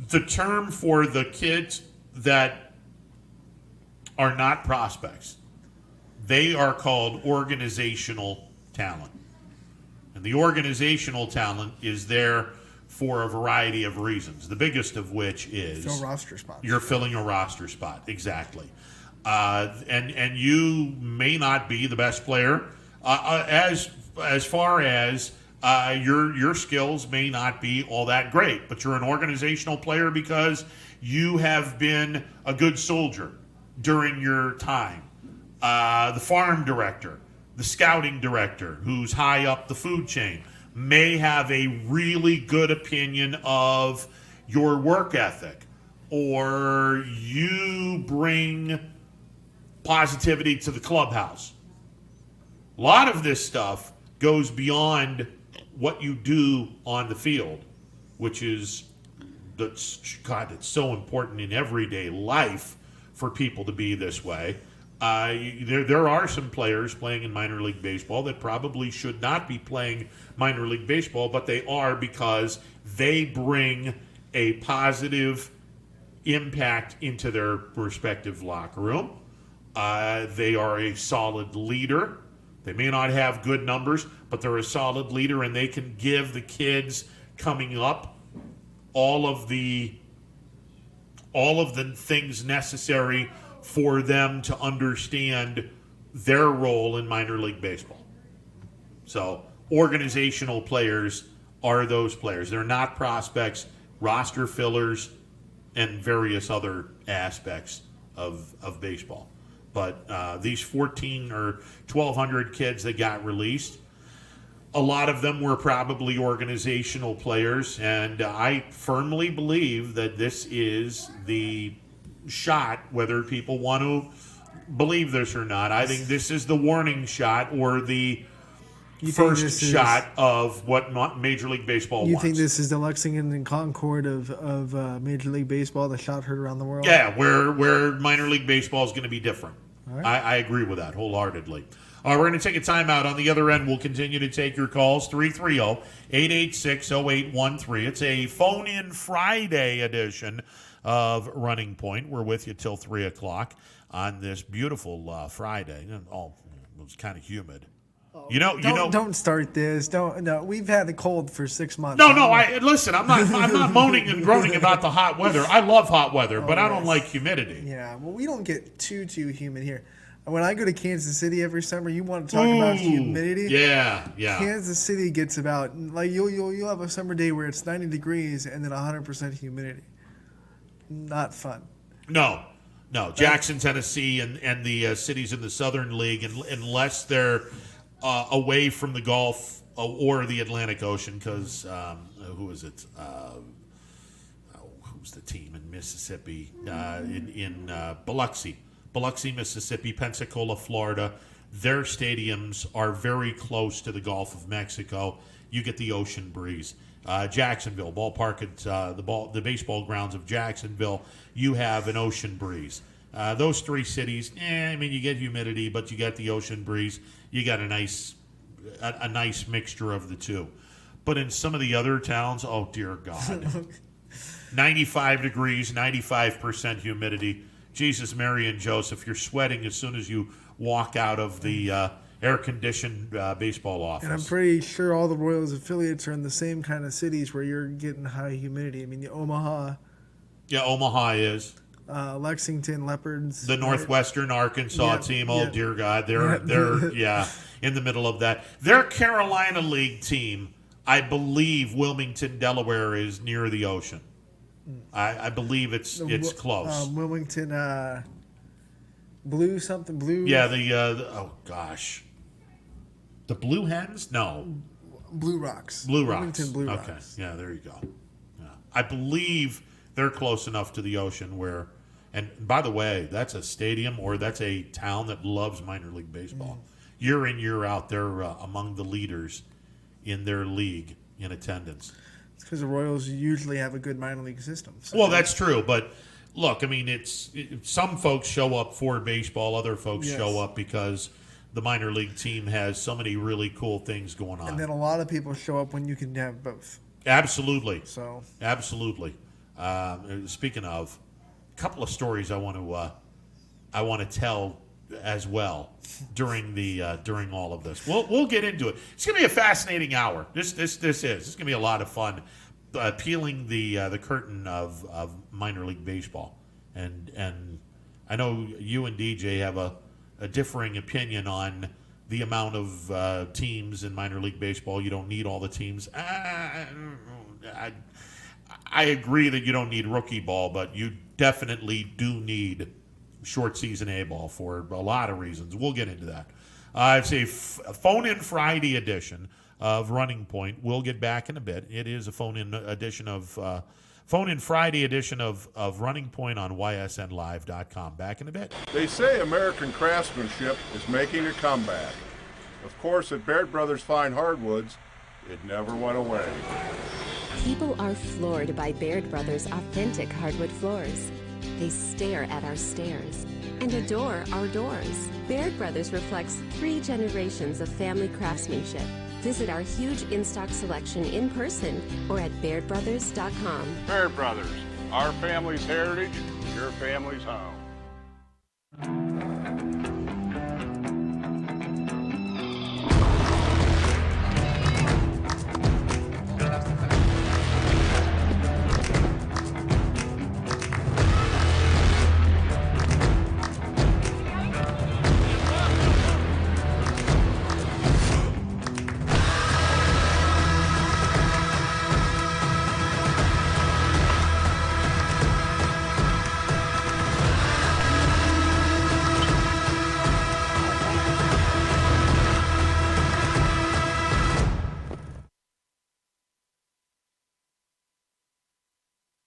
The term for the kids that are not prospects, they are called organizational talent. And the organizational talent is there for a variety of reasons, the biggest of which is fill roster spots. You're filling a roster spot, exactly. and you may not be the best player as far as your skills may not be all that great, but you're an organizational player because you have been a good soldier during your time. The farm director, the scouting director, who's high up the food chain, may have a really good opinion of your work ethic, or you bring positivity to the clubhouse. A lot of this stuff goes beyond what you do on the field, which is it's so important in everyday life for people to be this way. There are some players playing in minor league baseball that probably should not be playing minor league baseball, but they are because they bring a positive impact into their respective locker room. They are a solid leader. They may not have good numbers, but they're a solid leader, and they can give the kids coming up all of the things necessary for them to understand their role in minor league baseball. So organizational players are those players. They're not prospects, roster fillers, and various other aspects of baseball. But these 14 or 1,200 kids that got released, a lot of them were probably organizational players, and I firmly believe that this is the shot, whether people want to believe this or not. I think this is the warning shot or the first shot of what Major League Baseball wants. You think this is the Lexington and Concord of Major League Baseball, the shot heard around the world? Yeah, where minor league baseball is going to be different. All right. I agree with that wholeheartedly. All right, we're going to take a timeout. On the other end, we'll continue to take your calls, 330-886-0813. It's a phone-in Friday edition of Running Point. We're with you till 3 o'clock on this beautiful Friday. Oh, it was kind of humid. Don't start this. No. We've had the cold for 6 months. No. Listen. I'm not moaning and groaning about the hot weather. I love hot weather, but I don't like humidity. Yeah. Well, we don't get too humid here. When I go to Kansas City every summer, you want to talk about humidity? Yeah. Kansas City gets about you'll have a summer day where it's 90 degrees and then 100% humidity. Not fun. No. Jackson, Tennessee, and the cities in the Southern League, unless they're away from the Gulf or the Atlantic Ocean, because who is it? Who's the team in Mississippi? In Biloxi, Mississippi, Pensacola, Florida. Their stadiums are very close to the Gulf of Mexico. You get the ocean breeze. Jacksonville ballpark at the baseball grounds of Jacksonville. You have an ocean breeze. Those three cities, you get humidity, but you get the ocean breeze. You got a nice mixture of the two. But in some of the other towns, oh dear God, 95 degrees, 95% humidity. Jesus, Mary, and Joseph, you're sweating as soon as you walk out of the air-conditioned baseball office. And I'm pretty sure all the Royals affiliates are in the same kind of cities where you're getting high humidity. The Omaha. Yeah, Omaha is. Lexington Leopards. The Northwestern Arkansas team. Oh, dear God. They're in the middle of that. Their Carolina League team, I believe Wilmington, Delaware, is near the ocean. I believe it's close. Wilmington, Blue. Yeah, oh gosh, the Blue Hens? No, Blue Rocks. Wilmington Blue Rocks. Rocks. Yeah, there you go. Yeah. I believe they're close enough to the ocean where. And by the way, that's a stadium or that's a town that loves minor league baseball. Year in, year out, they're among the leaders in their league in attendance. It's because the Royals usually have a good minor league system. So. Well, that's true, but look, some folks show up for baseball, other folks show up because the minor league team has so many really cool things going on. And then a lot of people show up when you can have both. Absolutely. Absolutely. Speaking of, a couple of stories I want to tell as well during all of this. We'll get into it. It's going to be a fascinating hour. This is. It's going to be a lot of fun. Peeling the curtain of minor league baseball and I know you and DJ have a differing opinion on the amount of teams in minor league baseball. You don't need all the teams. I agree that you don't need rookie ball, but you definitely do need short season A ball for a lot of reasons. We'll get into that. It's a phone-in Friday edition of Running Point. We'll get back in a bit. It is a phone-in edition of phone-in Friday edition of Running Point on YSNLive.com. Back in a bit. They say American craftsmanship is making a comeback. Of course, at Baird Brothers Fine Hardwoods, it never went away. People are floored by Baird Brothers' authentic hardwood floors. They stare at our stairs and adore our doors. Baird Brothers reflects 3 generations of family craftsmanship. Visit our huge in-stock selection in person or at BairdBrothers.com. Baird Brothers, our family's heritage, your family's home.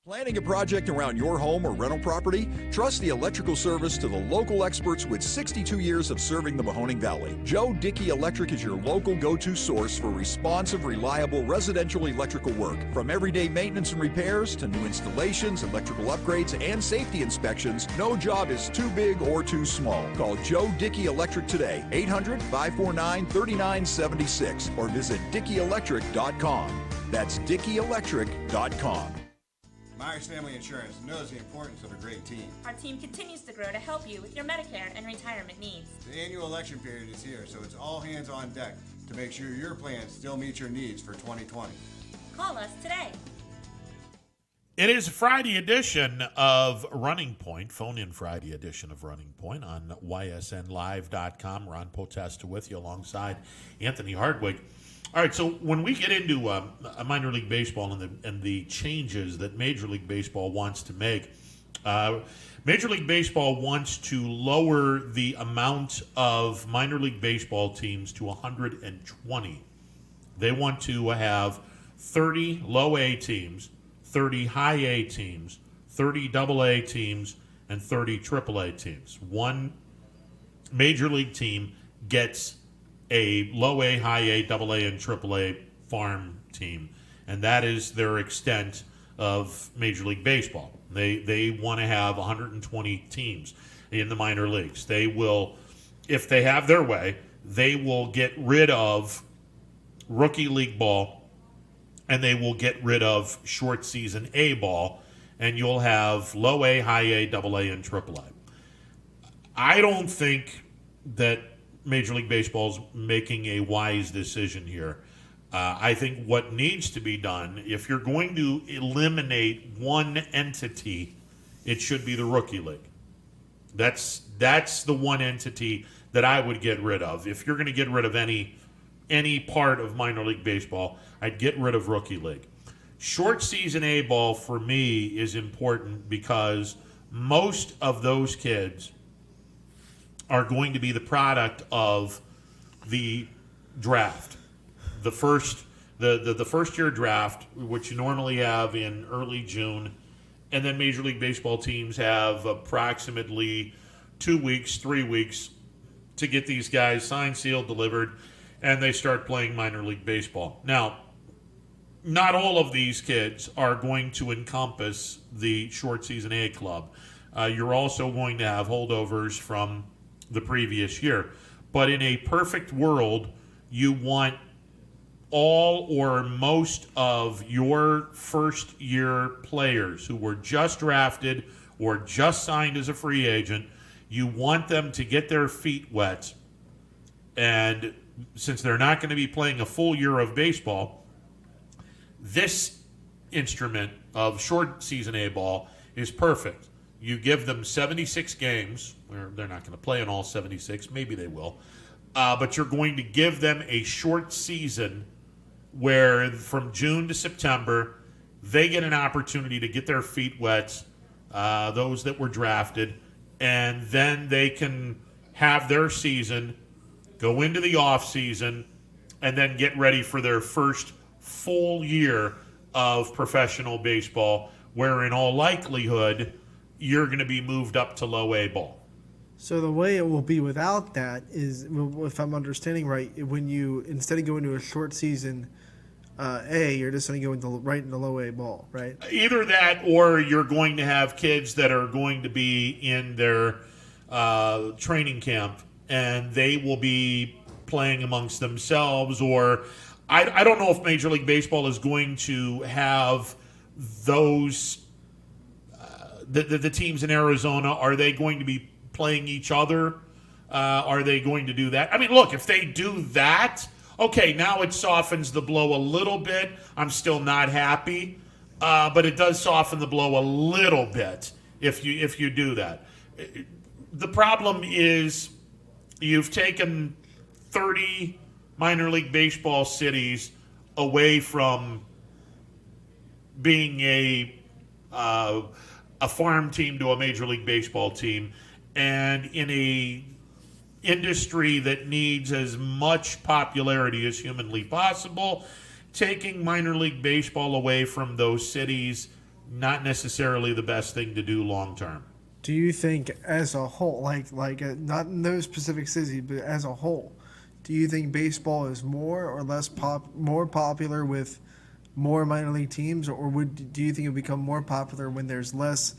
Planning a project around your home or rental property? Trust the electrical service to the local experts with 62 years of serving the Mahoning Valley. Joe Dickey Electric is your local go-to source for responsive, reliable residential electrical work. From everyday maintenance and repairs to new installations, electrical upgrades, and safety inspections, no job is too big or too small. Call Joe Dickey Electric today, 800-549-3976, or visit DickeyElectric.com. That's DickeyElectric.com. Myers Family Insurance knows the importance of a great team. Our team continues to grow to help you with your Medicare and retirement needs. The annual election period is here, so it's all hands on deck to make sure your plans still meet your needs for 2020. Call us today. It is a Friday edition of Running Point, phone-in Friday edition of Running Point on YSNLive.com. Ron Potesta with you alongside Anthony Hardwick. All right, so when we get into minor league baseball and the changes that Major League Baseball wants to make, Major League Baseball wants to lower the amount of minor league baseball teams to 120. They want to have 30 low A teams, 30 high A teams, 30 double A teams, and 30 triple A teams. One major league team gets a low A, high A, double A, and triple A farm team, and that is their extent of Major League Baseball. They want to have 120 teams in the minor leagues. They will, if they have their way, they will get rid of rookie league ball, and they will get rid of short season A ball, and you'll have low A, high A, double A, and triple A. I don't think that Major League Baseball's making a wise decision here. I think what needs to be done, if you're going to eliminate one entity, it should be the rookie league. That's the one entity that I would get rid of. If you're going to get rid of any part of minor league baseball, I'd get rid of rookie league. Short season A ball for me is important because most of those kids are going to be the product of the draft. The first year draft, which you normally have in early June, and then Major League Baseball teams have approximately 2 weeks, 3 weeks to get these guys signed, sealed, delivered, and they start playing minor league baseball. Now, not all of these kids are going to encompass the short season A club. You're also going to have holdovers from the previous year. But in a perfect world, you want all or most of your first year players who were just drafted or just signed as a free agent, you want them to get their feet wet. And since they're not going to be playing a full year of baseball, this instrument of short season A ball is perfect. You give them 76 games. Where they're not going to play in all 76. Maybe they will. But you're going to give them a short season where from June to September, they get an opportunity to get their feet wet, those that were drafted, and then they can have their season, go into the off season, and then get ready for their first full year of professional baseball, where in all likelihood, you're going to be moved up to low A ball. So the way it will be without that is, if I'm understanding right, when you, instead of going to a short season A, you're just going to go right into low A ball, right? Either that, or you're going to have kids that are going to be in their training camp, and they will be playing amongst themselves, or I don't know if Major League Baseball is going to have those, the teams in Arizona, are they going to be playing each other? Are they going to do that? I mean, look, if they do that, okay, now it softens the blow a little bit. I'm still not happy, but it does soften the blow a little bit if you do that. The problem is you've taken 30 minor league baseball cities away from being a farm team to a Major League Baseball team, and in a industry that needs as much popularity as humanly possible, taking minor league baseball away from those cities, not necessarily the best thing to do long term. Do you think, as a whole, like not in those specific cities, but as a whole, do you think baseball is more or less more popular with more minor league teams, or do you think it would become more popular when there's less,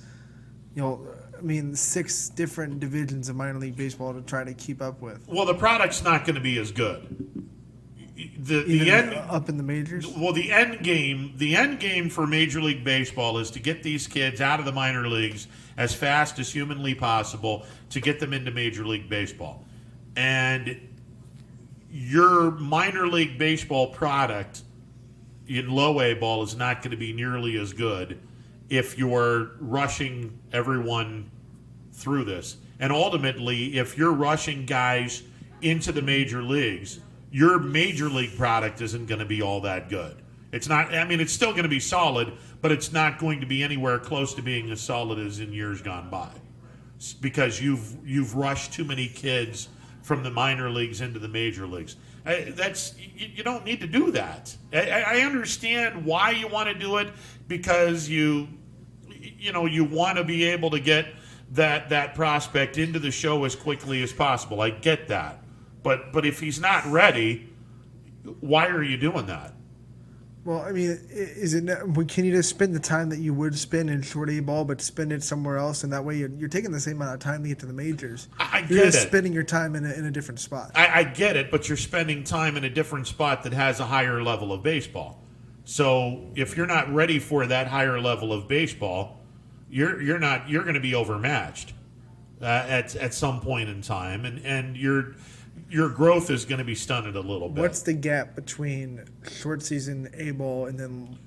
6 different divisions of minor league baseball to try to keep up with? Well, the product's not going to be as good. Up in the majors? Well, the end game for Major League Baseball is to get these kids out of the minor leagues as fast as humanly possible to get them into Major League Baseball. And your minor league baseball product in low A ball is not going to be nearly as good if you're rushing everyone through this. And ultimately, if you're rushing guys into the major leagues, your major league product isn't going to be all that good. It's not, it's still going to be solid, but it's not going to be anywhere close to being as solid as in years gone by, because you've rushed too many kids from the minor leagues into the major leagues. You don't need to do that. I understand why you want to do it, because you want to be able to get that prospect into the show as quickly as possible. I get that. But if he's not ready, why are you doing that? Well, can you just spend the time that you would spend in short A ball, but spend it somewhere else, and that way you're taking the same amount of time to get to the majors? You're just spending your time in a different spot. I get it, but you're spending time in a different spot that has a higher level of baseball. So if you're not ready for that higher level of baseball, you're going to be overmatched at some point in time, and your growth is going to be stunted a little bit. What's the gap between short season A ball and then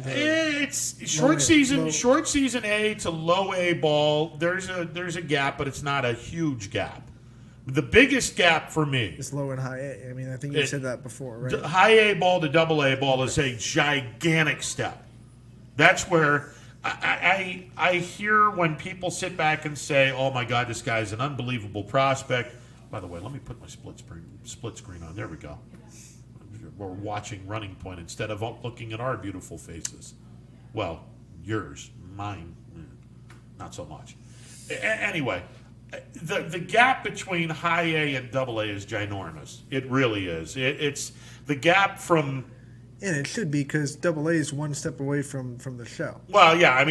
it's short season A to low A ball. There's a gap, but it's not a huge gap. The biggest gap for me is low and high A. I think you said that before, right? High A ball to double A ball is a gigantic step. That's where I hear when people sit back and say, "Oh my God, this guy's an unbelievable prospect." By the way, let me put my split screen on. There we go. We're watching Running Point instead of looking at our beautiful faces. Well, yours, mine, not so much. Anyway, the gap between high A and double A is ginormous. It really is. It's the gap from... And it should be, because double A is one step away from the show. Well, yeah,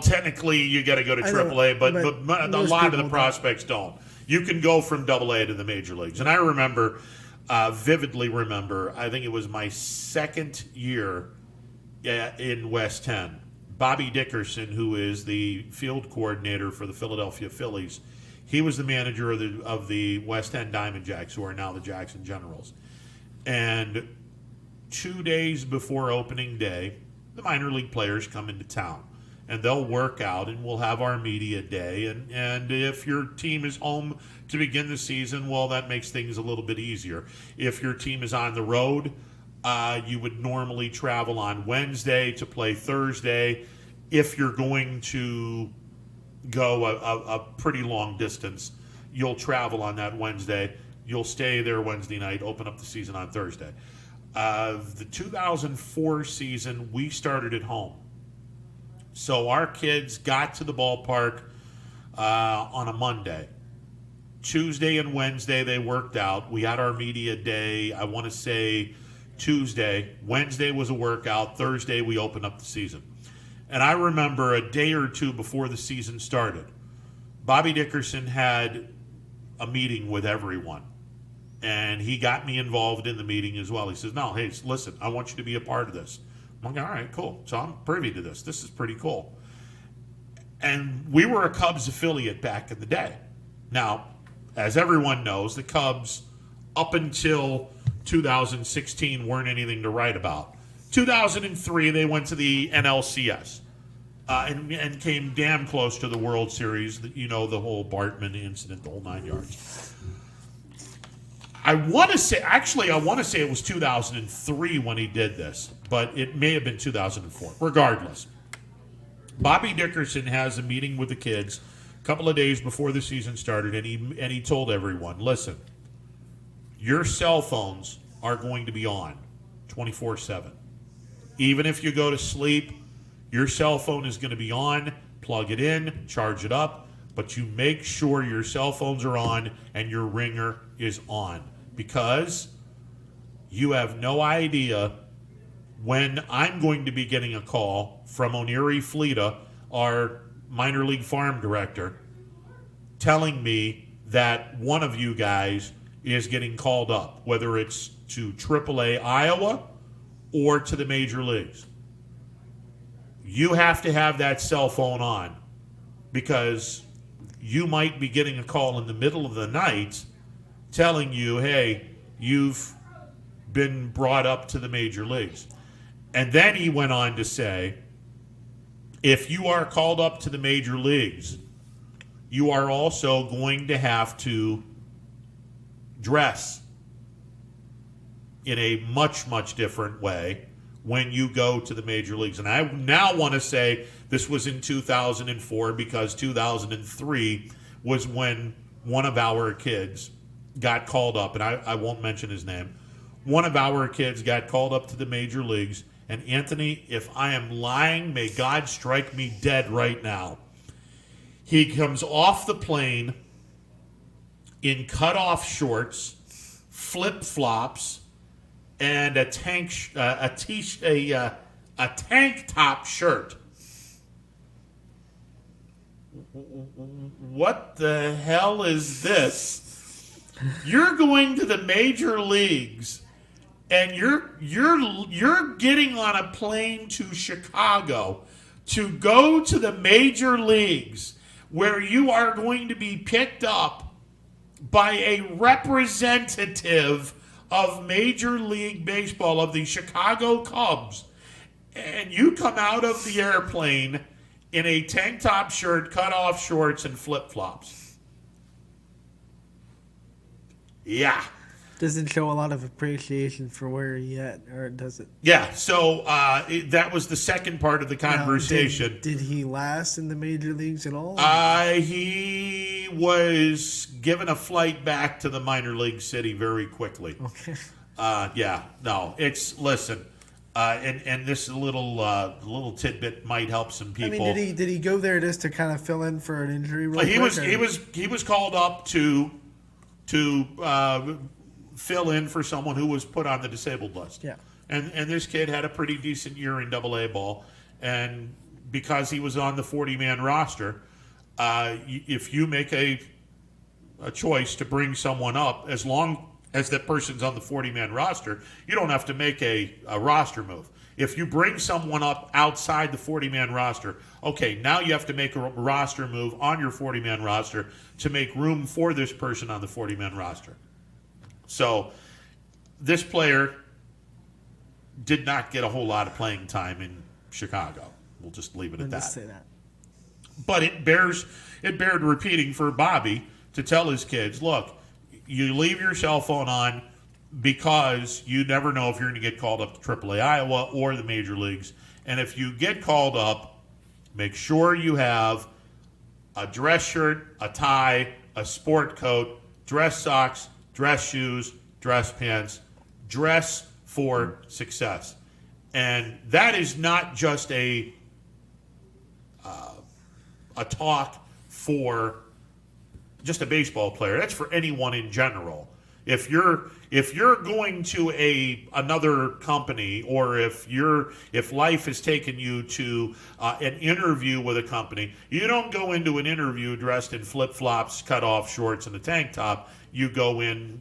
technically you got to go to triple A, but a lot of the prospects don't. You can go from double A to the major leagues. And I vividly remember, I think it was my second year in West 10. Bobby Dickerson, who is the field coordinator for the Philadelphia Phillies, he was the manager of the West 10 Diamond Jacks, who are now the Jackson Generals. And 2 days before opening day, the minor league players come into town. and they'll work out, and we'll have our media day. And if your team is home to begin the season, well, that makes things a little bit easier. If your team is on the road, you would normally travel on Wednesday to play Thursday. If you're going to go a pretty long distance, you'll travel on that Wednesday. You'll stay there Wednesday night, open up the season on Thursday. The 2004 season, we started at home. So our kids got to the ballpark on a Monday. Tuesday and Wednesday, they worked out. We had our media day, I want to say Tuesday. Wednesday was a workout. Thursday, we opened up the season. And I remember a day or two before the season started, Bobby Dickerson had a meeting with everyone. And he got me involved in the meeting as well. He says, no, hey, listen, I want you to be a part of this. I'm like, all right, cool. So I'm privy to this. This is pretty cool. And we were a Cubs affiliate back in the day. Now, as everyone knows, the Cubs, up until 2016, weren't anything to write about. 2003, they went to the NLCS and came damn close to the World Series. You know, the whole Bartman incident, the whole 9 yards. I want to say it was 2003 when he did this, but it may have been 2004. Regardless, Bobby Dickerson has a meeting with the kids a couple of days before the season started, and he told everyone, listen, your cell phones are going to be on 24/7. Even if you go to sleep, your cell phone is going to be on. Plug it in, charge it up, but you make sure your cell phones are on and your ringer is on, because you have no idea when I'm going to be getting a call from Oniri Fleta, our minor league farm director, telling me that one of you guys is getting called up, whether it's to AAA Iowa or to the major leagues. You have to have that cell phone on, because you might be getting a call in the middle of the night telling you, hey, you've been brought up to the major leagues. And then he went on to say, if you are called up to the major leagues, you are also going to have to dress in a much, much different way when you go to the major leagues. And I now want to say this was in 2004, because 2003 was when one of our kids got called up, and I won't mention his name. One of our kids got called up to the major leagues, and Anthony, if I am lying, may God strike me dead right now. He comes off the plane in cutoff shorts, flip-flops, and a tank top shirt. What the hell is this? You're going to the major leagues, and you're getting on a plane to Chicago to go to the major leagues, where you are going to be picked up by a representative of Major League Baseball, of the Chicago Cubs, and you come out of the airplane in a tank top shirt, cutoff shorts, and flip-flops. Yeah. Doesn't show a lot of appreciation for where he at, or does it? Yeah, so that was the second part of the conversation. Did he last in the major leagues at all? He was given a flight back to the minor league city very quickly. Okay. Yeah, no, listen, and this little tidbit might help some people. I mean, did he go there just to kind of fill in for an injury? He was called up to fill in for someone who was put on the disabled list. Yeah. And this kid had a pretty decent year in AA ball, and because he was on the 40-man roster, if you make a choice to bring someone up, as long as that person's on the 40-man roster, you don't have to make a roster move. If you bring someone up outside the 40-man roster, okay, now you have to make a roster move on your 40-man roster to make room for this person on the 40-man roster. So this player did not get a whole lot of playing time in Chicago. We'll just leave it at Just that. say that. But it bared repeating for Bobby to tell his kids, look, you leave your cell phone on because you never know if you're going to get called up to AAA Iowa or the major leagues. And if you get called up, make sure you have a dress shirt, a tie, a sport coat, dress socks, dress shoes, dress pants, dress for success. And that is not just a talk for just a baseball player. That's for anyone in general. If you're going to another company, or if life has taken you to an interview with a company, you don't go into an interview dressed in flip-flops, cut-off shorts, and a tank top. You go in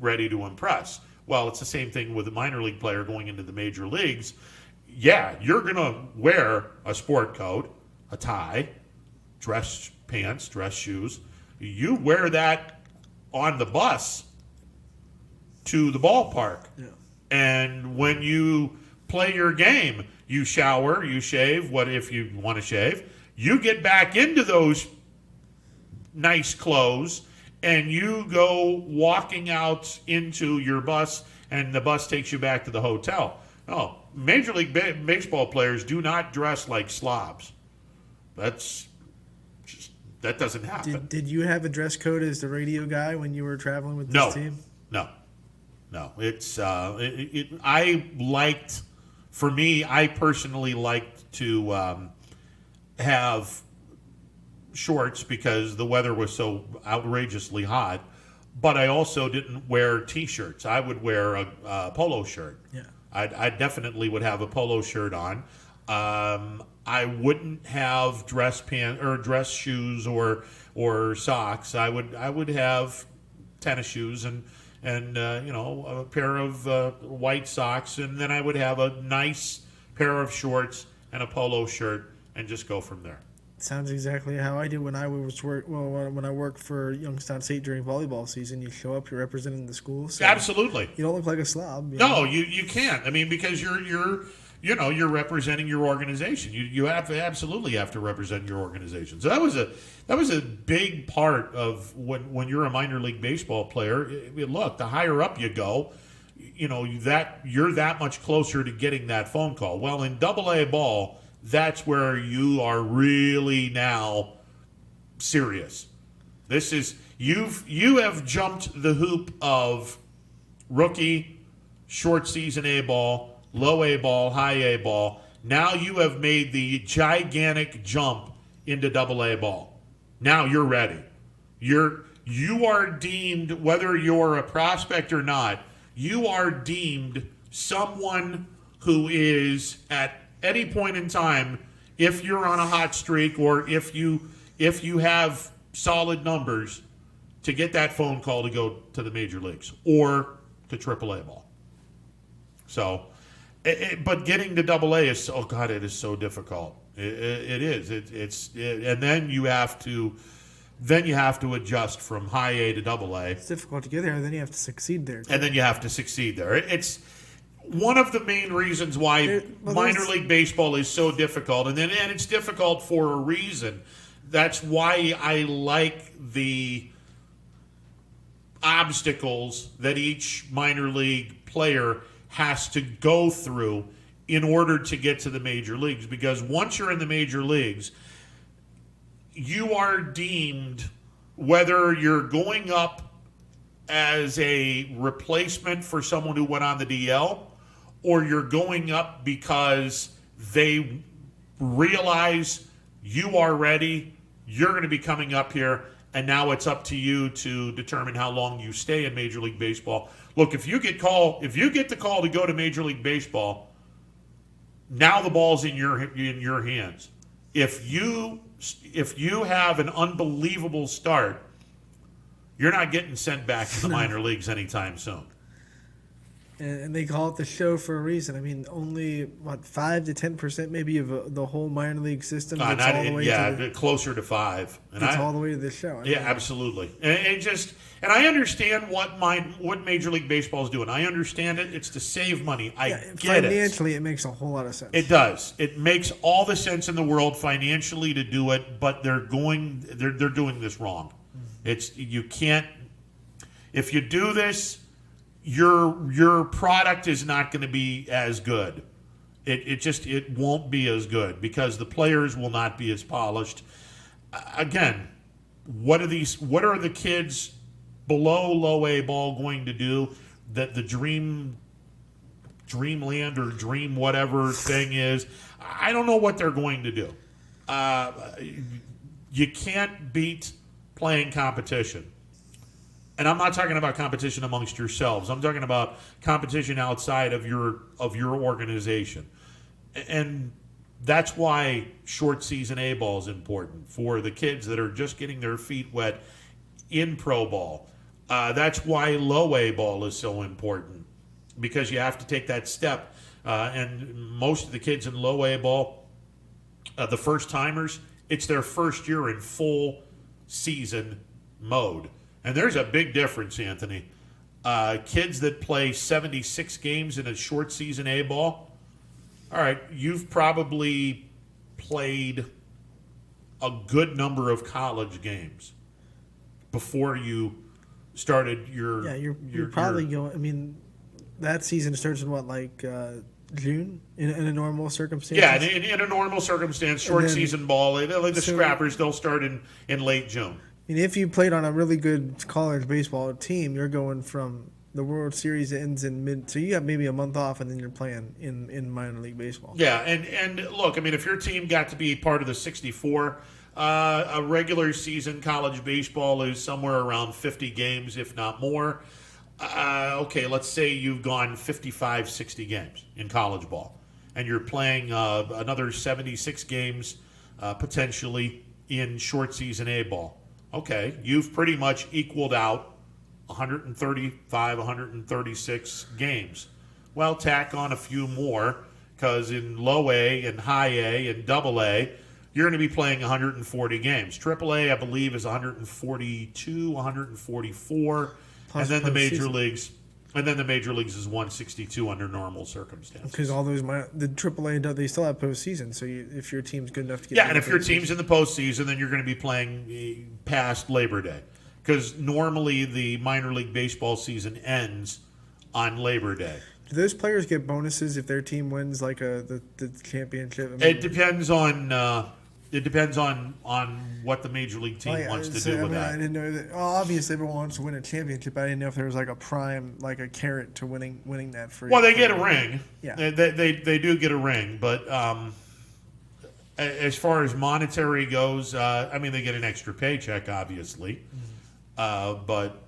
ready to impress. Well, it's the same thing with a minor league player going into the major leagues. Yeah, you're going to wear a sport coat, a tie, dress pants, dress shoes. You wear that on the bus to the ballpark. Yeah. And when you play your game, you shower, you shave, what if you want to shave, you get back into those nice clothes and you go walking out into your bus, and the bus takes you back to the hotel. No, Major League Baseball players do not dress like slobs. That doesn't happen. Did you have a dress code as the radio guy when you were traveling with this team? No. It's I personally liked to have shorts because the weather was so outrageously hot. But I also didn't wear T-shirts. I would wear a polo shirt. Yeah. I definitely would have a polo shirt on. I wouldn't have dress pants or dress shoes or socks. I would have tennis shoes and a pair of white socks, and then I would have a nice pair of shorts and a polo shirt, and just go from there. Sounds exactly how I did when I when I worked for Youngstown State during volleyball season. You show up, you're representing the school. So Absolutely. You don't look like a slob. No, you can't. I mean, because you're representing your organization. You absolutely have to represent your organization. So that was a big part of when you're a minor league baseball player. Look, the higher up you go, you're that much closer to getting that phone call. Well, in AA ball, that's where you are really now serious. This is you have jumped the hoop of rookie, short season A ball, low A ball, high A ball. Now you have made the gigantic jump into AA ball. Now you're ready. You are deemed, whether you're a prospect or not, you are deemed someone who is at any point in time, if you're on a hot streak or if you have solid numbers, to get that phone call to go to the major leagues or to AAA ball. So, but getting to AA is it is so difficult. It is. And then you have to adjust from high A to AA. It's difficult to get there, and then you have to succeed there. And then you have to succeed there. It's one of the main reasons why minor league baseball is so difficult, and it's difficult for a reason. That's why I like the obstacles that each minor league player has to go through in order to get to the major leagues. Because once you're in the major leagues, you are deemed, whether you're going up as a replacement for someone who went on the DL, or you're going up because they realize you are ready, you're going to be coming up here, and now it's up to you to determine how long you stay in Major League Baseball. Look, if you get the call to go to Major League Baseball, now the ball's in your hands. If you have an unbelievable start, you're not getting sent back to the minor leagues anytime soon. And they call it the show for a reason. I mean, only 5 to 10% maybe of the whole minor league system gets all the way to closer to 5. And all the way to the show. Absolutely. And I understand what Major League Baseball is doing. I understand it. It's to save money. I get it. Financially, it makes a whole lot of sense. It does. It makes all the sense in the world financially to do it, but they're doing this wrong. You can't. If you do this, your product is not going to be as good. It won't be as good because the players will not be as polished. Again, what are the kids below low A ball going to do that the dreamland or dream whatever thing is? I don't know what they're going to do. You can't beat playing competition. And I'm not talking about competition amongst yourselves. I'm talking about competition outside of your organization. And that's why short season A ball is important for the kids that are just getting their feet wet in pro ball. That's why low A ball is so important because you have to take that step. And most of the kids in low A ball, the first timers, it's their first year in full season mode. And there's a big difference, Anthony. Kids that play 76 games in a short season A ball, all right, you've probably played a good number of college games before you started your. Yeah, you're probably going. I mean, that season starts in June in a normal circumstance. Yeah, in a normal circumstance, short season ball, like the scrappers, they'll start in late June. And if you played on a really good college baseball team, you're going from the World Series ends in mid, so you have maybe a month off, and then you're playing in minor league baseball. Yeah, and look, I mean, if your team got to be part of the 64, a regular season college baseball is somewhere around 50 games, if not more. Okay, let's say you've gone 55, 60 games in college ball, and you're playing another 76 games potentially in short season A ball. Okay, you've pretty much equaled out 135, 136 games. Well, tack on a few more, because in low A and high A and double A, you're going to be playing 140 games. Triple A, I believe, is 142, 144, and then the major leagues. And then the major leagues is 162 under normal circumstances. Because all those, the AAA, they still have postseason. So if your team's good enough to get, and if your team's in the postseason, then you're going to be playing past Labor Day. Because normally the minor league baseball season ends on Labor Day. Do those players get bonuses if their team wins the championship? It depends on. It depends on what the major league team wants to do with that. I didn't know that. Well, obviously, everyone wants to win a championship. I didn't know if there was a prime, a carrot to winning that for. Well, they get a ring. Yeah, they do get a ring, but as far as monetary goes, I mean, they get an extra paycheck, obviously, but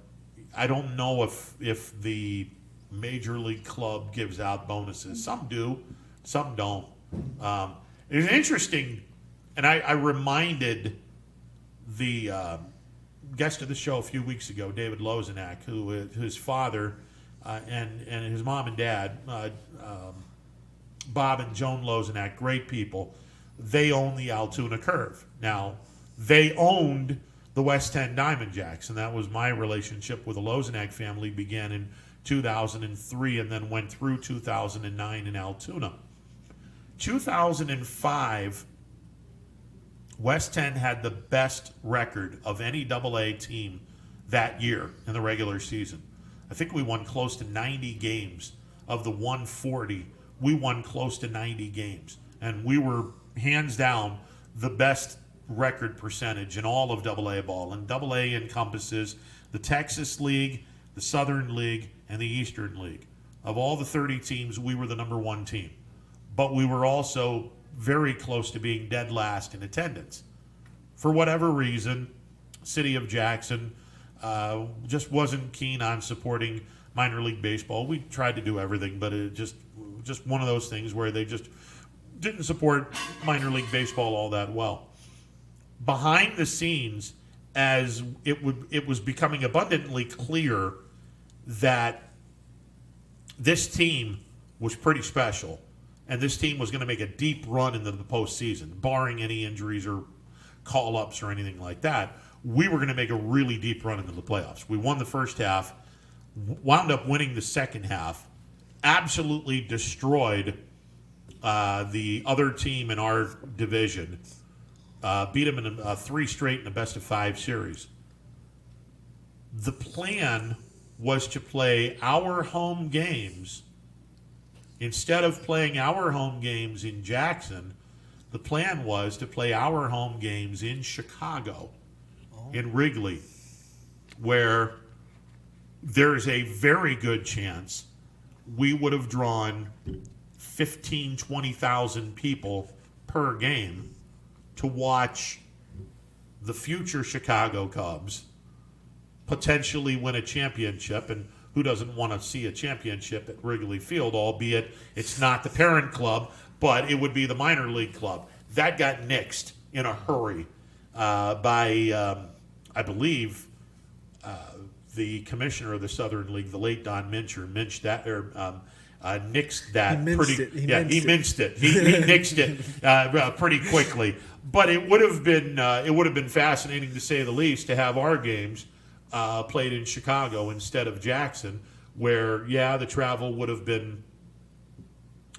I don't know if the major league club gives out bonuses. Some do, some don't. It's interesting. And I reminded the guest of the show a few weeks ago, David Lozenak, who his father and his mom and dad, Bob and Joan Lozenak, great people, they own the Altoona Curve. Now, they owned the West End Diamond Jacks, and that was my relationship with the Lozenak family, began in 2003 and then went through 2009 in Altoona. 2005, West End had the best record of any AA team that year in the regular season. I think we won close to 90 games. Of the 140, we won close to 90 games. And we were, hands down, the best record percentage in all of AA ball. And AA encompasses the Texas League, the Southern League, and the Eastern League. Of all the 30 teams, we were the number one team. But we were also very close to being dead last in attendance. For whatever reason, City of Jackson just wasn't keen on supporting minor league baseball. We tried to do everything, but it just one of those things where they just didn't support minor league baseball all that well. Behind the scenes, as it was becoming abundantly clear that this team was pretty special, and this team was going to make a deep run into the postseason, barring any injuries or call-ups or anything like that. We were going to make a really deep run into the playoffs. We won the first half, wound up winning the second half, absolutely destroyed the other team in our division, beat them in 3 straight in a best-of-5 series. The plan was to play our home games. Instead of playing our home games in Jackson, the plan was to play our home games in Chicago, in Wrigley, where there's a very good chance we would have drawn 15,000, 20,000 people per game to watch the future Chicago Cubs potentially win a championship. And who doesn't want to see a championship at Wrigley Field, albeit it's not the parent club, but it would be the minor league club. That got nixed in a hurry by, I believe, the commissioner of the Southern League, the late Don Mincher, nixed that. He minced it. He nixed it pretty quickly. But it would have been fascinating, to say the least, to have our games played in Chicago instead of Jackson, where the travel would have been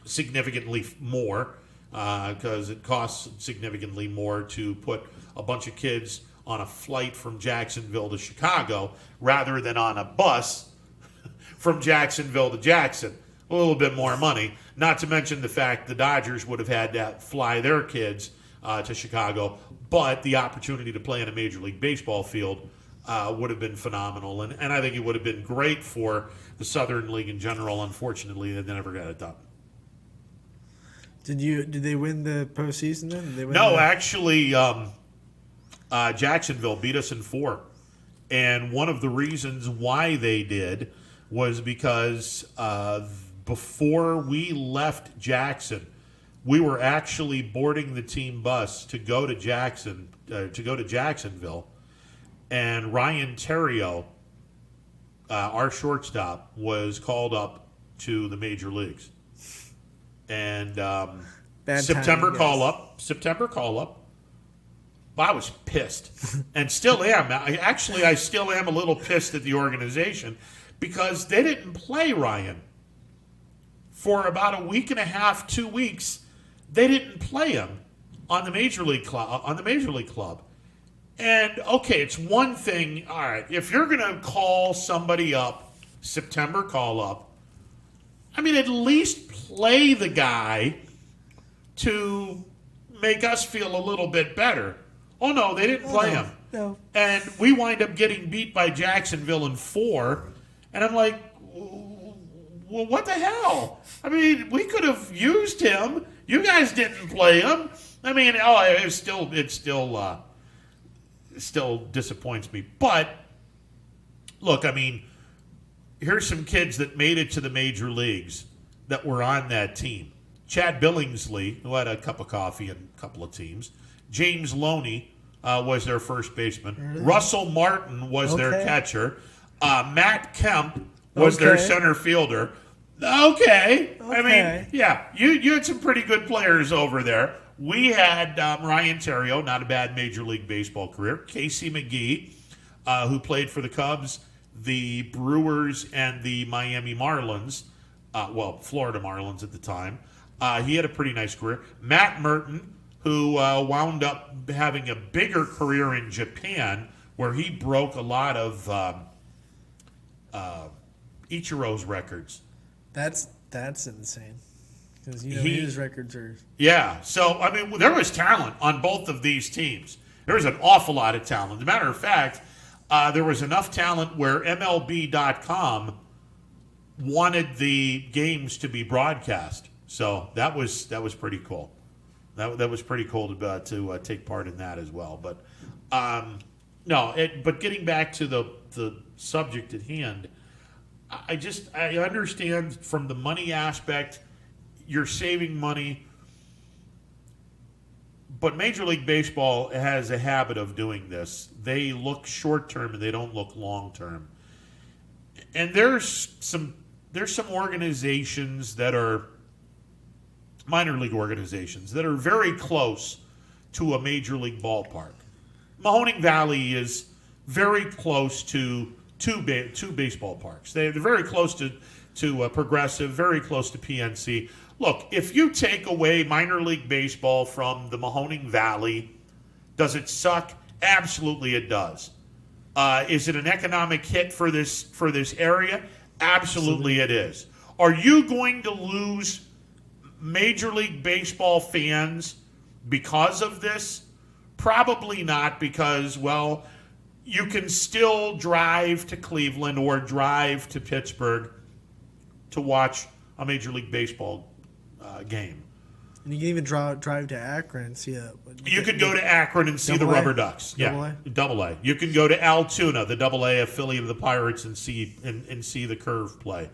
significantly more, because it costs significantly more to put a bunch of kids on a flight from Jacksonville to Chicago rather than on a bus from Jacksonville to Jackson. A little bit more money, not to mention the fact the Dodgers would have had to fly their kids to Chicago, but the opportunity to play in a Major League Baseball field would have been phenomenal, and I think it would have been great for the Southern League in general. Unfortunately, they never got it done. Did they win the postseason then? Actually, Jacksonville beat us in 4. And one of the reasons why they did was because before we left Jackson, we were actually boarding the team bus to go to Jacksonville, and Ryan Terrio, our shortstop, was called up to the major leagues. And September call up. I was pissed, and still am. I still am a little pissed at the organization, because they didn't play Ryan for about a week and a half, 2 weeks. They didn't play him on the major league club. And okay, it's one thing. All right, if you're going to call somebody up, September call up, I mean, at least play the guy to make us feel a little bit better. Oh, no, they didn't play him. No. And we wind up getting beat by Jacksonville in 4. And I'm like, well, what the hell? I mean, we could have used him. You guys didn't play him. I mean, it still disappoints me. But, look, I mean, here's some kids that made it to the major leagues that were on that team. Chad Billingsley, who had a cup of coffee in a couple of teams. James Loney was their first baseman. Really? Russell Martin was their catcher. Matt Kemp was their center fielder. Okay. I mean, yeah, you had some pretty good players over there. We had Ryan Terrio, not a bad Major League Baseball career. Casey McGee, who played for the Cubs, the Brewers, and the Miami Marlins. Florida Marlins at the time. He had a pretty nice career. Matt Merton, who wound up having a bigger career in Japan, where he broke a lot of Ichiro's records. That's insane. Because his records are... Yeah, so, I mean, there was talent on both of these teams. There was an awful lot of talent. As a matter of fact, there was enough talent where MLB.com wanted the games to be broadcast. So that was pretty cool. That was pretty cool to take part in that as well. But but getting back to the subject at hand, I understand from the money aspect, you're saving money, but Major League Baseball has a habit of doing this. They look short term and they don't look long term. And there's some there's some organizations that are minor league organizations that are very close to a major league ballpark. Mahoning Valley is very close to two baseball parks. They're very close to Progressive, very close to PNC. Look, if you take away minor league baseball from the Mahoning Valley, does it suck? Absolutely, it does. Is it an economic hit for this area? Absolutely, it is. Are you going to lose Major League Baseball fans because of this? Probably not, because, well, you can still drive to Cleveland or drive to Pittsburgh to watch a Major League Baseball game. And you can even drive to Akron and see You could go to Akron and see the Rubber Ducks. Double A. You can go to Altoona, the Double A affiliate of the Pirates, and see the Curve play.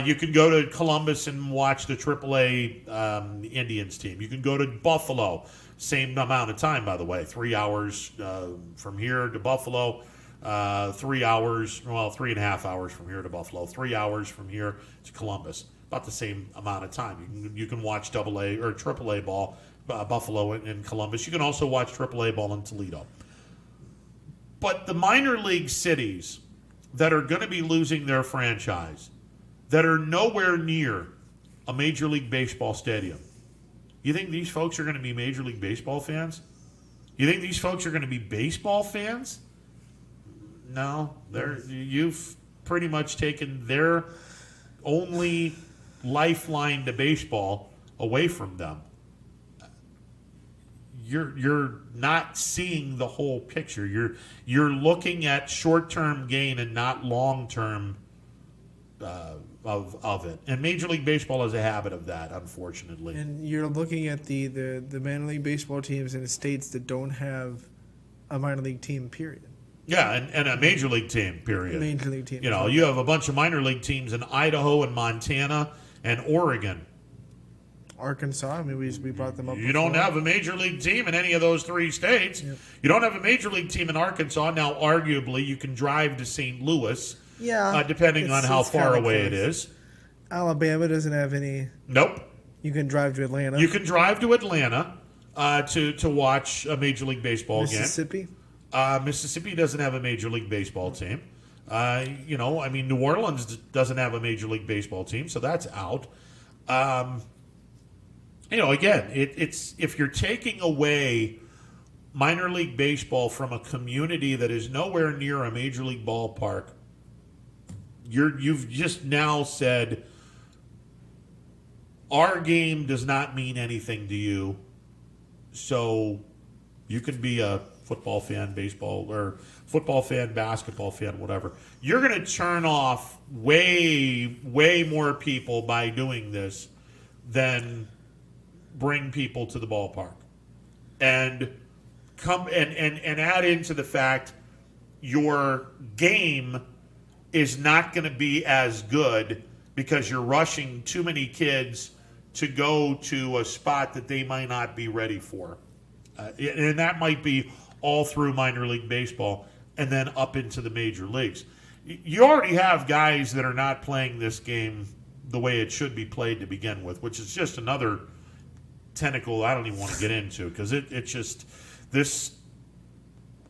You can go to Columbus and watch the Triple A Indians team. You can go to Buffalo. Same amount of time, by the way. 3 hours from here to Buffalo. 3 hours, 3.5 hours from here to Buffalo. 3 hours from here to Columbus. About the same amount of time. You can watch Double A or Triple A ball, Buffalo and Columbus. You can also watch Triple A ball in Toledo. But the minor league cities that are going to be losing their franchise, that are nowhere near a Major League Baseball stadium, you think these folks are going to be Major League Baseball fans? You think these folks are going to be baseball fans? No. You've pretty much taken their only lifeline to baseball away from them. You're not seeing the whole picture. You're looking at short-term gain and not long-term of it. And Major League Baseball has a habit of that, unfortunately. And you're looking at the minor league baseball teams in the states that don't have a minor league team, period. Yeah, and a major league team, period. Major league team. You have a bunch of minor league teams in Idaho and Montana and Oregon. Arkansas, I mean, we brought them up. You don't have a major league team in any of those three states. Yep. You don't have a major league team in Arkansas. Now, arguably, you can drive to St. Louis, depending on how far away it is. Alabama doesn't have any. Nope. You can drive to Atlanta. You can drive to Atlanta to watch a Major League Baseball Mississippi? game. Mississippi doesn't have a Major League Baseball team. New Orleans doesn't have a Major League Baseball team, so that's out. Again, it's if you're taking away minor league baseball from a community that is nowhere near a major league ballpark, you've just now said our game does not mean anything to you, so you can be a football fan, baseball, or football fan, basketball fan, whatever. You're going to turn off way, way more people by doing this than bring people to the ballpark. And come and add into the fact your game is not going to be as good because you're rushing too many kids to go to a spot that they might not be ready for. And that might be all through minor league baseball and then up into the major leagues. You already have guys that are not playing this game the way it should be played to begin with, which is just another tentacle I don't even want to get into, because it's just this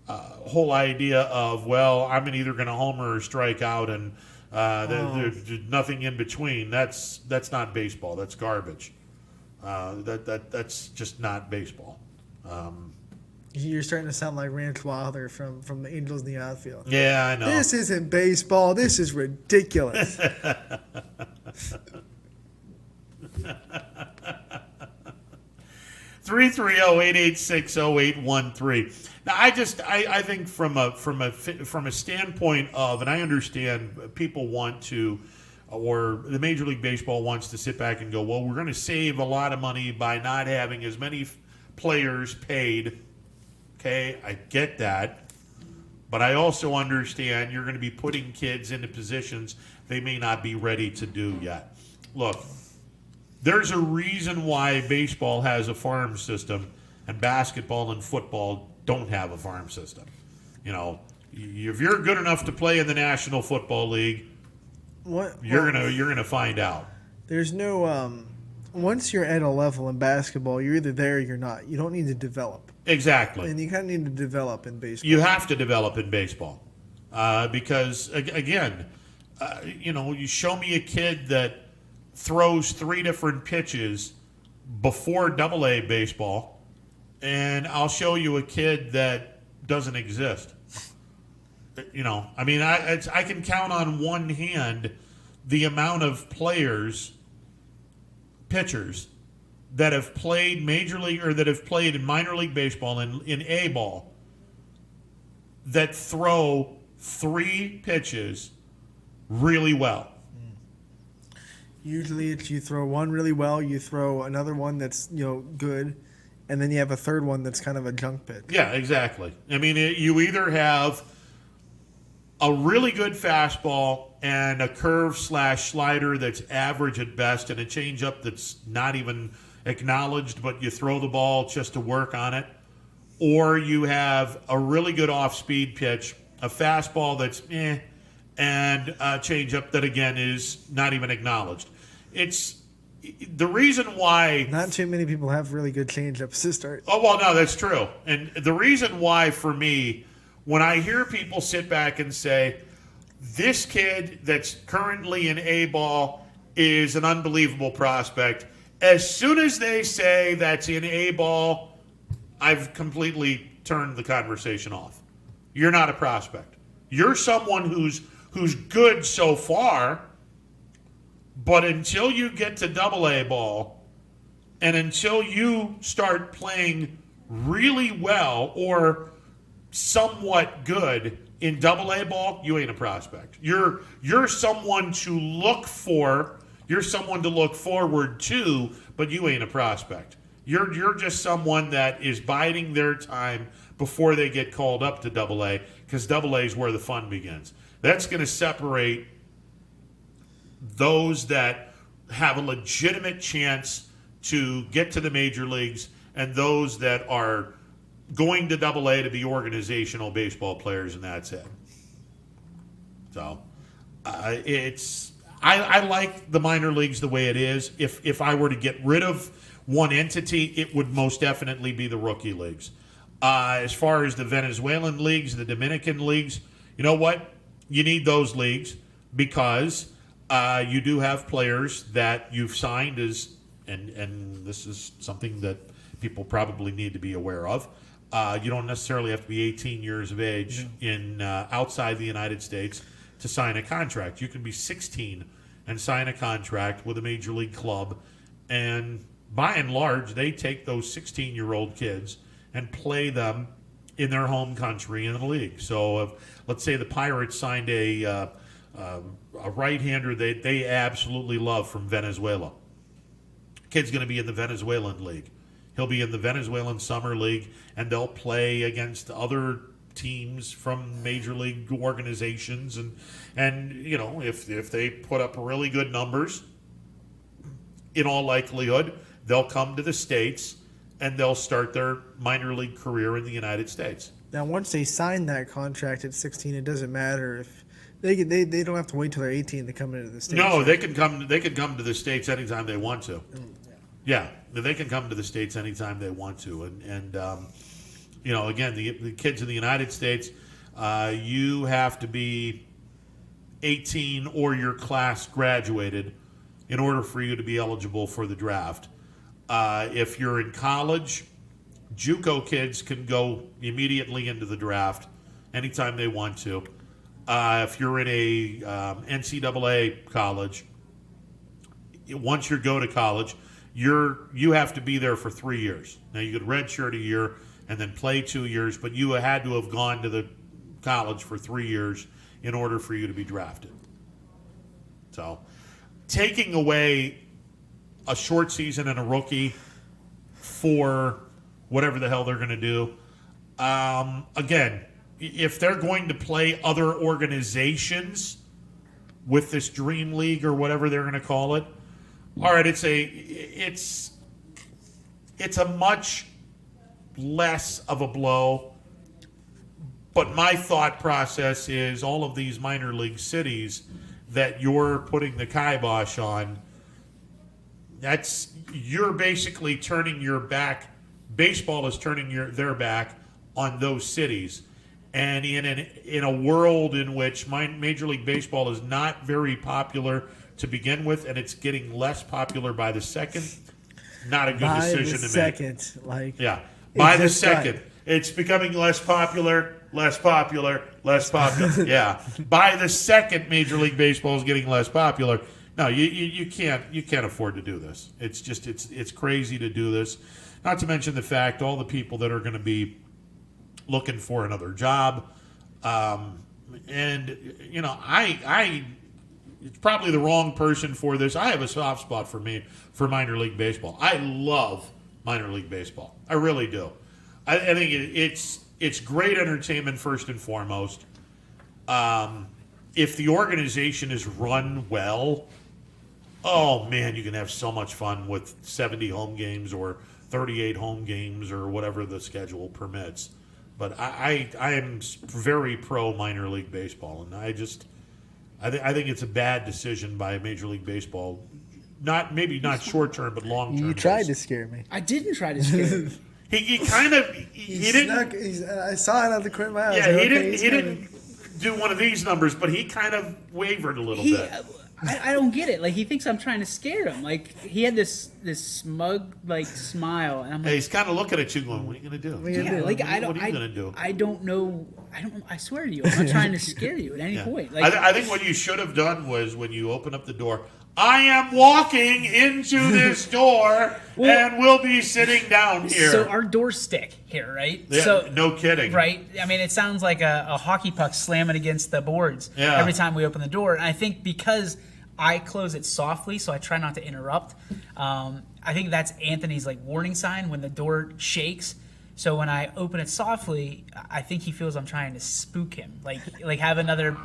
whole idea of, well, I'm either going to homer or strike out, and there's nothing in between. That's not baseball. That's garbage. That's just not baseball. You're starting to sound like Ranch Wilder from the Angels in the Outfield. Yeah, I know. This isn't baseball. This is ridiculous. 330-886-0813. Now, I think from a standpoint of, and I understand people want to, or the Major League Baseball wants to sit back and go, well, we're going to save a lot of money by not having as many players paid. Okay, I get that. But I also understand you're going to be putting kids into positions they may not be ready to do yet. Look, there's a reason why baseball has a farm system and basketball and football don't have a farm system. If you're good enough to play in the National Football League, you're gonna find out. There's no once you're at a level in basketball, you're either there or you're not. You don't need to develop. Exactly. And you kind of need to develop in baseball. You have to develop in baseball because, again, you show me a kid that throws 3 different pitches before Double-A baseball, and I'll show you a kid that doesn't exist. I can count on one hand the amount of pitchers that have played major league or that have played in minor league baseball and in A ball that throw 3 pitches really well. Usually it's you throw one really well, you throw another one that's good, and then you have a third one that's kind of a junk pitch. Yeah, exactly. I mean, you either have a really good fastball and a curve/slider that's average at best and a changeup that's not even acknowledged, but you throw the ball just to work on it, or you have a really good off-speed pitch, a fastball that's and a changeup that, again, is not even acknowledged. It's the reason why... Not too many people have really good changeups to start. Oh, well, no, that's true. And the reason why, for me, when I hear people sit back and say, this kid that's currently in A-ball is an unbelievable prospect, as soon as they say that's in A-ball, I've completely turned the conversation off. You're not a prospect. You're someone who's good so far, but until you get to Double-A ball and until you start playing really well or somewhat good in Double-A ball, you ain't a prospect. You're someone to look for. You're someone to look forward to, but you ain't a prospect. You're just someone that is biding their time before they get called up to Double-A, because Double-A is where the fun begins. That's going to separate those that have a legitimate chance to get to the major leagues and those that are going to Double-A to be organizational baseball players, and that's it. So I like the minor leagues the way it is. If I were to get rid of one entity, it would most definitely be the rookie leagues. As far as the Venezuelan leagues, the Dominican leagues, you know what? You need those leagues because you do have players that you've signed as, and this is something that people probably need to be aware of. You don't necessarily have to be 18 years of age in outside the United States to sign a contract. You can be 16 and sign a contract with a major league club, and by and large, they take those 16-year-old kids and play them in their home country in the league. So, let's say the Pirates signed a right-hander they absolutely love from Venezuela. Kid's going to be in the Venezuelan league. He'll be in the Venezuelan Summer League, and they'll play against other teams from major league organizations. And if they put up really good numbers, in all likelihood, they'll come to the States and they'll start their minor league career in the United States. Now, once they sign that contract at 16, it doesn't matter if they don't have to wait till they're 18 to come into the States. No, they can come to the States anytime they want to. Yeah, they can come to the States anytime they want to. And again, the kids in the United States, you have to be 18 or your class graduated in order for you to be eligible for the draft. If you're in college, JUCO kids can go immediately into the draft anytime they want to. If you're in a NCAA college, once you go to college, you have to be there for 3 years. Now, you could redshirt a year and then play 2 years, but you had to have gone to the college for 3 years in order for you to be drafted. So, taking away a short season and a rookie for whatever the hell they're going to do, again, if they're going to play other organizations with this Dream League or whatever they're going to call it, all right, it's a much less of a blow. But my thought process is all of these minor league cities that you're putting the kibosh on, you're basically turning your back. Baseball is turning their back on those cities. And in a world in which Major League Baseball is not very popular to begin with, and it's getting less popular by the second, not a good decision to make. By the second. Right. It's becoming less popular. Yeah. By the second, Major League Baseball is getting less popular. No, you can't afford to do this. It's just it's crazy to do this. Not to mention the fact all the people that are going to be looking for another job, and I it's probably the wrong person for this. I have a soft spot for minor league baseball. I love minor league baseball. I really do. I think it's great entertainment first and foremost. If the organization is run well, oh man, you can have so much fun with 70 home games or 38 home games or whatever the schedule permits. But I am very pro minor league baseball, and I think it's a bad decision by Major League Baseball. Maybe not short term, but long term. You tried to scare me. I didn't try to scare you. He kind of he didn't. I saw it out the corner of my eye. Yeah, he didn't do one of these numbers, but he kind of wavered a little bit. I don't get it. Like, he thinks I'm trying to scare him. Like, he had this smug smile, and I'm like, hey, he's kind of looking at you, going, "What are you going to do?" What are you going to do? I don't know. I swear to you, I'm not trying to scare you at any point. Like, I think what you should have done was when you open up the door, I am walking into this door and we'll be sitting down here. So our doors stick here, right? Yeah, so no kidding. Right? I mean, it sounds like a hockey puck slamming against the boards every time we open the door. And I think because I close it softly, so I try not to interrupt, I think that's Anthony's warning sign when the door shakes. So when I open it softly, I think he feels I'm trying to spook him, like have another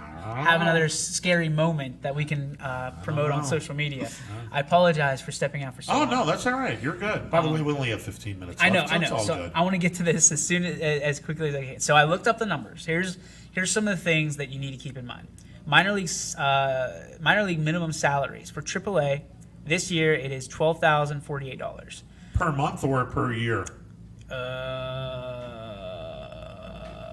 scary moment that we can promote on social media. I apologize for stepping out for so long. Oh no, that's all right. You're good. By the way, we only have 15 minutes. I know. All so good. I want to get to this as quickly as I can. So I looked up the numbers. Here's some of the things that you need to keep in mind. Minor league minimum salaries for AAA this year it is $12,048 per month or per year.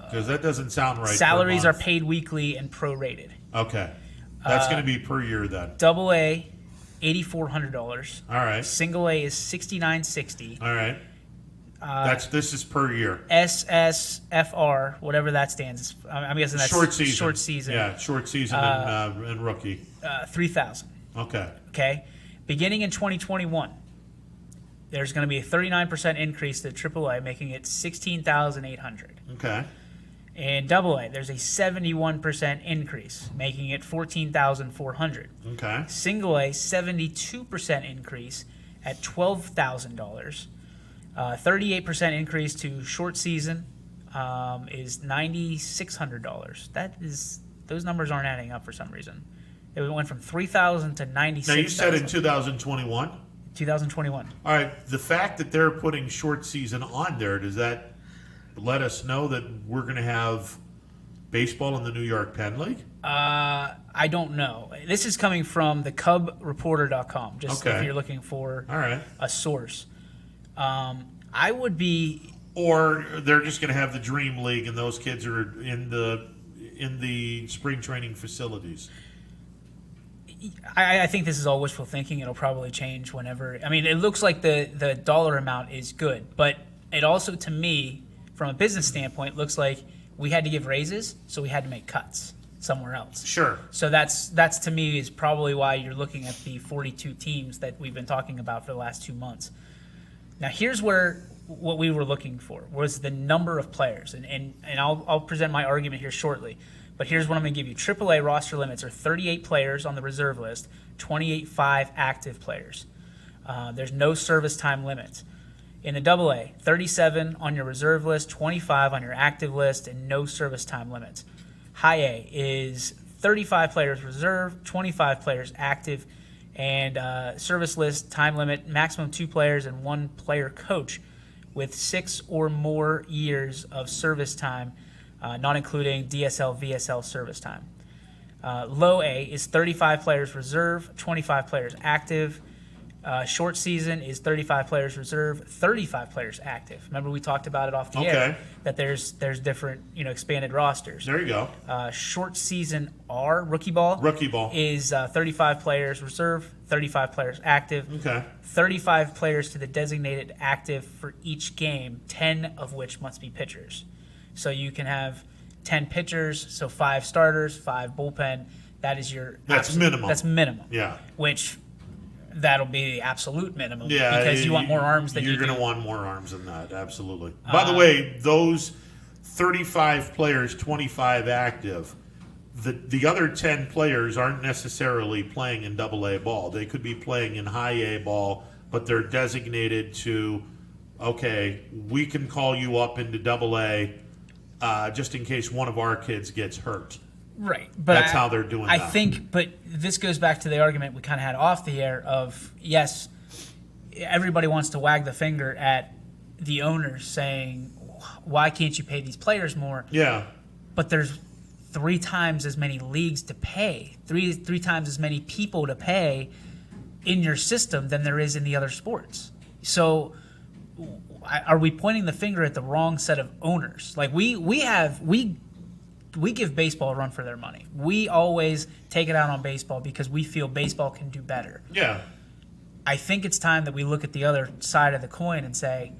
Because that doesn't sound right. Salaries are paid weekly and prorated. Okay, that's going to be per year then. Double A, $8,400. All right. Single A is $6,960. All right. This is per year. SSFR, whatever that stands. I'm guessing that's short season. Short season. Yeah, short season and rookie. $3,000. Okay. Okay. Beginning in 2021. There's going to be a 39% increase to AAA, making it $16,800. Okay. In AA, there's a 71% increase, making it $14,400. Okay. Single A, 72% increase at $12,000. 38% increase to short season is $9,600. Those numbers aren't adding up for some reason. It went from $3,000 to $96,000. Now you said in 2021. 2021. All right. The fact that they're putting short season on there, does that let us know that we're going to have baseball in the New York Penn League? I don't know. This is coming from the CubReporter.com, just if you're looking for a source. I would be... Or they're just going to have the Dream League and those kids are in the spring training facilities. I think this is all wishful thinking. It'll probably change whenever. I mean, it looks like the dollar amount is good, but it also, to me, from a business standpoint, looks like we had to give raises, so we had to make cuts somewhere else. Sure. So that's to me is probably why you're looking at the 42 teams that we've been talking about for the last 2 months. Now, here's what we were looking for was the number of players, and I'll present my argument here shortly. But here's what I'm going to give you. AAA roster limits are 38 players on the reserve list, 28.5 active players. There's no service time limits. In the AA, 37 on your reserve list, 25 on your active list, and no service time limits. High A is 35 players reserve, 25 players active, and service list time limit, maximum 2 players and 1 player coach with 6 or more years of service time, not including DSL, VSL service time. Low A is 35 players reserve, 25 players active. Short season is 35 players reserve, 35 players active. Remember we talked about it off the air that there's different expanded rosters. There you go. Short season R, rookie ball is 35 players reserve, 35 players active. 35 players to the designated active for each game, 10 of which must be pitchers. So you can have 10 pitchers, so 5 starters, 5 bullpen. That's minimum. That's minimum. Yeah. Which that'll be the absolute minimum. Yeah, because you want more arms than you're going to want more arms than that. Absolutely. By the way, those 35 players, 25 active. The other 10 players aren't necessarily playing in AA ball. They could be playing in high A ball, but they're designated to, okay, we can call you up into AA just in case one of our kids gets hurt. Right. But that's how they're doing I that. think, but this goes back to the argument we kind of had off the air of, yes, everybody wants to wag the finger at the owners saying, why can't you pay these players more? Yeah. But there's 3 times as many leagues to pay, three times as many people to pay in your system than there is in the other sports. So are we pointing the finger at the wrong set of owners? Like we give baseball a run for their money. We always take it out on baseball because we feel baseball can do better. Yeah. I think it's time that we look at the other side of the coin and say,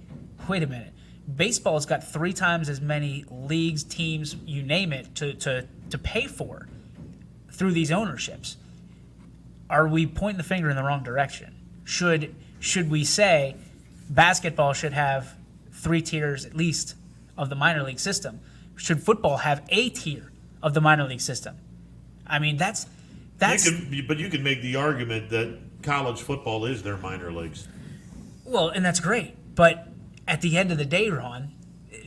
wait a minute. Baseball's got 3 times as many leagues, teams, you name it, to pay for through these ownerships. Are we pointing the finger in the wrong direction? Should we say basketball should have 3 tiers at least of the minor league system? Should football have a tier of the minor league system? I mean, that's. But you can make the argument that college football is their minor leagues. Well, and that's great, but at the end of the day, Ron,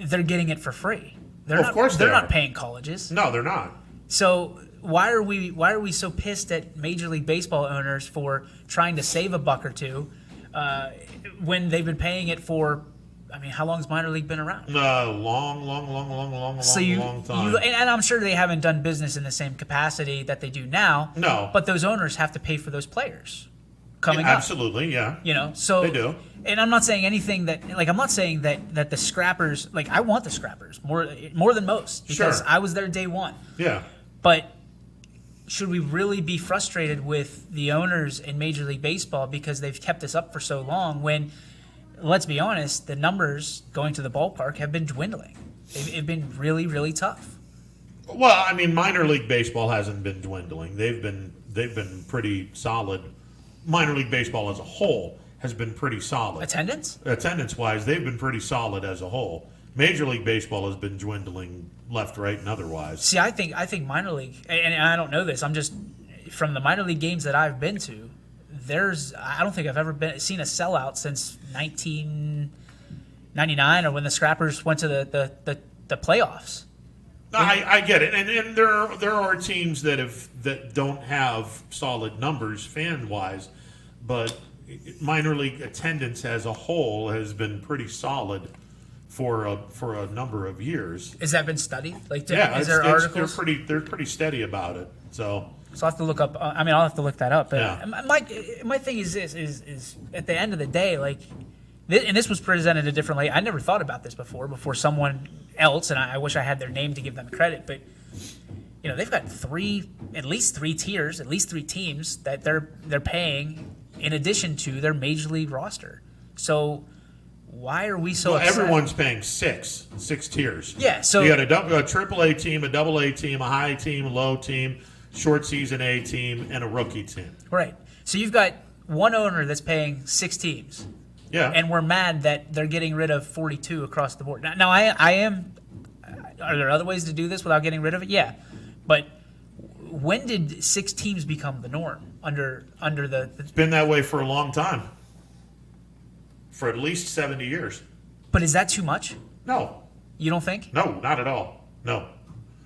they're getting it for free. Of course they're not paying colleges. No, they're not. So why are we so pissed at Major League Baseball owners for trying to save a buck or two when they've been paying it for? I mean, how long has minor league been around? Long time. And I'm sure they haven't done business in the same capacity that they do now. No. But those owners have to pay for those players coming up. Absolutely, yeah. So they do. And I'm not saying anything I'm not saying that the scrappers, I want the scrappers more than most because I was there day one. Yeah. But should we really be frustrated with the owners in Major League Baseball because they've kept this up for so long when, let's be honest, the numbers going to the ballpark have been dwindling. They've been really, really tough. Well, I mean, minor league baseball hasn't been dwindling. They've been pretty solid. Minor league baseball as a whole has been pretty solid. Attendance-wise, they've been pretty solid as a whole. Major League Baseball has been dwindling left, right, and otherwise. See, I think minor league, and I don't know this, I'm just, from the minor league games that I've been to, I don't think I've ever seen a sellout since 1999 or when the Scrappers went to the playoffs. I get it, and there are teams that don't have solid numbers fan-wise, but minor league attendance as a whole has been pretty solid for a number of years. Has that been studied? Yeah, is there articles? They're pretty steady about it. So I'll have to look up. I'll have to look that up. But yeah. My thing is this: is at the end of the day, and this was presented a different way. I never thought about this before someone else, and I wish I had their name to give them credit. But they've got at least three tiers, at least 3 teams that they're paying in addition to their major league roster. So why are we so upset? Everyone's paying 6 tiers. Yeah, so you got a AAA team, a AA team, a high team, a low team, short season A team, and a rookie team. Right. So you've got one owner that's paying 6 teams. Yeah. And we're mad that they're getting rid of 42 across the board. Now I am. Are there other ways to do this without getting rid of it? Yeah. But when did 6 teams become the norm under the? It's been that way for a long time. For at least 70 years. But is that too much? No. You don't think? No, not at all. No.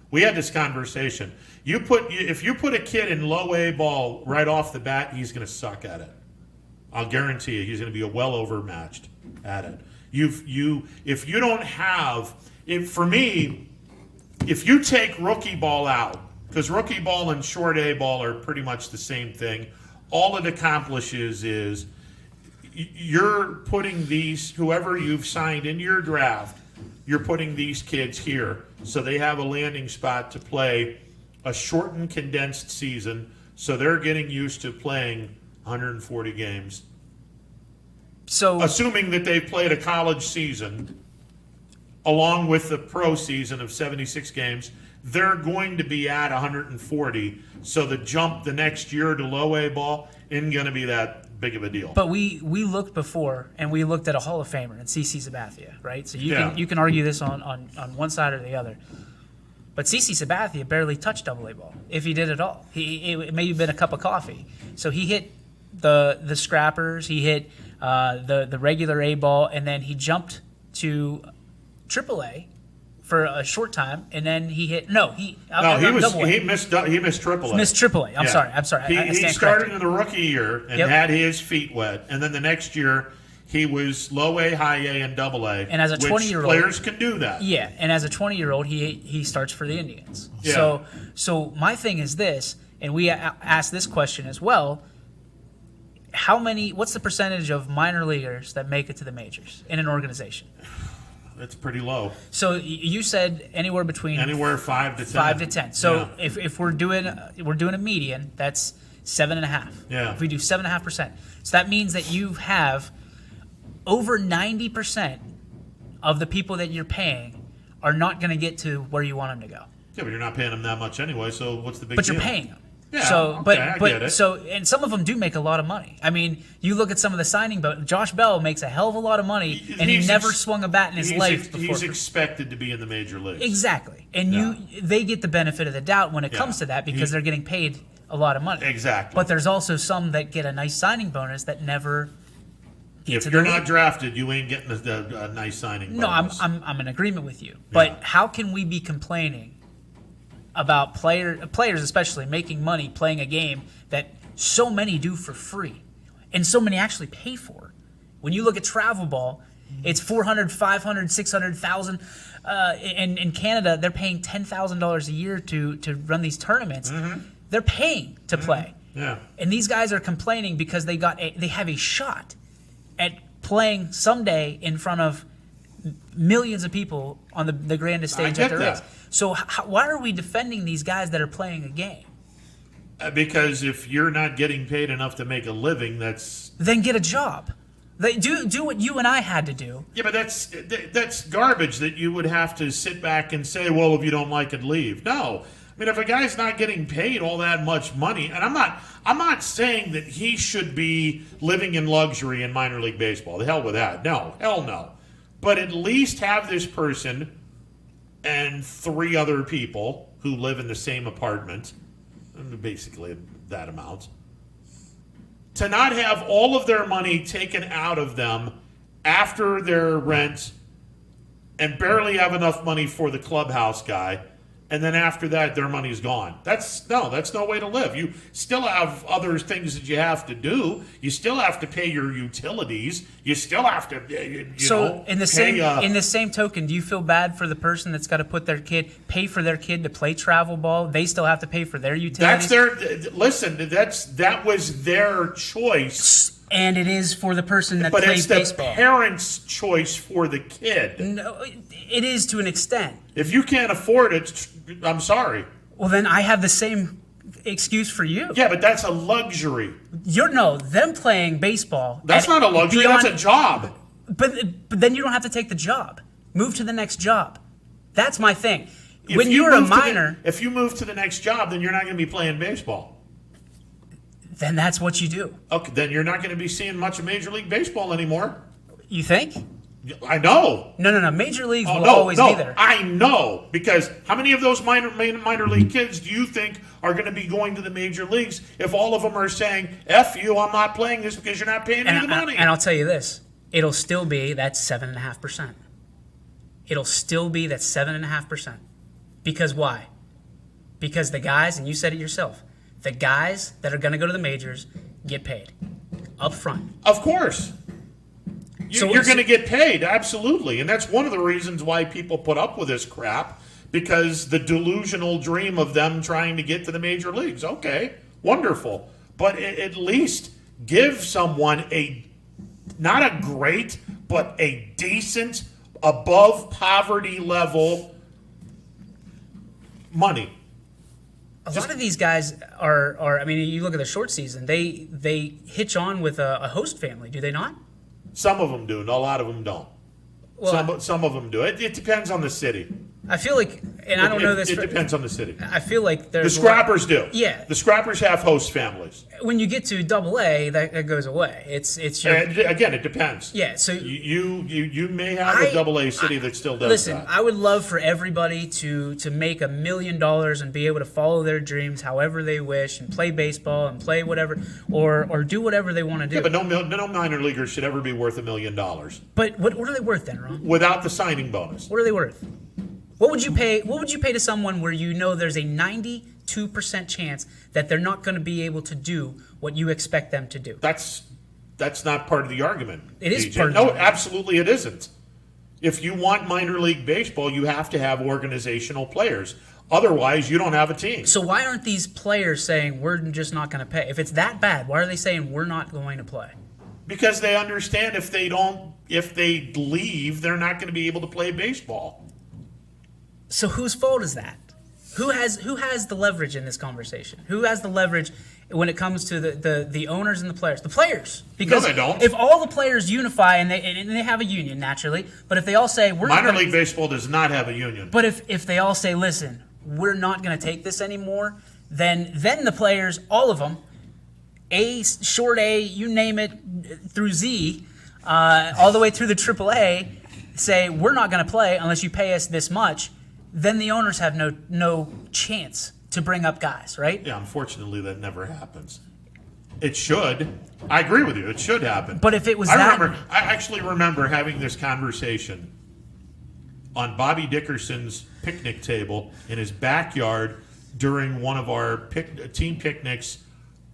We had this conversation. If you put a kid in low A ball right off the bat, he's going to suck at it. I'll guarantee you, he's going to be well overmatched at it. If you take rookie ball out Because rookie ball and short A ball are pretty much the same thing. All it accomplishes is you're putting these, whoever you've signed into your draft, you're putting these kids here so they have a landing spot to play a shortened, condensed season, so they're getting used to playing 140 games. So, assuming that they've played a college season along with the pro season of 76 games, they're going to be at 140. So the jump the next year to low A ball isn't going to be that big of a deal. But we looked before, and we looked at a Hall of Famer in CC Sabathia, right? So you can argue this on one side or the other. But CC Sabathia barely touched double A ball, if he did at all. It may have been a cup of coffee. So he hit the scrappers, he hit the regular A ball, and then he jumped to triple A for a short time, and then he hit. He missed triple A. Missed triple A. I'm sorry. He started in the rookie year and had his feet wet, and then the next year he was low A, high A, and double A. And as a 20-year-old, players can do that. Yeah, and as a 20-year-old, he starts for the Indians. Yeah. So my thing is this, and we asked this question as well. What's the percentage of minor leaguers that make it to the majors in an organization? It's pretty low. So you said anywhere 5 to 10. 5 to 10. So if we're doing a median, that's 7.5. Yeah. If we do 7.5%, so that means that you have over 90% of the people that you're paying are not going to get to where you want them to go. Yeah, but you're not paying them that much anyway. So what's the big deal? But you're paying them. Yeah, so, I get it. And some of them do make a lot of money. I mean, you look at some of the signing, but Josh Bell makes a hell of a lot of money, and he never swung a bat in his life before. He's expected to be in the major leagues. Exactly, and they get the benefit of the doubt when it comes to that because they're getting paid a lot of money. Exactly. But there's also some that get a nice signing bonus that never. If you're not drafted, you ain't getting a nice signing bonus. No, I'm in agreement with you. But how can we be complaining about players especially making money playing a game that so many do for free and so many actually pay for? When you look at travel ball, it's 400, 500, 600,000. In Canada, they're paying $10,000 a year to run these tournaments. Mm-hmm. They're paying to play. Yeah. And these guys are complaining because they have a shot at playing someday in front of millions of people on the grandest stage that there is. So why are we defending these guys that are playing a game? Because if you're not getting paid enough to make a living, then get a job. Do what you and I had to do. Yeah, but that's garbage that you would have to sit back and say, well, if you don't like it, leave. No. I mean, if a guy's not getting paid all that much money, and I'm not saying that he should be living in luxury in minor league baseball. The hell with that. No, hell no. But at least have this person and 3 other people who live in the same apartment, basically that amount, to not have all of their money taken out of them after their rent and barely have enough money for the clubhouse guy, and then after that their money's gone. That's no way to live. You still have other things that you have to do. You still have to pay your utilities. You still have to in the same token, do you feel bad for the person that's got to pay for their kid to play travel ball? They still have to pay for their utilities. That was their choice. And it is for the person that plays baseball. But it's the parent's choice for the kid. No, it is to an extent. If you can't afford it, I'm sorry. Well, then I have the same excuse for you. Yeah, but that's a luxury. Them playing baseball. That's not a luxury. That's a job. But then you don't have to take the job. Move to the next job. That's my thing. When you're a minor, if you move to the next job, then you're not going to be playing baseball. Then that's what you do. Okay, then you're not going to be seeing much of Major League Baseball anymore. You think? I know. No. Major Leagues will always be there. I know, because how many of those minor league kids do you think are going to be going to the major leagues if all of them are saying, F you, I'm not playing this because you're not paying me the money? And I'll tell you this, it'll still be that 7.5%. It'll still be that 7.5%. Because why? Because the guys, and you said it yourself, the guys that are going to go to the majors get paid up front. Of course. You're going to get paid, absolutely. And that's one of the reasons why people put up with this crap, because the delusional dream of them trying to get to the major leagues. Okay, wonderful. But at least give someone not a great, but a decent, above poverty level money. A lot of these guys are. I mean, you look at the short season. They hitch on with a host family, do they not? Some of them do. A lot of them don't. Well, some of them do. It depends on the city. I feel like, and I don't know this. It depends on the city. I feel like The there's Scrappers do. Yeah. The Scrappers have host families. When you get to AA, that goes away. It's your, Again, it depends. Yeah, so you may have a AA city that still does listen, that. I would love for everybody to make $1 million and be able to follow their dreams however they wish and play baseball and play whatever or do whatever they want to do. Yeah, but no minor leaguers should ever be worth $1 million. But what are they worth then, Ron? Without the signing bonus. What are they worth? What would you pay? What would you pay to someone where you know there's a 92% chance that they're not going to be able to do what you expect them to do? That's not part of the argument. It is DJ. part of the No, argument. absolutely it isn't. If you want minor league baseball, you have to have organizational players. Otherwise, you don't have a team. So why aren't these players saying we're just not going to pay? If it's that bad, why are they saying we're not going to play? Because they understand if they leave, they're not going to be able to play baseball. So whose fault is that? Who has the leverage in this conversation? Who has the leverage when it comes to the owners and the players? The players. Because no, they don't. If all the players unify and they have a union naturally, but if they all say we're Minor not league baseball does not have a union. But if they all say, listen, we're not going to take this anymore, then the players, all of them, A, short A, you name it, through Z, all the way through the AAA, say we're not going to play unless you pay us this much. Then the owners have no chance to bring up guys, right? Yeah, unfortunately, that never happens. It should. I agree with you. It should happen. But if it was I actually remember having this conversation on Bobby Dickerson's picnic table in his backyard during one of our team picnics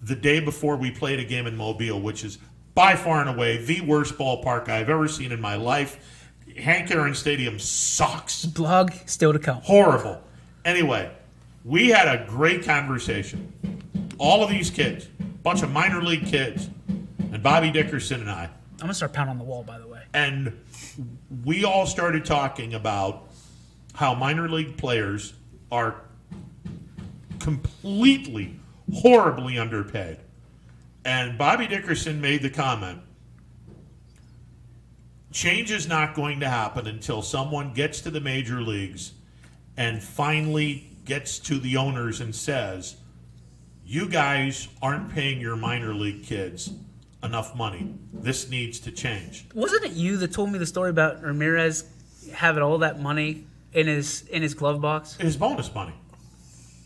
the day before we played a game in Mobile, which is by far and away the worst ballpark I've ever seen in my life. Hank Aaron Stadium sucks. Blog still to come. Horrible. Anyway, we had a great conversation. All of these kids, bunch of minor league kids, and Bobby Dickerson and I. I'm going to start pounding on the wall, by the way. And we all started talking about how minor league players are completely, horribly underpaid. And Bobby Dickerson made the comment, change is not going to happen until someone gets to the major leagues and finally gets to the owners and says, you guys aren't paying your minor league kids enough money. This needs to change. Wasn't it you that told me the story about Ramirez having all that money in his glove box? His bonus money.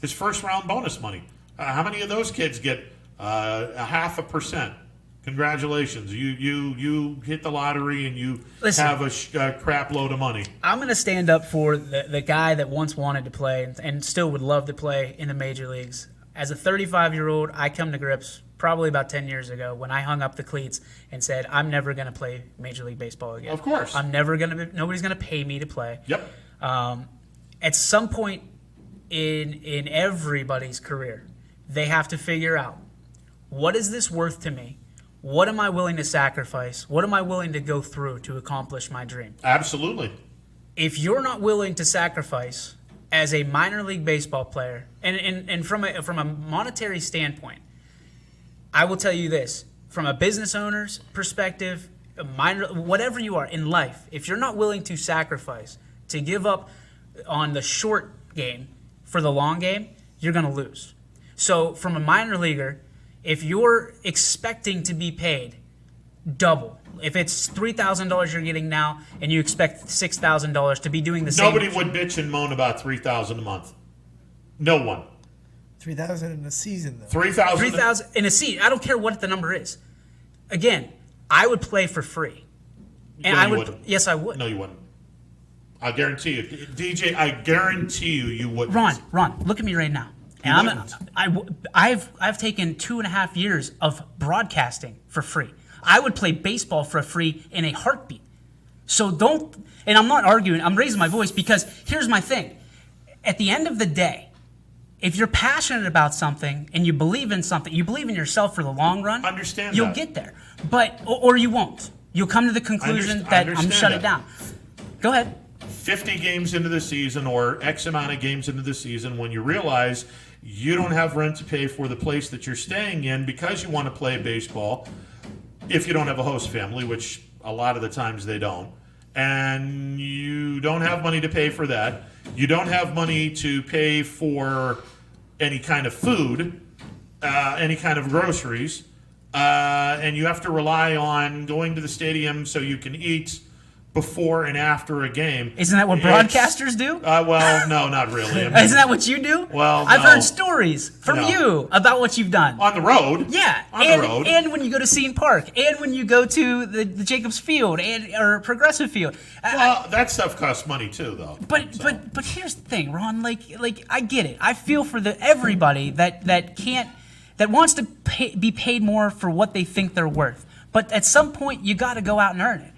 His first round bonus money. How many of those kids get 0.5%? Congratulations, you hit the lottery and you have a crap load of money. I'm going to stand up for the guy that once wanted to play and still would love to play in the major leagues. As a 35-year-old, I come to grips probably about 10 years ago when I hung up the cleats and said, I'm never going to play Major League Baseball again. Of course. Nobody's going to pay me to play. Yep. At some point in everybody's career, they have to figure out, what is this worth to me? What am I willing to sacrifice? What am I willing to go through to accomplish my dream? Absolutely. If you're not willing to sacrifice as a minor league baseball player, and from a monetary standpoint, I will tell you this, from a business owner's perspective, whatever you are in life, if you're not willing to sacrifice, to give up on the short game for the long game, you're going to lose. So from a minor leaguer, if you're expecting to be paid double, if it's $3,000 you're getting now and you expect $6,000 to be doing the same. Nobody would bitch and moan about $3,000 a month. No one. $3,000 in a season, though. $3,000 in a season. I don't care what the number is. Again, I would play for free. And No, you wouldn't. Yes, I would. No, you wouldn't. I guarantee you. DJ, I guarantee you wouldn't. Ron, look at me right now. And I've taken 2.5 years of broadcasting for free. I would play baseball for free in a heartbeat. So don't, and I'm not arguing, I'm raising my voice because here's my thing. at the end of the day, if you're passionate about something and you believe in something, you believe in yourself for the long run, you'll get there. But or you won't. You'll come to the conclusion that I'm shut it down. Go ahead. 50 games into the season or X amount of games into the season, when you realize you don't have rent to pay for the place that you're staying in because you want to play baseball, if you don't have a host family, which a lot of the times they don't, and you don't have money to pay for that, you don't have money to pay for any kind of food, any kind of groceries, and you have to rely on going to the stadium so you can eat before and after a game. Isn't that what broadcasters do? Well, no, not really. I mean, isn't that what you do? Well, I've no. heard stories from you about what you've done. On the road? Yeah. On the road. And when you go to Scene Park, and when you go to the Jacobs Field, or Progressive Field. Well, that stuff costs money too, though. But here's the thing, Ron. Like I get it. I feel for everybody that wants to be paid more for what they think they're worth. But at some point, you got to go out and earn it.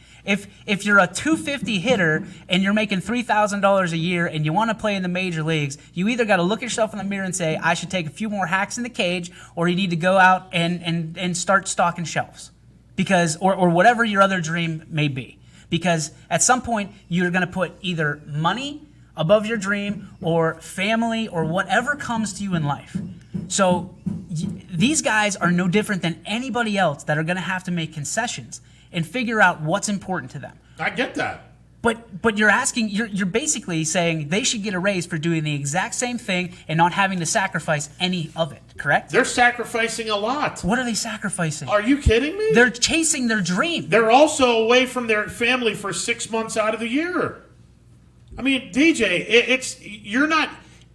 If you're a 250 hitter and you're making $3,000 a year and you want to play in the major leagues, you either got to look yourself in the mirror and say, I should take a few more hacks in the cage, or you need to go out and start stocking shelves, because or whatever your other dream may be. Because at some point you're going to put either money above your dream or family or whatever comes to you in life. So these guys are no different than anybody else that are going to have to make concessions and figure out what's important to them. I get that. But you're basically saying they should get a raise for doing the exact same thing and not having to sacrifice any of it, correct? They're sacrificing a lot. What are they sacrificing? Are you kidding me? They're chasing their dream. They're also away from their family for 6 months out of the year. I mean, DJ,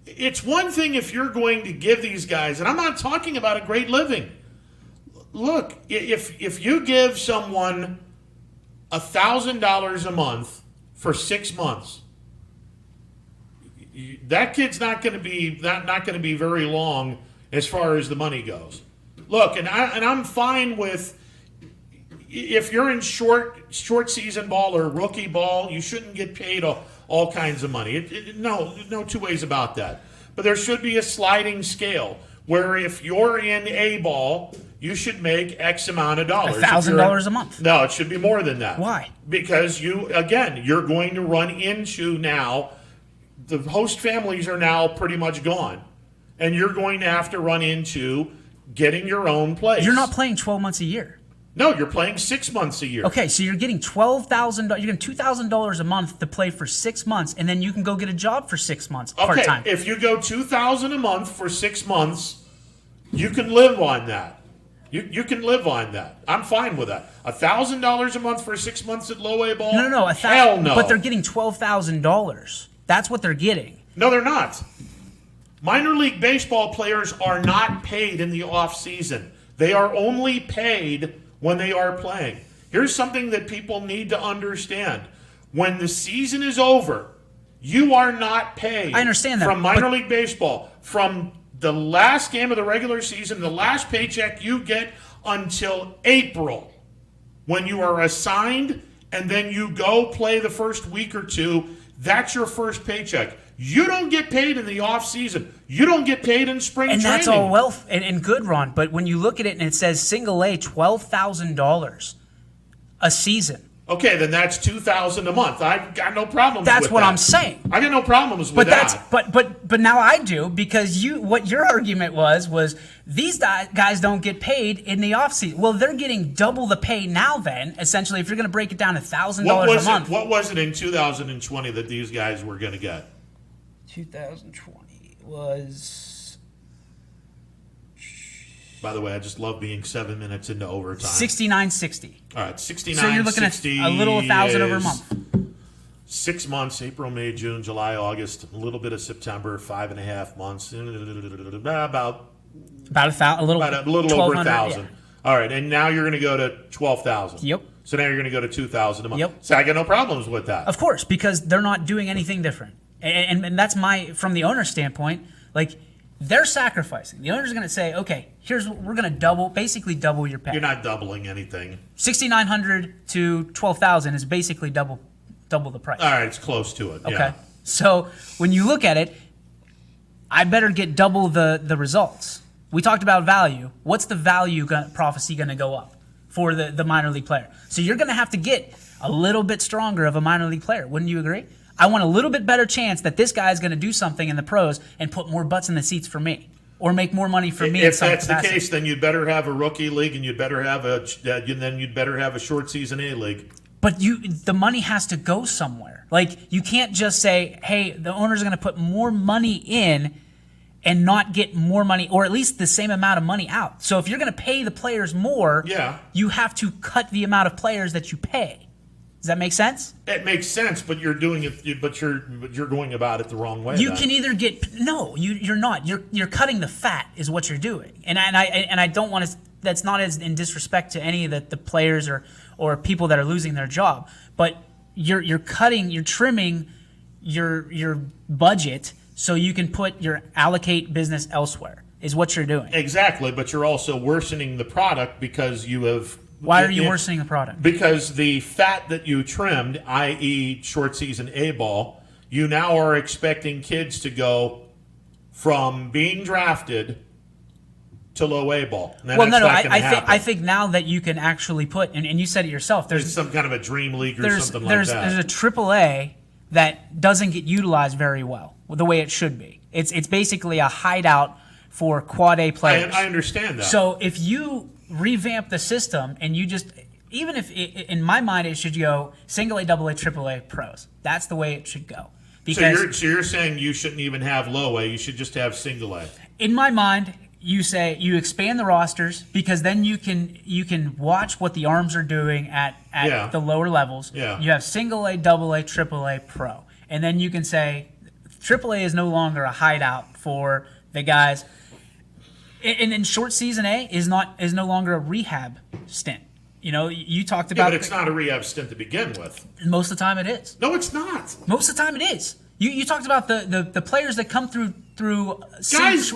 it's one thing if you're going to give these guys, and I'm not talking about a great living. Look, if you give someone $1,000 a month for 6 months, that kid's not going to be very long as far as the money goes. Look, and I'm fine with, if you're in short season ball or rookie ball, you shouldn't get paid all kinds of money. No two ways about that. But there should be a sliding scale where if you're in A ball, you should make X amount of dollars. $1,000 a month. No, it should be more than that. Why? Because you're going to run into now, the host families are now pretty much gone. And you're going to have to run into getting your own place. You're not playing 12 months a year. No, you're playing 6 months a year. Okay, so you're getting $12,000. You're getting $2,000 a month to play for 6 months, and then you can go get a job for 6 months part time. If you go $2,000 a month for 6 months, you can live on that. You can live on that. I'm fine with that. $1,000 a month for 6 months at low A ball? No. Hell no. But they're getting $12,000. That's what they're getting. No, they're not. Minor league baseball players are not paid in the off season. They are only paid when they are playing. Here's something that people need to understand. When the season is over, you are not paid. I understand that. From minor league baseball, from the last game of the regular season, the last paycheck you get until April, when you are assigned and then you go play the first week or two, that's your first paycheck. You don't get paid in the off season. You don't get paid in spring training. And that's all well and good, Ron. But when you look at it and it says single A, $12,000 a season. Okay, then that's $2,000 a month. I've got no problems with that. That's what I'm saying. I got no problems with that. But now I do, because what your argument was these guys don't get paid in the offseason. Well, they're getting double the pay now then, essentially, if you're going to break it down to $1,000 a month. What was it in 2020 that these guys were going to get? 2020 was... By the way, I just love being 7 minutes into overtime. $69.60. All right, $69.60. So you're looking at a little $1,000 over a month. 6 months: April, May, June, July, August, a little bit of September, 5.5 months, about a little over 1,000. Yeah. All right, and now you're going to go to 12,000. Yep. So now you're going to go to 2,000 a month. Yep. So I got no problems with that. Of course, because they're not doing anything different, and that's from the owner's standpoint, like. They're sacrificing. The owner's going to say, okay, we're going to basically double your pay. You're not doubling anything. $6,900 to $12,000 is basically double the price. All right, it's close to it. Okay. Yeah. So when you look at it, I better get double the results. We talked about value. What's the value prophecy going to go up for the minor league player? So you're going to have to get a little bit stronger of a minor league player. Wouldn't you agree? I want a little bit better chance that this guy is going to do something in the pros and put more butts in the seats for me, or make more money for me. If that's the case, then you'd better have a rookie league, and you'd better have a short season A league. But the money has to go somewhere. Like, you can't just say, hey, the owner's going to put more money in and not get more money, or at least the same amount of money out. So if you're going to pay the players more, you have to cut the amount of players that you pay. Does that make sense? It makes sense, but you're doing it. But you're going about it the wrong way. You can either you're not. You're cutting the fat is what you're doing, and I don't want to. That's not as in disrespect to any of the players or people that are losing their job, but you're trimming your budget so you can allocate business elsewhere is what you're doing. Exactly, but you're also worsening the product because you have. Why are you worsening the product? Because the fat that you trimmed, i.e. short season A ball, you now are expecting kids to go from being drafted to low A ball. I think now that you can actually put, and you said it yourself, there's some kind of a dream league or something like that. There's a AAA that doesn't get utilized very well, the way it should be. It's basically a hideout for quad A players. I understand that. So if you revamp the system and you just, even if in my mind it should go single A, double A, triple A pros. That's the way it should go. Because so you're saying you shouldn't even have low A, you should just have single A. In my mind, you expand the rosters because then you can watch what the arms are doing at the lower levels. Yeah. You have single A, double A, triple A, pro. And then you can say triple A is no longer a hideout for the guys. And then short season A is no longer a rehab stint. You know, you talked about. Yeah, but it's not a rehab stint to begin with. Most of the time, it is. No, it's not. Most of the time, it is. You talked about the players that come through guys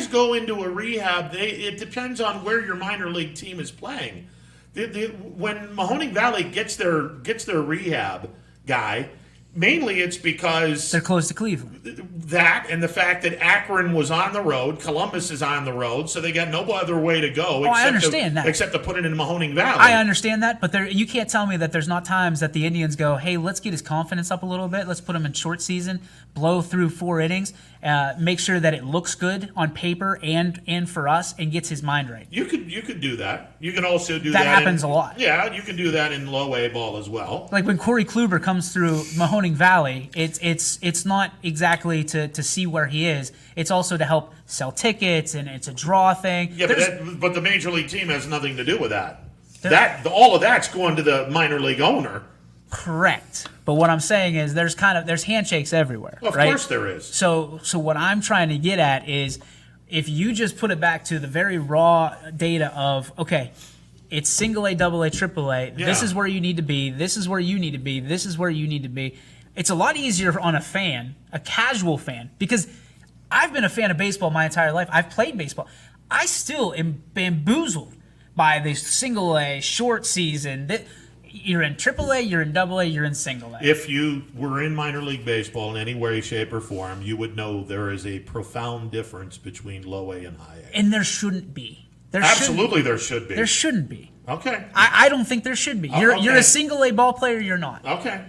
go into a rehab. It depends on where your minor league team is playing. When Mahoning Valley gets their rehab guy. Mainly it's because they're close to Cleveland. That and the fact that Akron was on the road, Columbus is on the road, so they got no other way to go except to put it in Mahoning Valley. I understand that, but you can't tell me that there's not times that the Indians go, hey, let's get his confidence up a little bit. Let's put him in short season, blow through 4 innings, make sure that it looks good on paper and for us, and gets his mind right. You could do that. You can also do that. That happens a lot. Yeah, you can do that in low A ball as well. Like when Corey Kluber comes through Mahoning Valley, it's not exactly to see where he is. It's also to help sell tickets, and it's a draw thing. Yeah, but the major league team has nothing to do with that. All of that's going to the minor league owner. Correct. But what I'm saying is there's handshakes everywhere. Of right? course there is. So what I'm trying to get at is if you just put it back to the very raw data of, okay, it's single A, double A, triple A. Yeah. This is where you need to be. This is where you need to be. This is where you need to be. It's a lot easier on a casual fan, because I've been a fan of baseball my entire life. I've played baseball. I still am bamboozled by the single A, short season. You're in triple A, you're in double A, you're in single A. If you were in minor league baseball in any way, shape, or form, you would know there is a profound difference between low A and high A. And there shouldn't be. There should be. There shouldn't be. Okay. I don't think there should be. You're a single A ball player, you're not. Okay.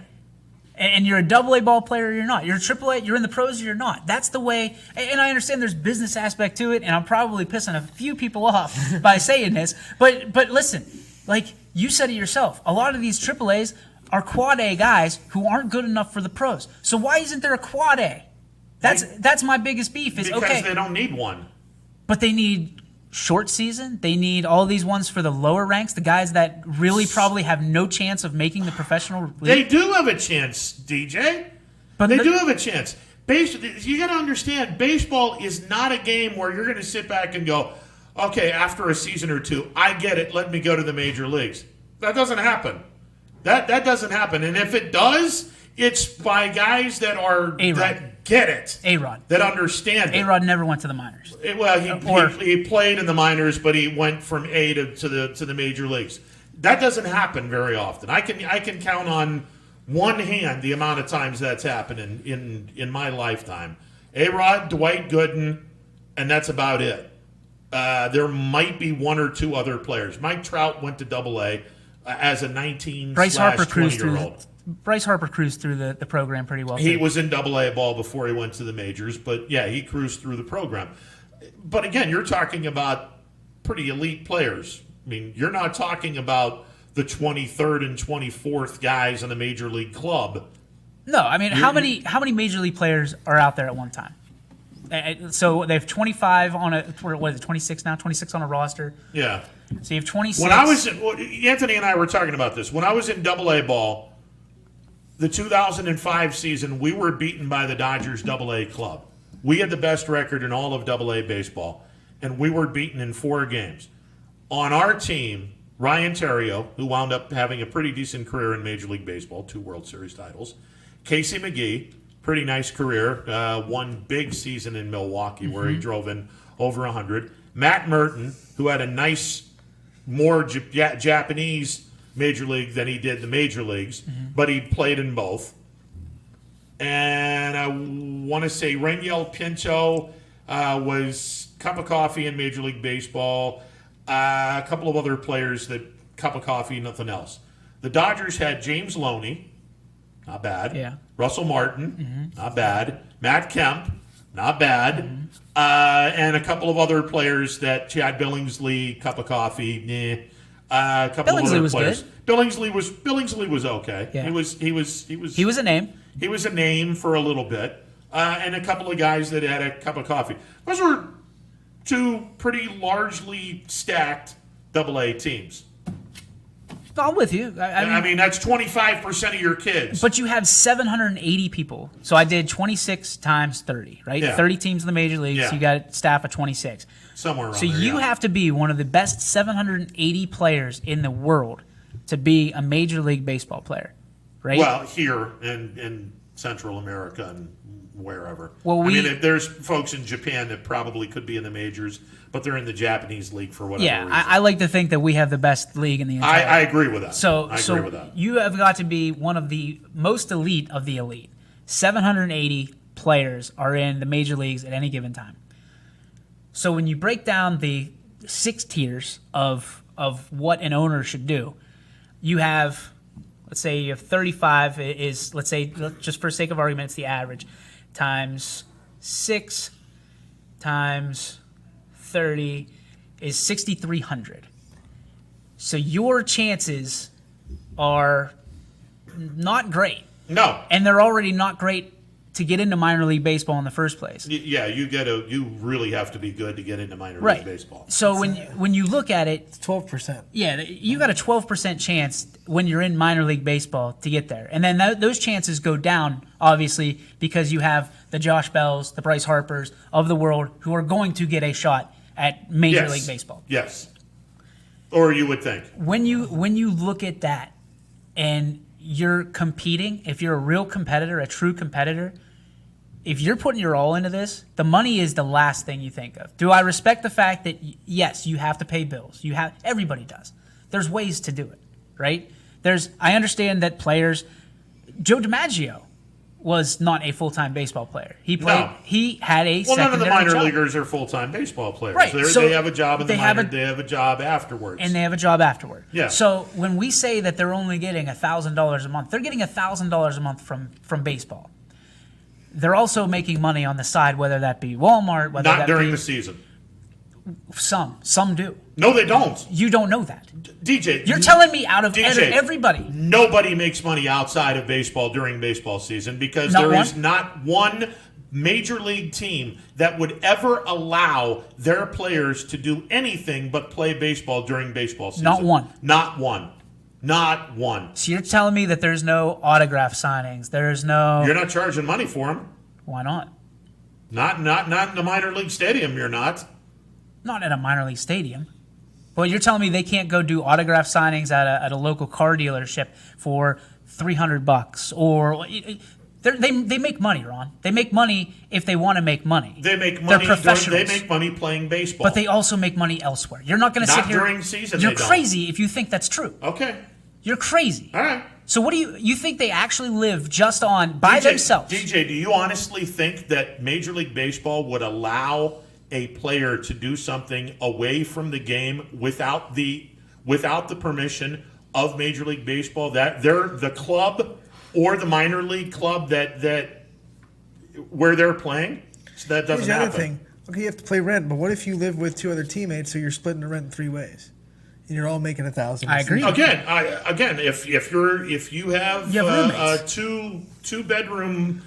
And you're a double A ball player, you're not. You're a triple A, you're in the pros, you're not. That's the way. And I understand there's business aspect to it, and I'm probably pissing a few people off by saying this. But listen, like you said it yourself, a lot of these triple A's are quad A guys who aren't good enough for the pros. So why isn't there a quad A? That's my biggest beef. Because they don't need one. But they need short season. They need all these ones for the lower ranks, the guys that really probably have no chance of making the professional league. They do have a chance, DJ. But they do have a chance. You got to understand, baseball is not a game where you're going to sit back and go, okay, after a season or two, I get it, let me go to the major leagues. That doesn't happen. That doesn't happen. And if it does, it's by guys that get it. A-Rod. That understand it. A-Rod never went to the minors. He played in the minors, but he went from A to the major leagues. That doesn't happen very often. I can count on one hand the amount of times that's happened in my lifetime. A-Rod, Dwight Gooden, and that's about it. There might be one or two other players. Mike Trout went to Double-A as a 19/20-year-old. Bryce Harper cruised through the program pretty well. He was in Double-A ball before he went to the majors, but yeah, he cruised through the program. But again, you're talking about pretty elite players. I mean, you're not talking about the 23rd and 24th guys in a major league club. No, I mean, how many major league players are out there at one time? So they have 25 on a, what is it, 26 now? 26 on a roster. Yeah. So you have 26. When I was, Anthony and I were talking about this. When I was in Double-A ball, the 2005 season, we were beaten by the Dodgers Double-A club. We had the best record in all of Double-A baseball, and we were beaten in 4 games. On our team, Ryan Terrio, who wound up having a pretty decent career in Major League Baseball, 2 World Series titles. Casey McGee, pretty nice career, one big season in Milwaukee where he drove in over 100. Matt Merton, who had a nice, more Japanese Major League than he did the Major Leagues, but he played in both. And I want to say Reniel Pinto was cup of coffee in Major League Baseball. A couple of other players that cup of coffee, nothing else. The Dodgers had James Loney, not bad. Yeah. Russell Martin, not bad. Matt Kemp, not bad. And a couple of other players that Chad Billingsley, cup of coffee, a couple of other players. Good. Billingsley was okay. Yeah. He was a name. He was a name for a little bit. And a couple of guys that had a cup of coffee. Those were 2 pretty largely stacked Double-A teams. I'm with you. I mean, that's 25% of your kids. But you have 780 people. So I did 26 times 30, right? Yeah. 30 teams in the major leagues. Yeah. So you got a staff of 26. Somewhere around So there, you yeah. have to be one of the best 780 players in the world to be a Major League Baseball player, right? Well, here in Central America and wherever. Well, I mean, there's folks in Japan that probably could be in the majors, but they're in the Japanese league for whatever reason. I like to think that we have the best league in the entire. I agree with that. So, I agree with that. You have got to be one of the most elite of the elite. 780 players are in the major leagues at any given time. So when you break down the 6 tiers of what an owner should do, you have, let's say you have 35 is, let's say, just for sake of argument, it's the average, times 6 times 30 is 6,300. So your chances are not great. No. And they're already not great to get into minor league baseball in the first place. Yeah, you really have to be good to get into minor Right. league baseball. So when you look at it, It's 12%. yeah, you got a 12% chance when you're in minor league baseball to get there. And then those chances go down, obviously, because you have the Josh Bells, the Bryce Harpers of the world who are going to get a shot at Major Yes. League Baseball. Yes. Or you would think. When you look at that and you're competing, if you're a real competitor, a true competitor, if you're putting your all into this, the money is the last thing you think of. Do I respect the fact that, yes, you have to pay bills? Everybody does. There's ways to do it, right? I understand that players, Joe DiMaggio was not a full-time baseball player. He had a Well, none of the secondary minor job. leaguers are full-time baseball players. Right. They have a job in the they minor. have They have a job afterwards. And they have a job afterward. Yeah. So when we say that they're only getting $1,000 a month, they're getting $1,000 a month from baseball. They're also making money on the side, whether that be Walmart, whether Not that during be, the season. Some do. No, they don't. You don't know that. DJ, You're telling me out of DJ, everybody. Nobody makes money outside of baseball during baseball season because Not there one? is not one major league team that would ever allow their players to do anything but play baseball during baseball season. Not one. Not one. Not one. So you're telling me that there's no autograph signings. There's no. You're not charging money for them. Why not? Not in the minor league stadium. You're not. Not at a minor league stadium. Well, you're telling me they can't go do autograph signings at a local car dealership for $300 or they make money, Ron. They make money if they want to make money. They make money. They're professionals. They make money playing baseball. But they also make money elsewhere. You're not going to sit here. Not during season. You're they don't. crazy if you think that's true. Okay. You're crazy. All right. So what do you think they actually live just on by themselves? DJ, do you honestly think that Major League Baseball would allow a player to do something away from the game without the permission of Major League Baseball? That they're the club or the minor league club that where they're playing? So that doesn't Here's the happen. other thing. Okay, you have to play rent, but what if you live with 2 other teammates, so you're splitting the rent in 3 ways, and you're all making $1,000? I agree. Again, if you have a two bedroom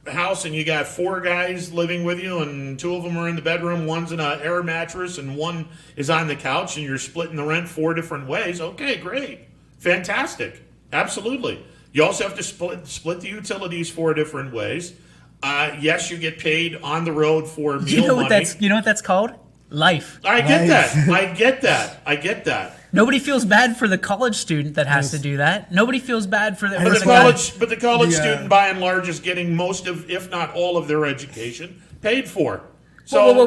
house and you got 4 guys living with you and 2 of them are in the bedroom, one's in an air mattress and one is on the couch, and you're splitting the rent 4 different ways. Okay, great, fantastic, absolutely. You also have to split the utilities 4 different ways. Yes, you get paid on the road for meal money. You know what that's called? Life. I get that. Nobody feels bad for the college student that has to do that. Nobody feels bad for the But the college student, by and large, is getting most of, if not all of their education paid for. So my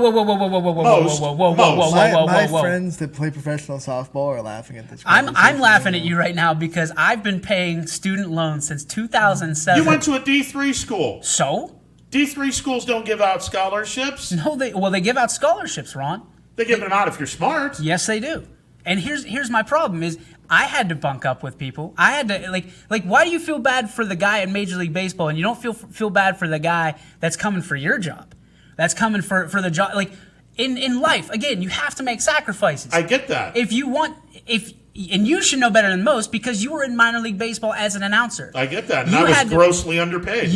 friends that play professional softball are laughing at this. I'm laughing at you right now because I've been paying student loans since 2007. You went to a D3 school. So? D3 schools don't give out scholarships. No, they give out scholarships, Ron. They give them out if you're smart. Yes, they do. And here's my problem is I had to bunk up with people. I had to like why do you feel bad for the guy in Major League Baseball and you don't feel bad for the guy that's coming for your job? That's coming for the job. Like in life, again, you have to make sacrifices. I get that. And you should know better than most because you were in minor league baseball as an announcer. I get that. And I was grossly underpaid.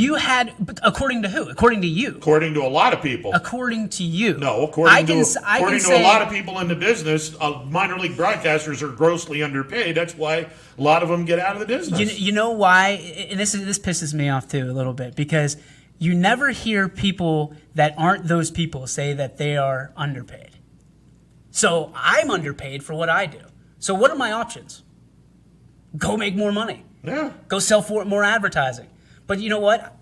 But according to who? According to you. According to a lot of people. According to you. No, according to a lot of people in the business, minor league broadcasters are grossly underpaid. That's why a lot of them get out of the business. You know why? And this pisses me off too a little bit because you never hear people that aren't those people say that they are underpaid. So I'm underpaid for what I do. So what are my options? Go make more money. Yeah. Go sell more advertising. But you know what?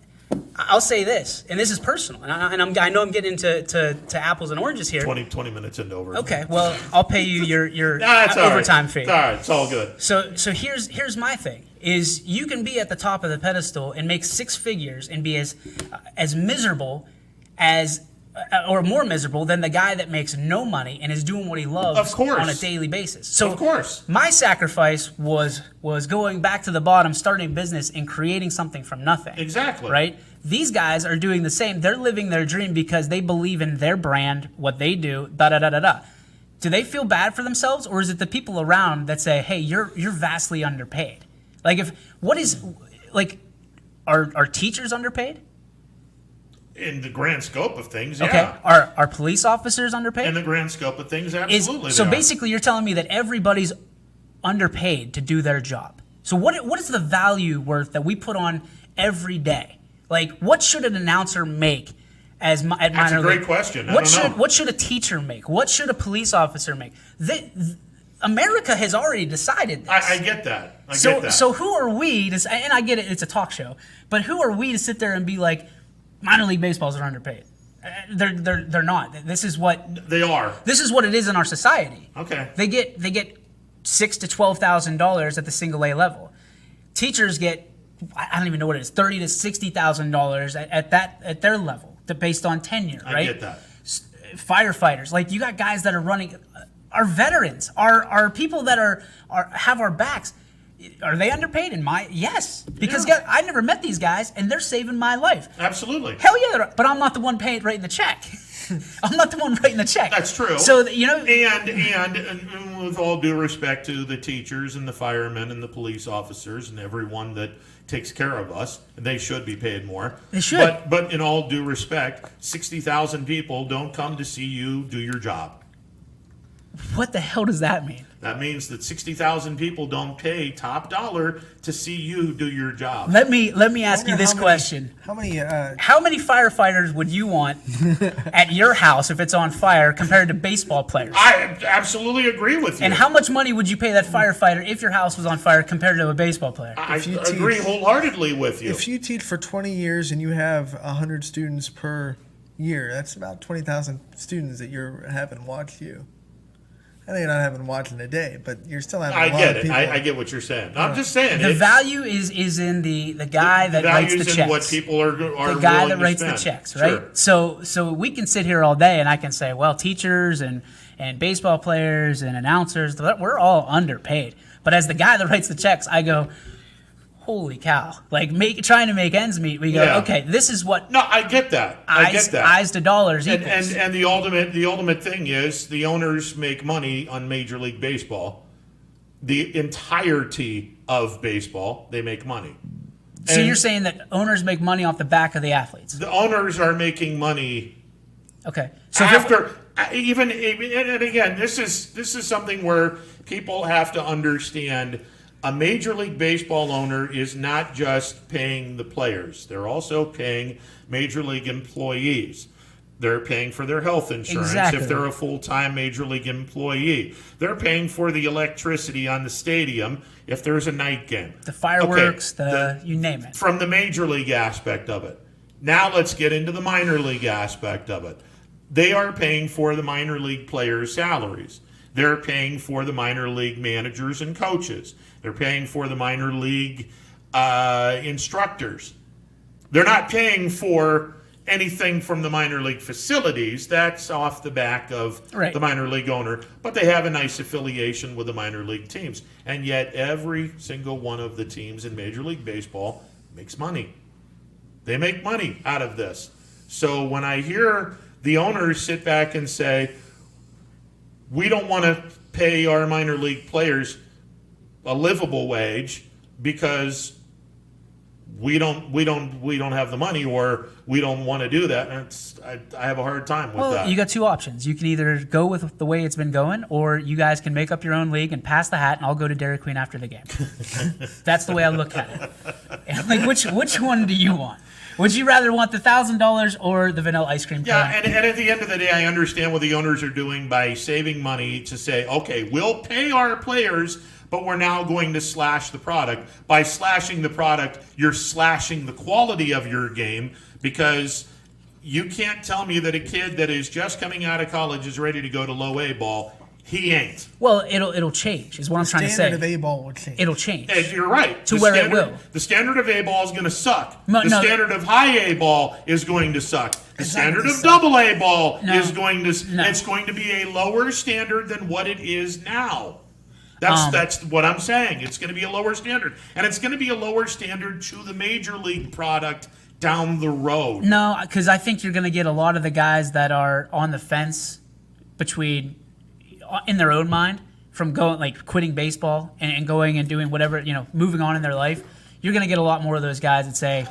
I'll say this, and this is personal, and I know I'm getting into apples and oranges here. 20 minutes into overtime. Okay, well, I'll pay you your overtime fee. It's all right. It's all good. So here's my thing, is you can be at the top of the pedestal and make 6 figures and be as miserable as or more miserable than the guy that makes no money and is doing what he loves on a daily basis. So of course, my sacrifice was going back to the bottom, starting a business and creating something from nothing. Exactly. Right? These guys are doing the same. They're living their dream because they believe in their brand, what they do, da-da-da-da-da. Do they feel bad for themselves, or is it the people around that say, hey, you're vastly underpaid? Are teachers underpaid? In the grand scope of things, yeah. Okay. Are police officers underpaid? In the grand scope of things, absolutely. So basically, you're telling me that everybody's underpaid to do their job. So what is the value worth that we put on every day? Like, what should an announcer make at minor league? That's a great question. What should a teacher make? What should a police officer make? America has already decided this. I get that. So who are we to? And I get it. It's a talk show, but who are we to sit there and be like, minor league baseballs are underpaid? They're not. This is what they are. This is what it is in our society. Okay. They get $6,000 to $12,000 at the single A level. Teachers get, I don't even know what it is, $30,000 to $60,000 at their level, based on tenure. Right? I get that. Firefighters, like you got guys that are running, are veterans, are people that are have our backs. Are they underpaid? Yes, because I never met these guys, and they're saving my life. Absolutely. Hell yeah, but I'm not the one writing the check. I'm not the one writing the check. That's true. So and with all due respect to the teachers and the firemen and the police officers and everyone that takes care of us, they should be paid more. They should. But in all due respect, 60,000 people don't come to see you do your job. What the hell does that mean? That means that 60,000 people don't pay top dollar to see you do your job. Let me ask you this question. How many firefighters would you want at your house if it's on fire compared to baseball players? I absolutely agree with you. And how much money would you pay that firefighter if your house was on fire compared to a baseball player? I agree wholeheartedly with you. If you teach for 20 years and you have 100 students per year, that's about 20,000 students that you're having watch you. I know you're not having watching a day, but you're still having. I a lot get of it. people. I get what you're saying. I'm just saying The value is in the guy that writes the value's checks. in what people are the guy willing that to writes spend. the checks, right? Sure. So we can sit here all day and I can say, well, teachers and baseball players and announcers, we're all underpaid. But as the guy that writes the checks, I go, holy cow! Like trying to make ends meet. We go, okay, this is what. No, I get that. I get that. Eyes to dollars equals. And the ultimate thing is the owners make money on Major League Baseball. The entirety of baseball, they make money. So you're saying that owners make money off the back of the athletes? The owners are making money. Okay. So After even and again, this is something where people have to understand. A Major League Baseball owner is not just paying the players; they're also paying Major League employees. They're paying for their health insurance if they're a full-time Major League employee. They're paying for the electricity on the stadium if there's a night game. The fireworks, you name it. From the Major League aspect of it. Now let's get into the minor league aspect of it. They are paying for the minor league players' salaries. They're paying for the minor league managers and coaches. They're paying for the minor league instructors. They're not paying for anything from the minor league facilities. That's off the back of the minor league owner. But they have a nice affiliation with the minor league teams. And yet every single one of the teams in Major League Baseball makes money. They make money out of this. So when I hear the owners sit back and say, we don't want to pay our minor league players a livable wage because we don't have the money, or we don't want to do that. And I have a hard time with that. You got two options. You can either go with the way it's been going, or you guys can make up your own league and pass the hat, and I'll go to Dairy Queen after the game. That's the way I look at it. And like, which one do you want? Would you rather want the $1,000 or the vanilla ice cream cone? Yeah, and at the end of the day, I understand what the owners are doing by saving money to say, okay, we'll pay our players, but we're now going to slash the product. By slashing the product, you're slashing the quality of your game, because you can't tell me that a kid that is just coming out of college is ready to go to low A ball. He ain't. Well, it'll change, is what I'm trying to say. The standard of A-ball will change. It'll change. You're right. To where it will. The standard of A-ball is going to suck. The standard of high A-ball is going to suck. The standard of double A-ball is going to... It's going to be a lower standard than what it is now. That's what I'm saying. It's going to be a lower standard. And it's going to be a lower standard to the Major League product down the road. No, because I think you're going to get a lot of the guys that are on the fence between... in their own mind, from going like quitting baseball and going and doing whatever, moving on in their life. You're going to get a lot more of those guys that say,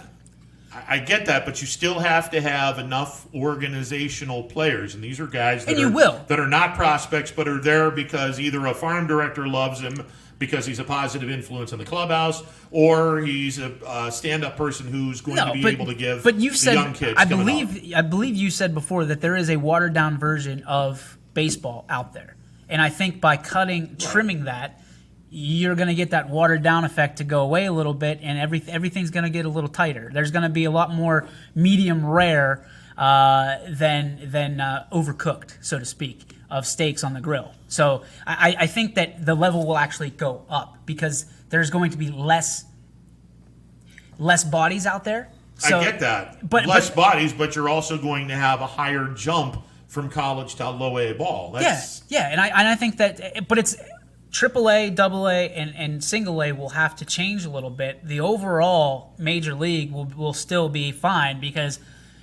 I get that, but you still have to have enough organizational players, and these are guys that are not prospects, but are there because either a farm director loves him because he's a positive influence in the clubhouse, or he's a stand-up person who's going to be able to give the young kids. I believe you said before that there is a watered-down version of baseball out there. And I think by trimming that, you're going to get that watered down effect to go away a little bit, and everything's going to get a little tighter. There's going to be a lot more medium rare than overcooked, so to speak, of steaks on the grill. So I think that the level will actually go up because there's going to be less bodies out there. So, I get that. Less bodies, but you're also going to have a higher jump from college to low A ball. And I think that, but it's AAA, AA, and single A will have to change a little bit. The overall major league will still be fine, because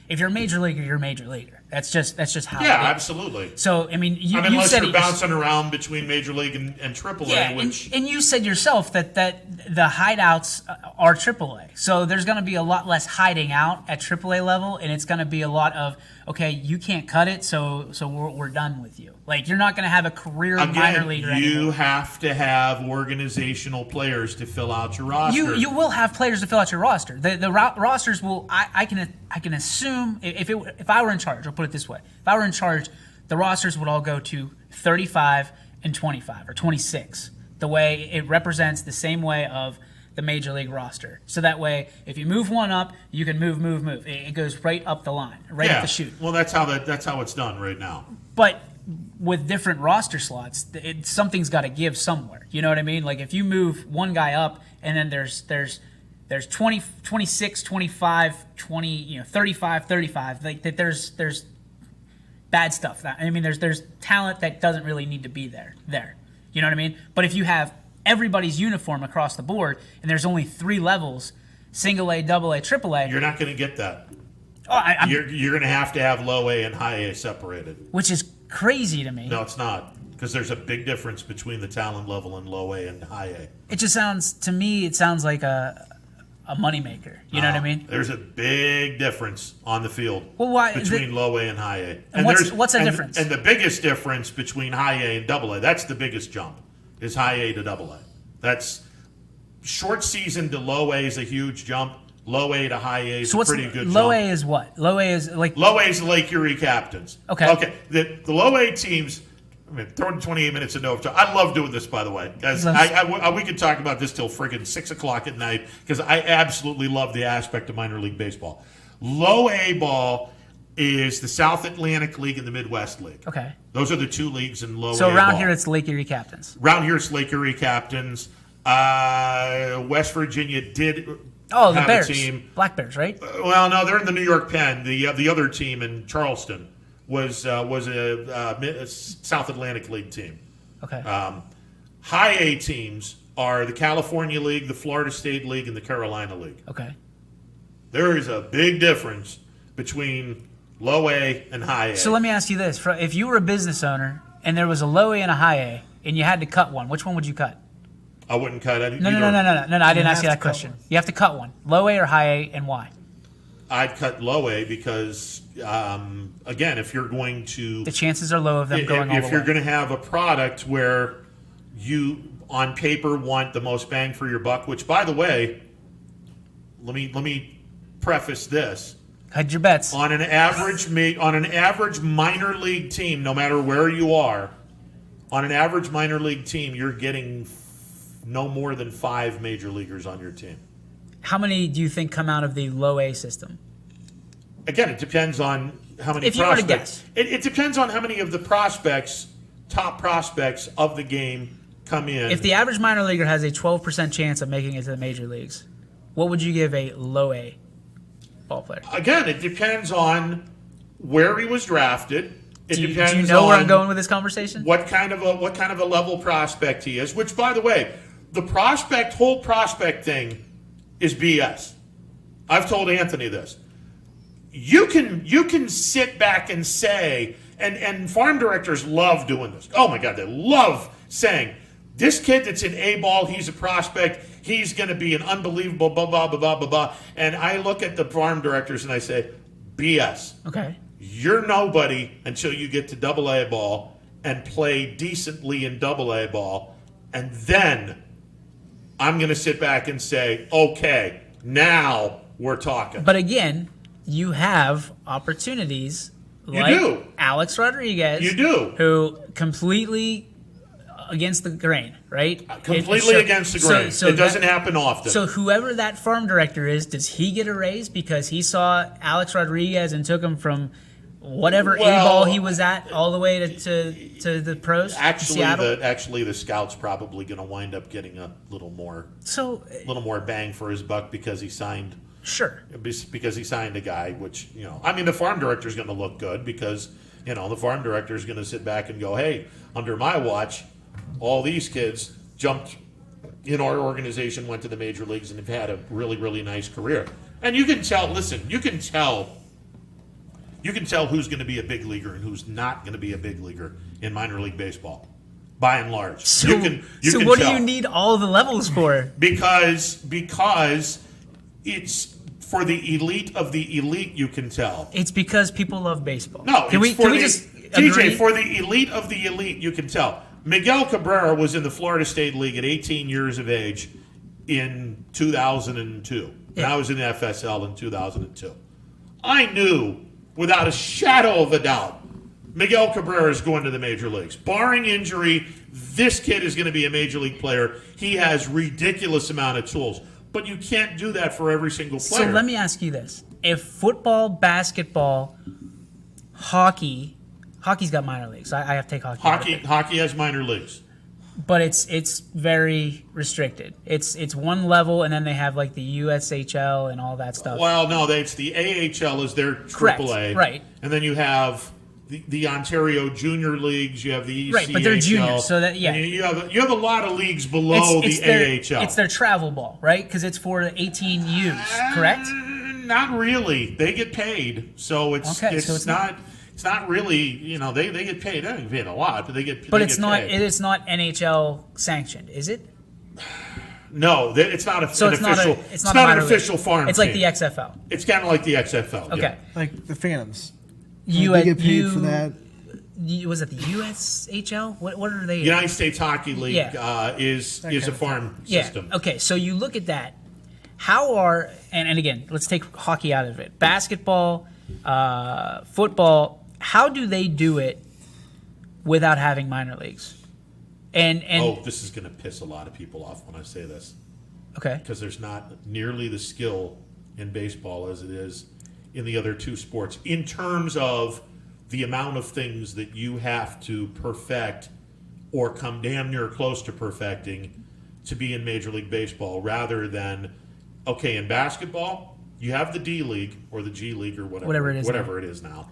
if you're a major leaguer, you're a major leaguer. That's just how. Yeah, absolutely. So you unless said you're bouncing around between major league and AAA, and you said yourself that the hideouts are AAA. So there's going to be a lot less hiding out at AAA level, and it's going to be a lot of, okay, you can't cut it, so we're done with you. Like, you're not going to have a career minor leaguer anymore. You have to have organizational players to fill out your roster. You will have players to fill out your roster. The rosters will. I can assume if I were in charge, I'll put it this way: if I were in charge, the rosters would all go to 35 and 25 or 26. The way it represents the same way of the major league roster. So that way, if you move one up, you can move. It goes right up the line, right up the chute. Well, that's how it's done right now. But with different roster slots, something's got to give somewhere. You know what I mean? Like if you move one guy up and then there's 20, 26, 25, 20, 35, 35, like that there's bad stuff. There's talent that doesn't really need to be there. You know what I mean? But if you have everybody's uniform across the board and there's only 3 levels, single A, double A, triple A, you're not going to get that. Oh, you're going to have low A and high A separated. Which is crazy to me. No, it's not, because there's a big difference between the talent level in low A and high A. It just sounds like a moneymaker. You know what I mean? There's a big difference on the field between low A and high A. And what's the difference? And the biggest difference between high A and double A, that's the biggest jump, is high A to double A. That's short season to low A is a huge jump. Low A to high A is a pretty good jump. Low A is what? Low A is like... Low A is the Lake Erie Captains. Okay. The low A teams... throwing 28 minutes into overtime. I love doing this, by the way, guys. We could talk about this till friggin' 6 o'clock at night because I absolutely love the aspect of minor league baseball. Low A ball is the South Atlantic League and the Midwest League. Okay. Those are the 2 leagues in low A So around ball. here, it's Lake Erie Captains. Around here, it's Lake Erie Captains. West Virginia did the have Bears. a team. Black Bears, right? Well, no, they're in the New York Pen. The other team in Charleston was a South Atlantic League team. Okay. High A teams are the California League, the Florida State League, and the Carolina League. Okay. There is a big difference between low A and high A. So let me ask you this. If you were a business owner and there was a low A and a high A and you had to cut one, which one would you cut? I wouldn't cut it. No, I didn't ask you that question. You have to cut one. Low A or high A, and why? I'd cut low A because, again, if you're going to... The chances are low of them going all the way. If you're going to have a product where you, on paper, want the most bang for your buck, which, by the way, let me preface this. Hedge your bets. On an average minor league team, no matter where you are, on an average minor league team, you're getting no more than 5 major leaguers on your team. How many do you think come out of the low A system? Again, it depends on how many if prospects. You were to guess. It depends on how many of the top prospects of the game come in. If the average minor leaguer has a 12% chance of making it to the major leagues, what would you give a low A ball player? Again, it depends on where he was drafted. Do you know where I'm going with this conversation? What kind of a level prospect he is, which, by the way, the whole prospect thing is BS. I've told Anthony this. You can sit back and say, and farm directors love doing this. Oh my God, they love saying, this kid that's in A ball, he's a prospect, he's going to be an unbelievable blah, blah, blah, blah, blah, blah. And I look at the farm directors and I say, BS. Okay. You're nobody until you get to double A ball and play decently in double A ball. And then I'm going to sit back and say, okay, now we're talking. But again, you have opportunities like Alex Rodriguez. You do. Who completely against the grain, right? Completely against the grain. It doesn't happen often. So whoever that farm director is, does he get a raise because he saw Alex Rodriguez and took him from whatever A-ball he was at all the way to the pros? Actually, the scout's probably going to wind up getting a little more bang for his buck because he signed. Sure. Because he signed a guy, which, the farm director's going to look good because, the farm director's going to sit back and go, hey, under my watch, all these kids jumped in our organization, went to the major leagues, and have had a really, really nice career. And you can tell, you can tell who's going to be a big leaguer and who's not going to be a big leaguer in minor league baseball, by and large. So what do you need all the levels for? Because it's for the elite of the elite, you can tell. It's because people love baseball. No, can we just DJ, agree? for the elite of the elite, you can tell. Miguel Cabrera was in the Florida State League at 18 years of age in 2002. And I was in the FSL in 2002. I knew, without a shadow of a doubt, Miguel Cabrera is going to the major leagues. Barring injury, this kid is going to be a major league player. He has ridiculous amount of tools. But you can't do that for every single player. So let me ask you this. If football, basketball, hockey Hockey's got minor leagues. I have to take hockey. out of it. Hockey has minor leagues. But it's very restricted. It's one level, and then they have like the USHL and all that stuff. Well, no, it's the AHL is their Correct, AAA, right? And then you have the Ontario Junior Leagues. You have the ECHL, right, but they're juniors, so that and you have a lot of leagues below the AHL. It's their travel ball, right? Because it's for 18Us, correct? Not really. They get paid, so it's not. It's not really, they get paid. They don't get paid a lot, but they get. But they it's get not. paid. It's not NHL sanctioned, is it? No, it's not a. So an it's official. not It's not an official farm. It's like team. the XFL. It's kind of like the XFL. Okay, Yeah. Like the Phantoms. You they get paid for that. Was it the USHL? What are they? United States Hockey League is a farm system. Okay, so you look at that. How are and again, let's take hockey out of it. Basketball, football. How do they do it without having minor leagues? And this is going to piss a lot of people off when I say this. Okay. Because there's not nearly the skill in baseball as it is in the other two sports in terms of the amount of things that you have to perfect or come damn near close to perfecting to be in Major League Baseball, rather than, in basketball, you have the D League or the G League or whatever it is now.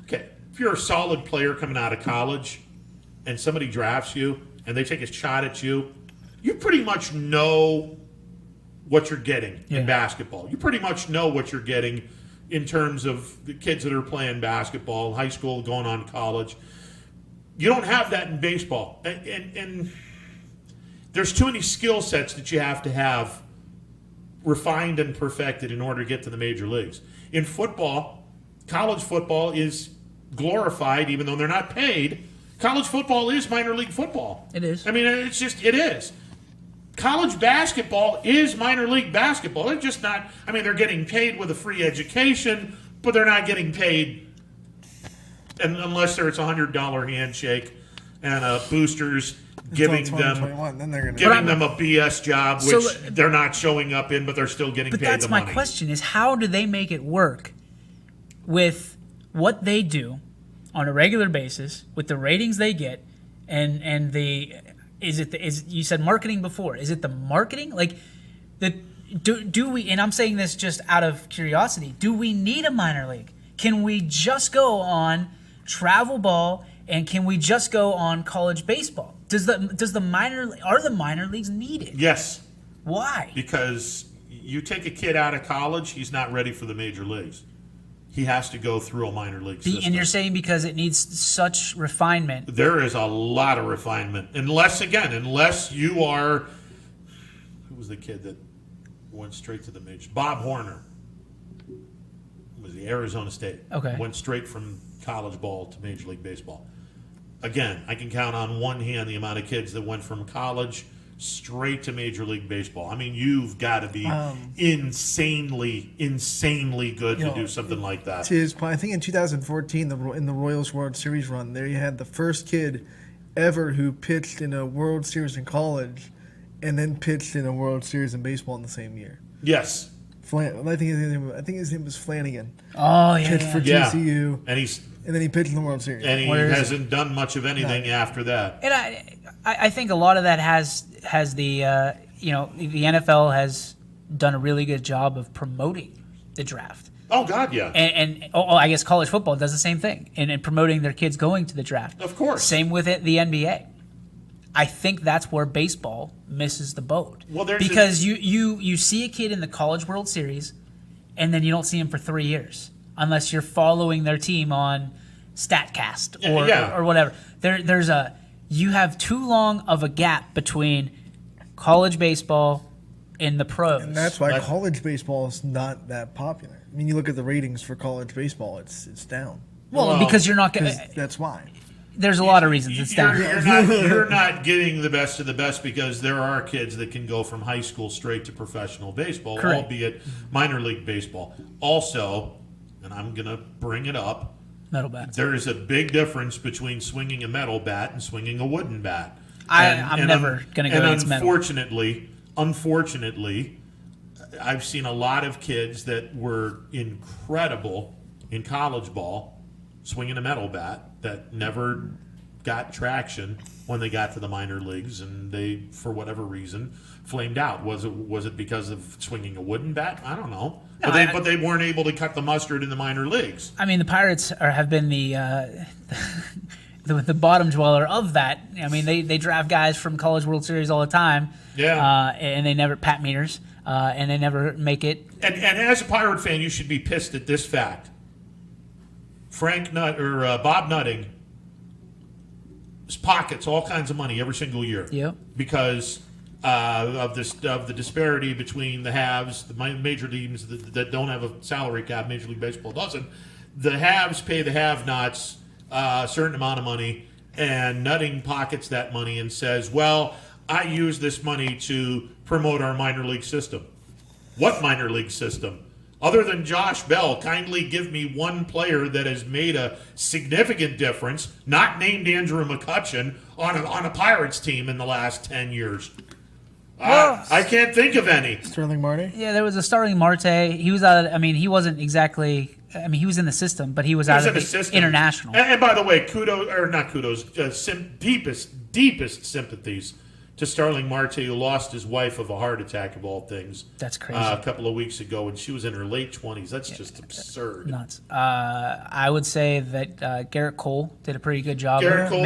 Okay, if you're a solid player coming out of college and somebody drafts you and they take a shot at you, you pretty much know what you're getting in basketball. You pretty much know what you're getting in terms of the kids that are playing basketball, high school, going on to college. You don't have that in baseball. And there's too many skill sets that you have to have refined and perfected in order to get to the major leagues. In football, college football is glorified, even though they're not paid. College football is minor league football. It is. I mean, it is. College basketball is minor league basketball. They're just not, they're getting paid with a free education, but they're not getting paid unless it's a $100 handshake and boosters giving them a BS job, which they're not showing up in, but they're still getting paid the money. But that's my question, is how do they make it work with what they do on a regular basis, with the ratings they get, and the... you said marketing before. Is it the marketing? Do we, and I'm saying this just out of curiosity, do we need a minor league? Can we just go on travel ball, and can we just go on college baseball? Are the minor leagues needed? Yes. Why? Because you take a kid out of college, he's not ready for the major leagues. He has to go through a minor league system. And you're saying because it needs such refinement. There is a lot of refinement. Unless you are... Who was the kid that went straight to the major? Bob Horner. Was the Arizona State. Okay. Went straight from college ball to Major League Baseball. Again, I can count on one hand the amount of kids that went from college straight to Major League Baseball. You've got to be insanely good to do something like that. To his point, I think in 2014, in the Royals World Series run, there you had the first kid ever who pitched in a World Series in college and then pitched in a World Series in baseball in the same year. Yes. I think his name was Flanagan. Oh, yeah. Pitched for TCU. And then he pitched in the World Series. And he hasn't done much of anything after that. And I think a lot of that has the the NFL has done a really good job of promoting the draft. Oh God, yeah. And I guess college football does the same thing and promoting their kids going to the draft. Of course. Same with the NBA. I think that's where baseball misses the boat. Well, because you see a kid in the College World Series, and then you don't see him for 3 years unless you're following their team on Statcast or whatever. You have too long of a gap between college baseball and the pros. And that's why college baseball is not that popular. You look at the ratings for college baseball; it's down. Well, because you're not going. That's why. There's a lot of reasons it's down. You're not getting the best of the best because there are kids that can go from high school straight to professional baseball, Correct. Albeit minor league baseball. Also, and I'm going to bring it up, metal bats. There is a big difference between swinging a metal bat and swinging a wooden bat. I'm never going to go against metal. Unfortunately, I've seen a lot of kids that were incredible in college ball swinging a metal bat that never got traction when they got to the minor leagues, and they, for whatever reason, flamed out. Was it because of swinging a wooden bat? I don't know. But they weren't able to cut the mustard in the minor leagues. I mean, the Pirates have been the bottom dweller of that. I mean, they draft guys from College World Series all the time. Yeah. And they never Pat Meters, and they never make it. And as a Pirate fan, you should be pissed at this fact. Bob Nutting pockets all kinds of money every single year. Yep. Because of the disparity between the haves, the major teams that don't have a salary cap. Major League Baseball doesn't. The haves pay the have-nots a certain amount of money, and Nutting pockets that money and says, "Well, I use this money to promote our minor league system." What minor league system? Other than Josh Bell, kindly give me one player that has made a significant difference, not named Andrew McCutchen, on a Pirates team in the last 10 years. I can't think of any. Sterling Marte? Yeah, there was a Sterling Marte. He was out of, I mean, he wasn't exactly, I mean, he was in the system, but he was out of the international. And by the way, deepest sympathies to Sterling Marte, who lost his wife of a heart attack, of all things. That's crazy. A couple of weeks ago, and she was in her late 20s. That's just absurd. Nuts. I would say that Garrett Cole did a pretty good job. Garrett Cole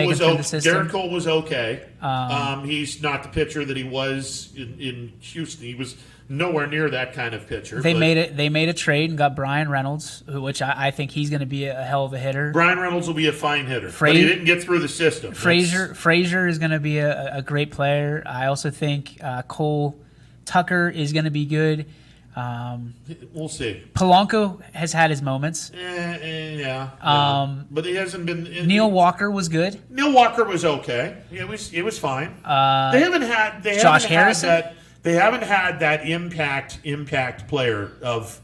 was okay. Um, He's not the pitcher that he was in Houston. He was nowhere near that kind of pitcher. They made a trade and got Brian Reynolds, which I think he's going to be a hell of a hitter. Brian Reynolds will be a fine hitter, but he didn't get through the system. Frazier is going to be a great player. I also think Cole Tucker is going to be good. We'll see. Polanco has had his moments. But he hasn't been. Neil Walker was good. Neil Walker was okay. It was fine. They haven't had. Josh Harrison. They haven't had that impact player of,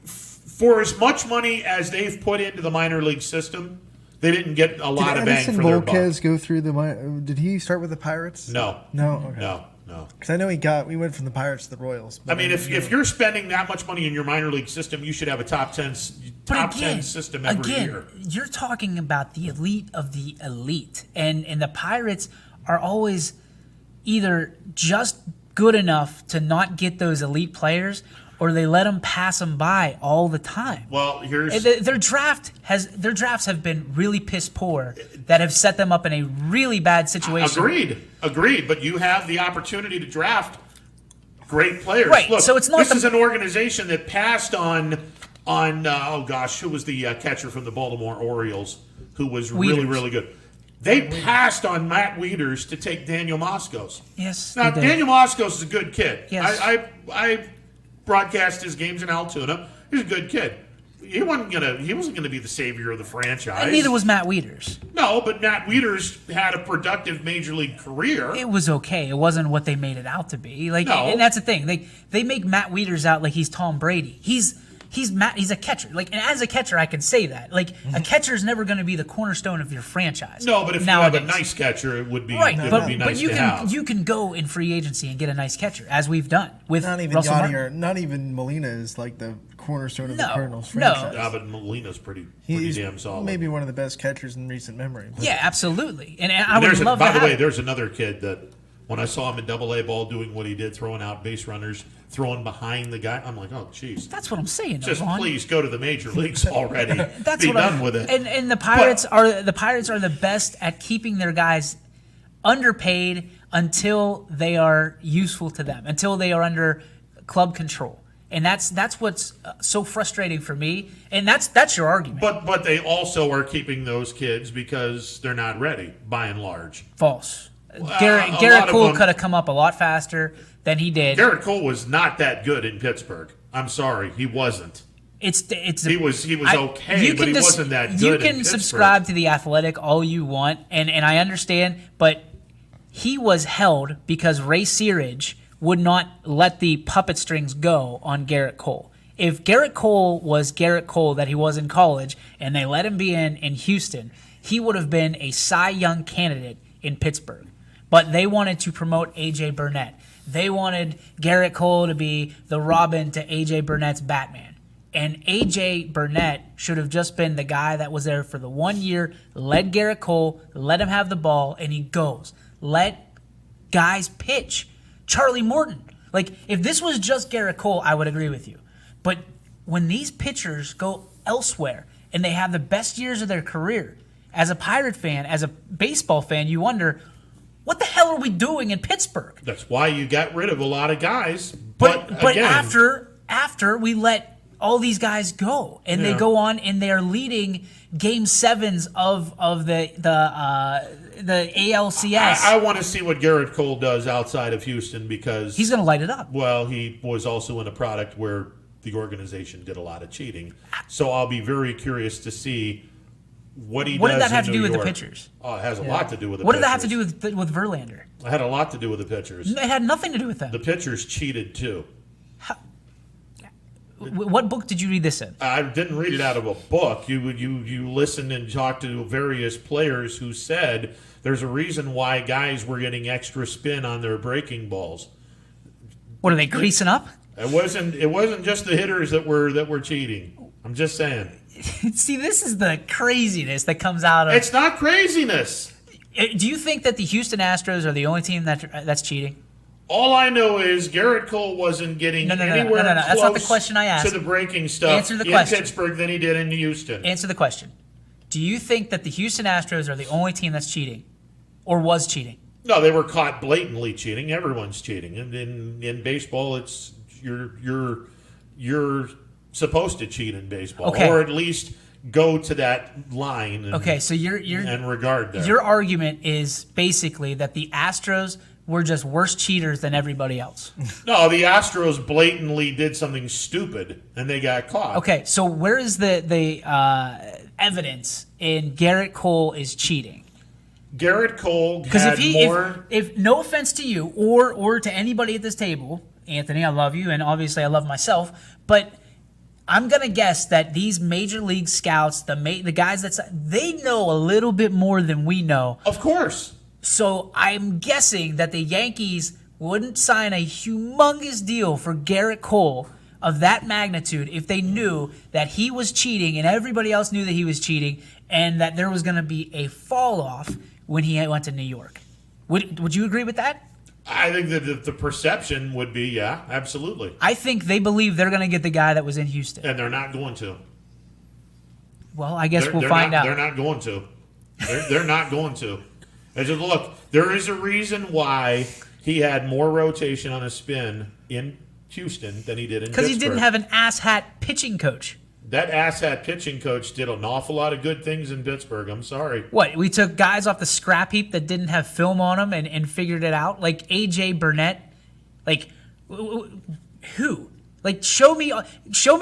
for as much money as they've put into the minor league system, they didn't get a lot of bang for their buck. Did Edison Volquez go through Did he start with the Pirates? No. Okay. No. Because I know we went from the Pirates to the Royals. I mean, if you're spending that much money in your minor league system, you should have a top 10 system every year. You're talking about the elite of the elite, and the Pirates are always either just good enough to not get those elite players, or they let them pass them by all the time. Well, their drafts have been really piss poor that have set them up in a really bad situation. Agreed. But you have the opportunity to draft great players. Right. Look, so it's not. This is an organization that passed on. Who was the catcher from the Baltimore Orioles who was really good. They passed on Matt Wieters to take Daniel Moskos. Yes. Now Daniel Moskos is a good kid. Yes. I broadcast his games in Altoona. He's a good kid. He wasn't gonna be the savior of the franchise. And neither was Matt Wieters. No, but Matt Wieters had a productive major league career. It was okay. It wasn't what they made it out to be. No. And that's the thing. They make Matt Wieters out like he's Tom Brady. He's a catcher. And as a catcher, I can say that. A catcher is never going to be the cornerstone of your franchise. No, but if nowadays. you have a nice catcher, it would be right. It would be nice you to can have. you can go in free agency and get a nice catcher, as we've done with not even Russell Yachty Martin. Not even Molina is like the cornerstone of the Cardinals franchise. Yeah, but Molina's pretty damn solid. Maybe one of the best catchers in recent memory. Yeah, absolutely. And I would love By the way, there's another kid that when I saw him in Double-A ball doing what he did, throwing out base runners, throwing behind the guy, I'm like, oh, jeez. That's what I'm saying. Just Ron. please go to the major leagues already. That's Be what done with it. And the Pirates are the best at keeping their guys underpaid until they are useful to them, until they are under club control. And that's what's so frustrating for me. And that's your argument. But they also are keeping those kids because they're not ready, by and large. False. Garrett Cole could have come up a lot faster than he did. Garrett Cole was not that good in Pittsburgh. I'm sorry, he wasn't. He was okay, but he wasn't that good. You in can Pittsburgh. subscribe to the Athletic all you want, and I understand, but he was held because Ray Searage would not let the puppet strings go on Garrett Cole. If Garrett Cole was Garrett Cole that he was in college, and they let him be in Houston, he would have been a Cy Young candidate in Pittsburgh. But they wanted to promote A.J. Burnett. They wanted Garrett Cole to be the Robin to A.J. Burnett's Batman. And A.J. Burnett should have just been the guy that was there for the 1 year, led Garrett Cole, let him have the ball, and he goes. Let guys pitch. Charlie Morton. Like, if this was just Garrett Cole, I would agree with you. But when these pitchers go elsewhere and they have the best years of their career, as a Pirate fan, as a baseball fan, you wonder, what the hell are we doing in Pittsburgh? That's why you got rid of a lot of guys. But again, after we let all these guys go, and they go on and they are leading Game 7s of the ALCS. I want to see what Garrett Cole does outside of Houston because he's going to light it up. Well, he was also in a product where the organization did a lot of cheating, so I'll be very curious to see what he does. What did that have to in do New with the York. pitchers? Oh, it has a lot to do with the What pitchers. did that have to do with Verlander? It had a lot to do with the pitchers. It had nothing to do with them. The pitchers cheated too. What book did you read this in? I didn't read it out of a book. You listened and talked to various players who said there's a reason why guys were getting extra spin on their breaking balls. What are they greasing up? It wasn't just the hitters that were cheating. I'm just saying. See, this is the craziness that comes out of. It's not craziness. Do you think that the Houston Astros are the only team that's cheating? All I know is Garrett Cole wasn't getting anywhere close That's not the question I asked. to the breaking stuff Answer the in question. Pittsburgh than he did in Houston. Answer the question. Do you think that the Houston Astros are the only team that's cheating, or was cheating? No, they were caught blatantly cheating. Everyone's cheating, and in baseball, it's you're supposed to cheat in baseball, or at least go to that line. And, so and regard there. Your argument is basically that the Astros were just worse cheaters than everybody else. No, the Astros blatantly did something stupid, and they got caught. Okay, so where is the evidence in Garrett Cole is cheating? Garrett Cole had more. If no offense to you or to anybody at this table, Anthony, I love you, and obviously I love myself, but I'm gonna guess that these major league scouts, the guys they know a little bit more than we know. Of course. So I'm guessing that the Yankees wouldn't sign a humongous deal for Garrett Cole of that magnitude if they knew that he was cheating and everybody else knew that he was cheating and that there was going to be a fall off when he went to New York. Would you agree with that? I think that the perception would be, yeah, absolutely. I think they believe they're going to get the guy that was in Houston. And they're not going to. Well, I guess we'll find out. They're not going to. They're not going to. I said, look, there is a reason why he had more rotation on a spin in Houston than he did in Pittsburgh. Because he didn't have an asshat pitching coach. That asshat pitching coach did an awful lot of good things in Pittsburgh. I'm sorry. What, we took guys off the scrap heap that didn't have film on them and figured it out? Like A.J. Burnett? Like, who? Like, show me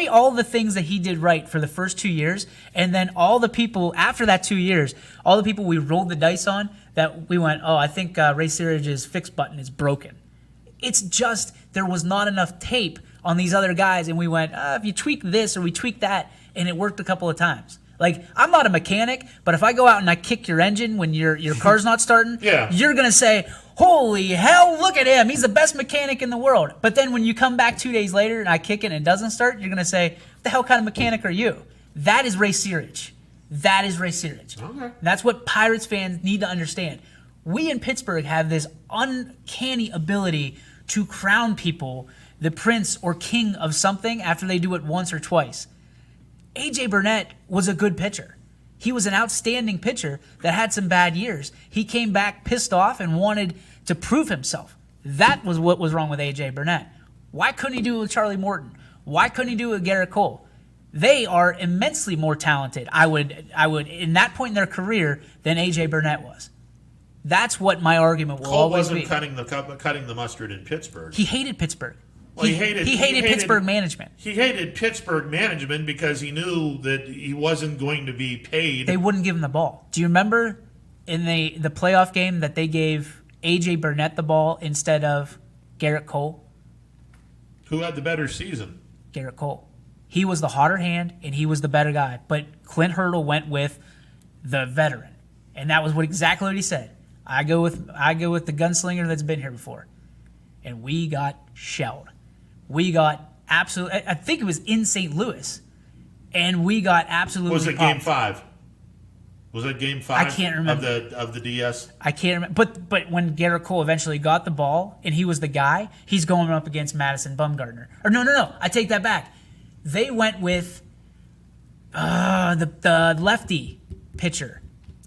all the things that he did right for the first 2 years, and then all the people, after that 2 years, all the people we rolled the dice on, that we went, I think Ray Searage's fix button is broken. It's just there was not enough tape on these other guys, and we went, if you tweak this or we tweak that, and it worked a couple of times. Like, I'm not a mechanic, but if I go out and I kick your engine when your car's not starting, you're going to say, holy hell, look at him. He's the best mechanic in the world. But then when you come back 2 days later and I kick it and it doesn't start, you're going to say, what the hell kind of mechanic are you? That is Ray Searage. That is Ray Searage. Okay. That's what Pirates fans need to understand. We in Pittsburgh have this uncanny ability to crown people the prince or king of something after they do it once or twice. A.J. Burnett was a good pitcher. He was an outstanding pitcher that had some bad years. He came back pissed off and wanted to prove himself. That was what was wrong with A.J. Burnett. Why couldn't he do it with Charlie Morton? Why couldn't he do it with Garrett Cole? They are immensely more talented, I would, in that point in their career, than A.J. Burnett was. That's what my argument will Cole always wasn't be. cutting the mustard in Pittsburgh. He hated Pittsburgh. Well, he hated Pittsburgh management. He hated Pittsburgh management because he knew that he wasn't going to be paid. They wouldn't give him the ball. Do you remember in the playoff game that they gave A.J. Burnett the ball instead of Garrett Cole? Who had the better season? Garrett Cole. He was the hotter hand, and he was the better guy. But Clint Hurdle went with the veteran, and that was exactly what he said. I go with the gunslinger that's been here before, and we got shelled. We got absolutely. I think it was in St. Louis, and we got absolutely. Was it Game 5? Was that Game 5? I can't remember of the DS. I can't remember. But when Garrett Cole eventually got the ball and he was the guy, he's going up against Madison Bumgarner. Or no. I take that back. They went with the lefty pitcher.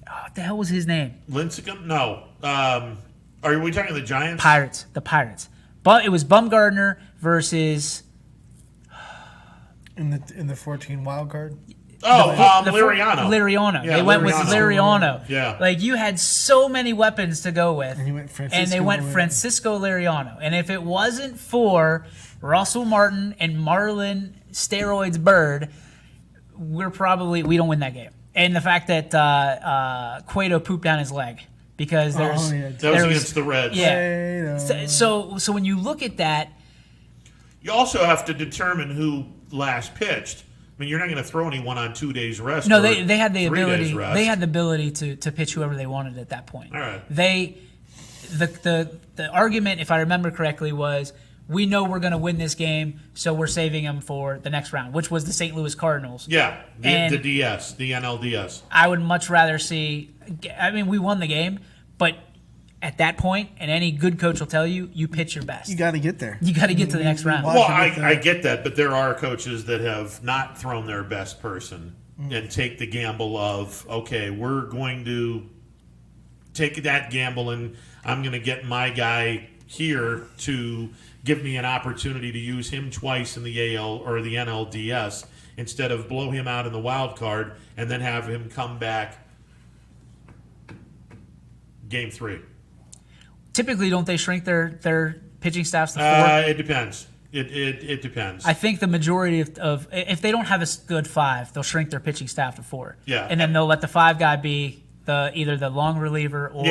Oh, what the hell was his name? Lincecum? No. Are we talking the Giants? Pirates. The Pirates. But it was Bumgarner versus in the 14 wild card. Liriano. Liriano. Yeah, they went with Liriano. Liriano. Yeah. Like, you had so many weapons to go with. And they went Francisco Liriano. And if it wasn't for Russell Martin and Marlon Steroids Bird, we don't win that game. And the fact that Cueto pooped down his leg. Because that was against the Reds. Yeah. So when you look at that, you also have to determine who last pitched. I mean, you're not going to throw anyone on 2 days rest. No, they had the 3 ability. days rest. They had the ability to pitch whoever they wanted at that point. All right. The argument, if I remember correctly, was we know we're going to win this game, so we're saving them for the next round, which was the St. Louis Cardinals. Yeah, the DS, the NLDS. I would much rather see. I mean, we won the game, but at that point, and any good coach will tell you, you pitch your best. You got to get there. You got to get to the next round. Well, I get that, but there are coaches that have not thrown their best person and take the gamble of, okay, we're going to take that gamble and I'm going to get my guy here to give me an opportunity to use him twice in the AL or the NLDS instead of blow him out in the wild card and then have him come back Game 3. Typically, don't they shrink their pitching staffs to 4? It depends. It depends. I think the majority of if they don't have a good 5, they'll shrink their pitching staff to 4. Yeah. And then they'll let the 5 guy be either the long reliever or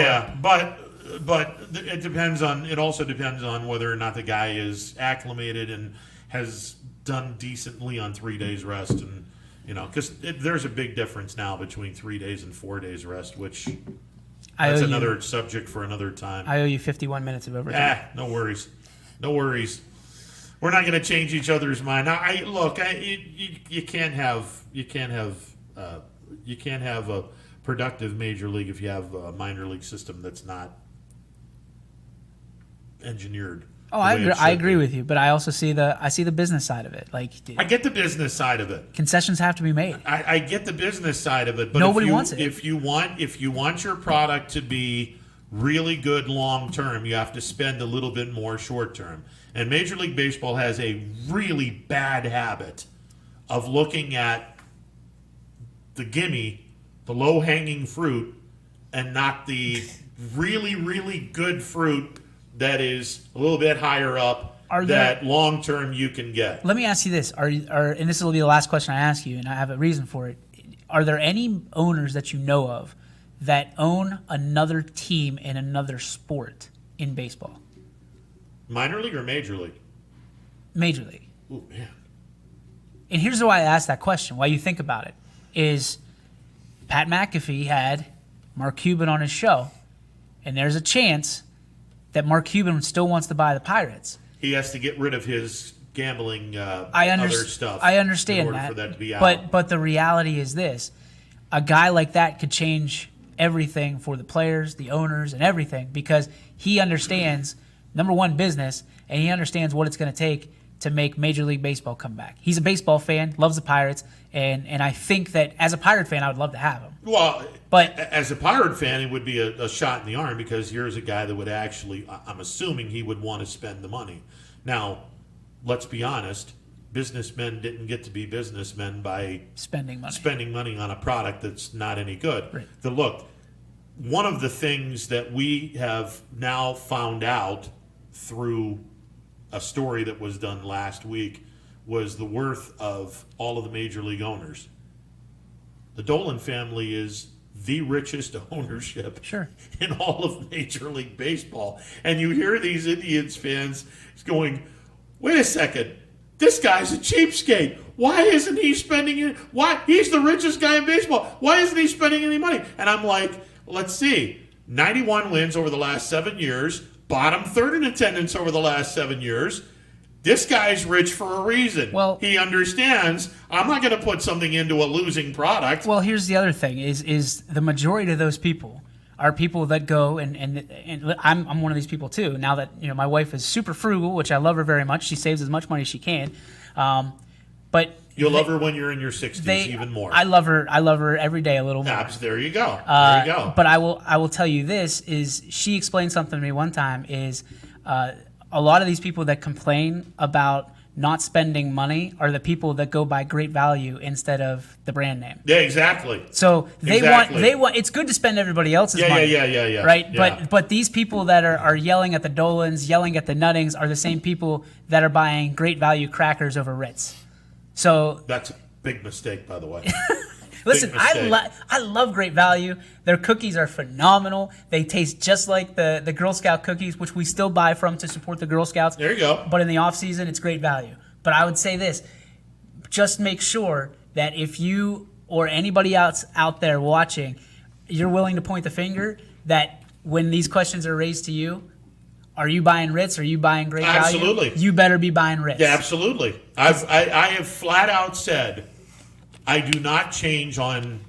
but it depends on. It also depends on whether or not the guy is acclimated and has done decently on 3 days rest, and because there's a big difference now between 3 days and 4 days rest, which. That's another subject for another time. I owe you 51 minutes of overtime. No worries. We're not going to change each other's mind. Now, you can't have a productive major league if you have a minor league system that's not engineered. Oh, I agree with you, but I also see the business side of it. Like, I get the business side of it. Concessions have to be made. I get the business side of it, but nobody wants it. If you want your product to be really good long term, you have to spend a little bit more short term. And Major League Baseball has a really bad habit of looking at the gimme, the low hanging fruit, and not the really, really good fruit that is a little bit higher up that long term you can get. Let me ask you this: and this will be the last question I ask you, and I have a reason for it. Are there any owners that you know of that own another team in another sport in baseball? Minor league or major league? Major league. Oh man. And here's why I asked that question. Why you think about it is Pat McAfee had Mark Cuban on his show, and there's a chance that Mark Cuban still wants to buy the Pirates. He has to get rid of his gambling other stuff. I understand in order that. For that to be out. But the reality is this. A guy like that could change everything for the players, the owners, and everything because he understands, number one, business, and he understands what it's going to take to make Major League Baseball come back. He's a baseball fan, loves the Pirates, and I think that as a Pirate fan, I would love to have him. Well, but as a Pirate fan, it would be a shot in the arm because here's a guy that would actually, I'm assuming he would want to spend the money. Now, let's be honest, businessmen didn't get to be businessmen by spending money on a product that's not any good. Right. Look, one of the things that we have now found out through a story that was done last week was the worth of all of the major league owners. The Dolan family is the richest ownership in all of Major League Baseball. And you hear these Indians fans going, wait a second, this guy's a cheapskate. Why isn't he spending it? Why? He's the richest guy in baseball. Why isn't he spending any money? And I'm like, let's see. 91 wins over the last 7 years. Bottom third in attendance over the last 7 years. This guy's rich for a reason. Well, he understands I'm not going to put something into a losing product. Well, here's the other thing: is the majority of those people are people that go and I'm one of these people too. Now that my wife is super frugal, which I love her very much. She saves as much money as she can, but you'll love her when you're in your 60s even more. I love her every day a little more. There you go. There you go. But I will tell you this: is she explained something to me one time? Is a lot of these people that complain about not spending money are the people that go buy Great Value instead of the brand name. Yeah, exactly. So they want. It's good to spend everybody else's money. Yeah. Right, yeah. but these people that are yelling at the Dolans, yelling at the Nuttings, are the same people that are buying Great Value crackers over Ritz. So that's a big mistake, by the way. Listen, I love Great Value. Their cookies are phenomenal. They taste just like the Girl Scout cookies, which we still buy from to support the Girl Scouts. There you go. But in the off season, it's Great Value. But I would say this: just make sure that if you or anybody else out there watching, you're willing to point the finger. That when these questions are raised to you, are you buying Ritz? Are you buying Great Value? Absolutely. You better be buying Ritz. Yeah, absolutely. I have flat out said I do not change on.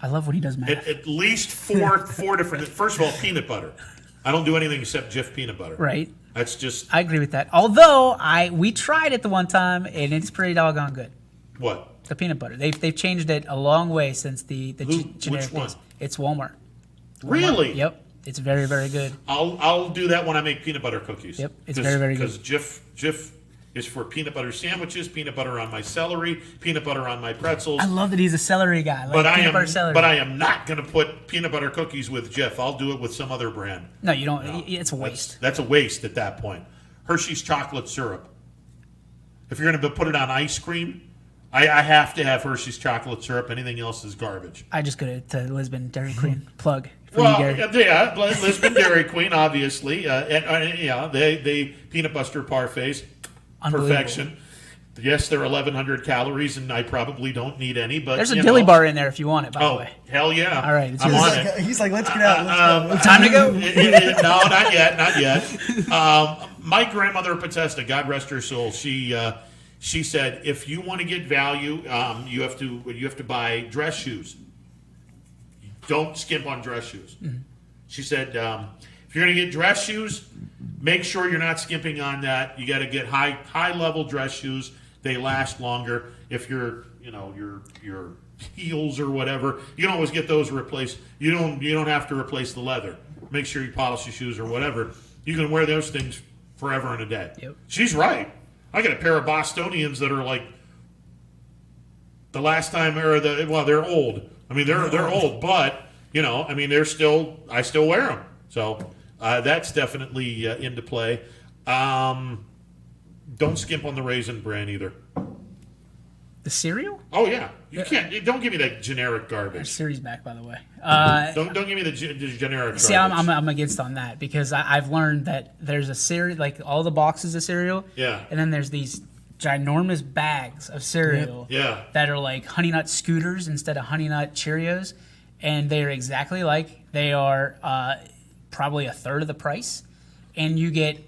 I love when he does math. At least four different. First of all, peanut butter. I don't do anything except Jif peanut butter. Right. That's just. I agree with that. Although we tried it the one time and it's pretty doggone good. What? The peanut butter. They've changed it a long way since the generic which one? days. It's Walmart. Really? Yep. It's very, very good. I'll do that when I make peanut butter cookies. Yep. It's very, very good. Because Jif is for peanut butter sandwiches, peanut butter on my celery, peanut butter on my pretzels. I love that he's a celery guy. But peanut butter celery. But I am not going to put peanut butter cookies with Jif. I'll do it with some other brand. No, you don't. No, it's a waste. That's a waste at that point. Hershey's chocolate syrup. If you're going to put it on ice cream, I have to have Hershey's chocolate syrup. Anything else is garbage. I just go to Lisbon Dairy Queen. Plug. Well, yeah, Lisbon Dairy Queen, obviously. They peanut butter parfaits, perfection. Yes, they're 1,100 calories, and I probably don't need any. But there's a dilly bar in there if you want it. By the way. Hell yeah! All right, I'm on it. He's like, let's get out. Let's go. Time to go. No, not yet. Not yet. My grandmother Potesta, God rest her soul, she said, if you want to get value, you have to buy dress shoes. Don't skimp on dress shoes. Mm-hmm. She said, if you're going to get dress shoes, make sure you're not skimping on that. You got to get high level dress shoes. They last longer. If your heels or whatever, you can always get those replaced. You don't have to replace the leather. Make sure you polish your shoes or whatever. You can wear those things forever and a day. Yep. She's right. I got a pair of Bostonians that are like the last time they're old. I mean, they're old, but I still wear them. So that's definitely into play. Don't skimp on the Raisin Bran either. The cereal? Oh yeah, you can't. Don't give me that generic garbage. Our cereal's back, by the way. Don't give me the generic. See, garbage. I'm against on that because I've learned that there's a cereal, like all the boxes of cereal. Yeah. And then there's these ginormous bags of cereal. Yeah. That are like Honey Nut Scooters instead of Honey Nut Cheerios, and they are exactly like they are probably a third of the price, and you get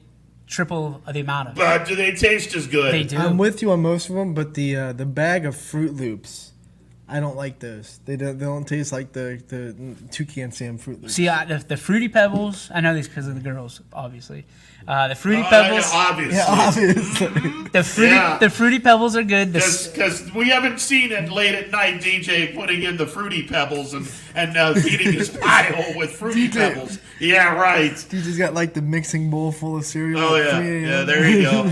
triple the amount of it. But do they taste as good? They do. I'm with you on most of them, but the bag of Fruit Loops, I don't like those. They don't taste like the Toucan Sam Fruit Loops. See, the Fruity Pebbles, I know these because of the girls, obviously. The Fruity Pebbles. Obviously. Yeah, obviously. The Fruity Pebbles are good. Because we haven't seen it late at night, DJ putting in the Fruity Pebbles and feeding his pile with Fruity Pebbles. Yeah, right. DJ's got like the mixing bowl full of cereal. Oh, at yeah. 3 a.m. Yeah, there you go.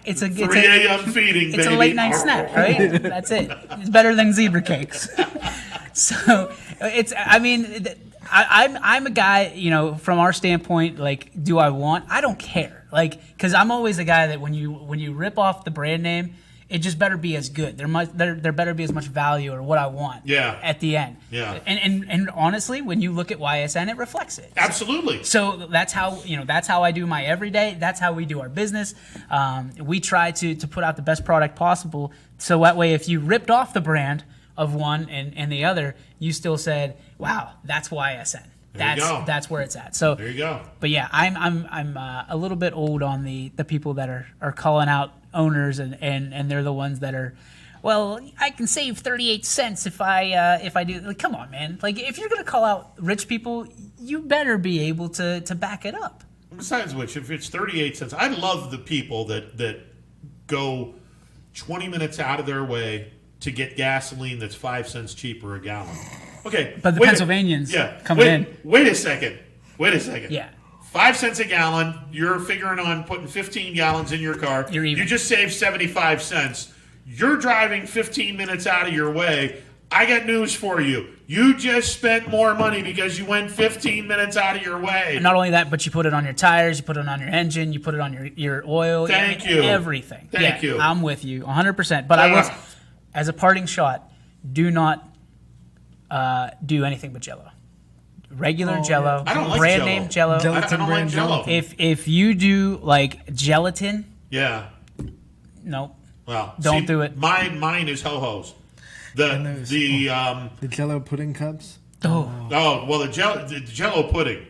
It's a 3 a.m. feeding, It's baby. a late night snack, right? That's it. It's better than zebra cakes. So I'm a guy, from our standpoint, like, do I want? I don't care, like, because I'm always a guy that when you rip off the brand name, it just better be as good. There better be as much value or what I want. Yeah. At the end. Yeah. And honestly, when you look at YSN, it reflects it. Absolutely. So that's how I do my everyday. That's how we do our business. We try to put out the best product possible. So that way, if you ripped off the brand of one and the other, you still said, wow, that's YSN. That's where it's at. So there you go. But yeah, I'm a little bit old on the people that are calling out owners and they're the ones that are, well, I can save 38 cents if I do. Like, come on, man. Like, if you're gonna call out rich people, you better be able to back it up. Besides which, if it's 38 cents, I love the people that go 20 minutes out of their way to get gasoline that's 5 cents cheaper a gallon. Okay, but the Pennsylvanians coming in. Wait a second. Yeah. 5 cents a gallon. You're figuring on putting 15 gallons in your car. You're even. You just saved 75 cents. You're driving 15 minutes out of your way. I got news for you. You just spent more money because you went 15 minutes out of your way. And not only that, but you put it on your tires, you put it on your engine, you put it on your oil. Thank you. Everything. Thank you. I'm with you 100%. But I will, as a parting shot, do not do anything but Jell-O. Regular Jell-O. I don't like brand Jell-O. name Jell-O. I don't like Jell-O. If you do like gelatin, nope. Well, don't do it. Mine is ho-hos. The Jell-O pudding cups. Well, the Jell-O pudding.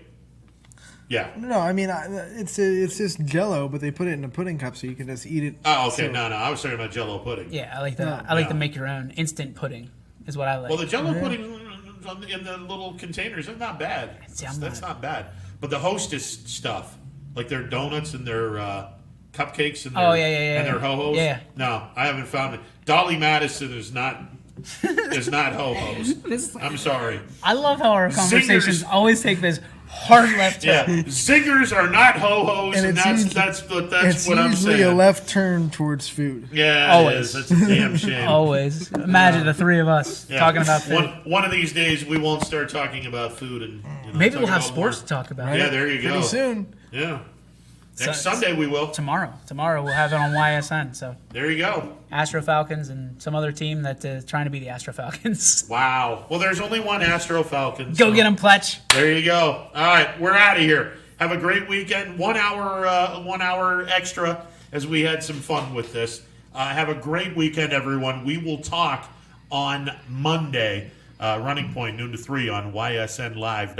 Yeah. No, I mean it's just Jell-O, but they put it in a pudding cup so you can just eat it. Oh, okay. No, I was talking about Jell-O pudding. Yeah, I like that. I like to make your own instant pudding. Is what I like. Well, the Jell-O pudding in the little containers is not bad. That's not bad. But the Hostess stuff, like their donuts and their cupcakes and their, and their ho-hos. Yeah. No, I haven't found it. Dolly Madison is not ho-hos. I'm sorry. I love how our conversations always take this hard left turn. Yeah, zingers are not ho-hos, and that's what I'm saying. It's usually a left turn towards food. Yeah, always. It is. That's a damn shame. Always. Imagine the three of us talking about food. One of these days, we won't start talking about food, and maybe we'll have sports to talk about. Yeah, there you go. Pretty soon. Yeah. Next Sunday we will. Tomorrow we'll have it on YSN. So there you go. Astro Falcons and some other team that is trying to be the Astro Falcons. Wow. Well, there's only one Astro Falcons. Go get them, Pletch. There you go. All right, we're out of here. Have a great weekend. 1 hour extra as we had some fun with this. Have a great weekend, everyone. We will talk on Monday. Running Point, noon to 3 on ysnlive.com.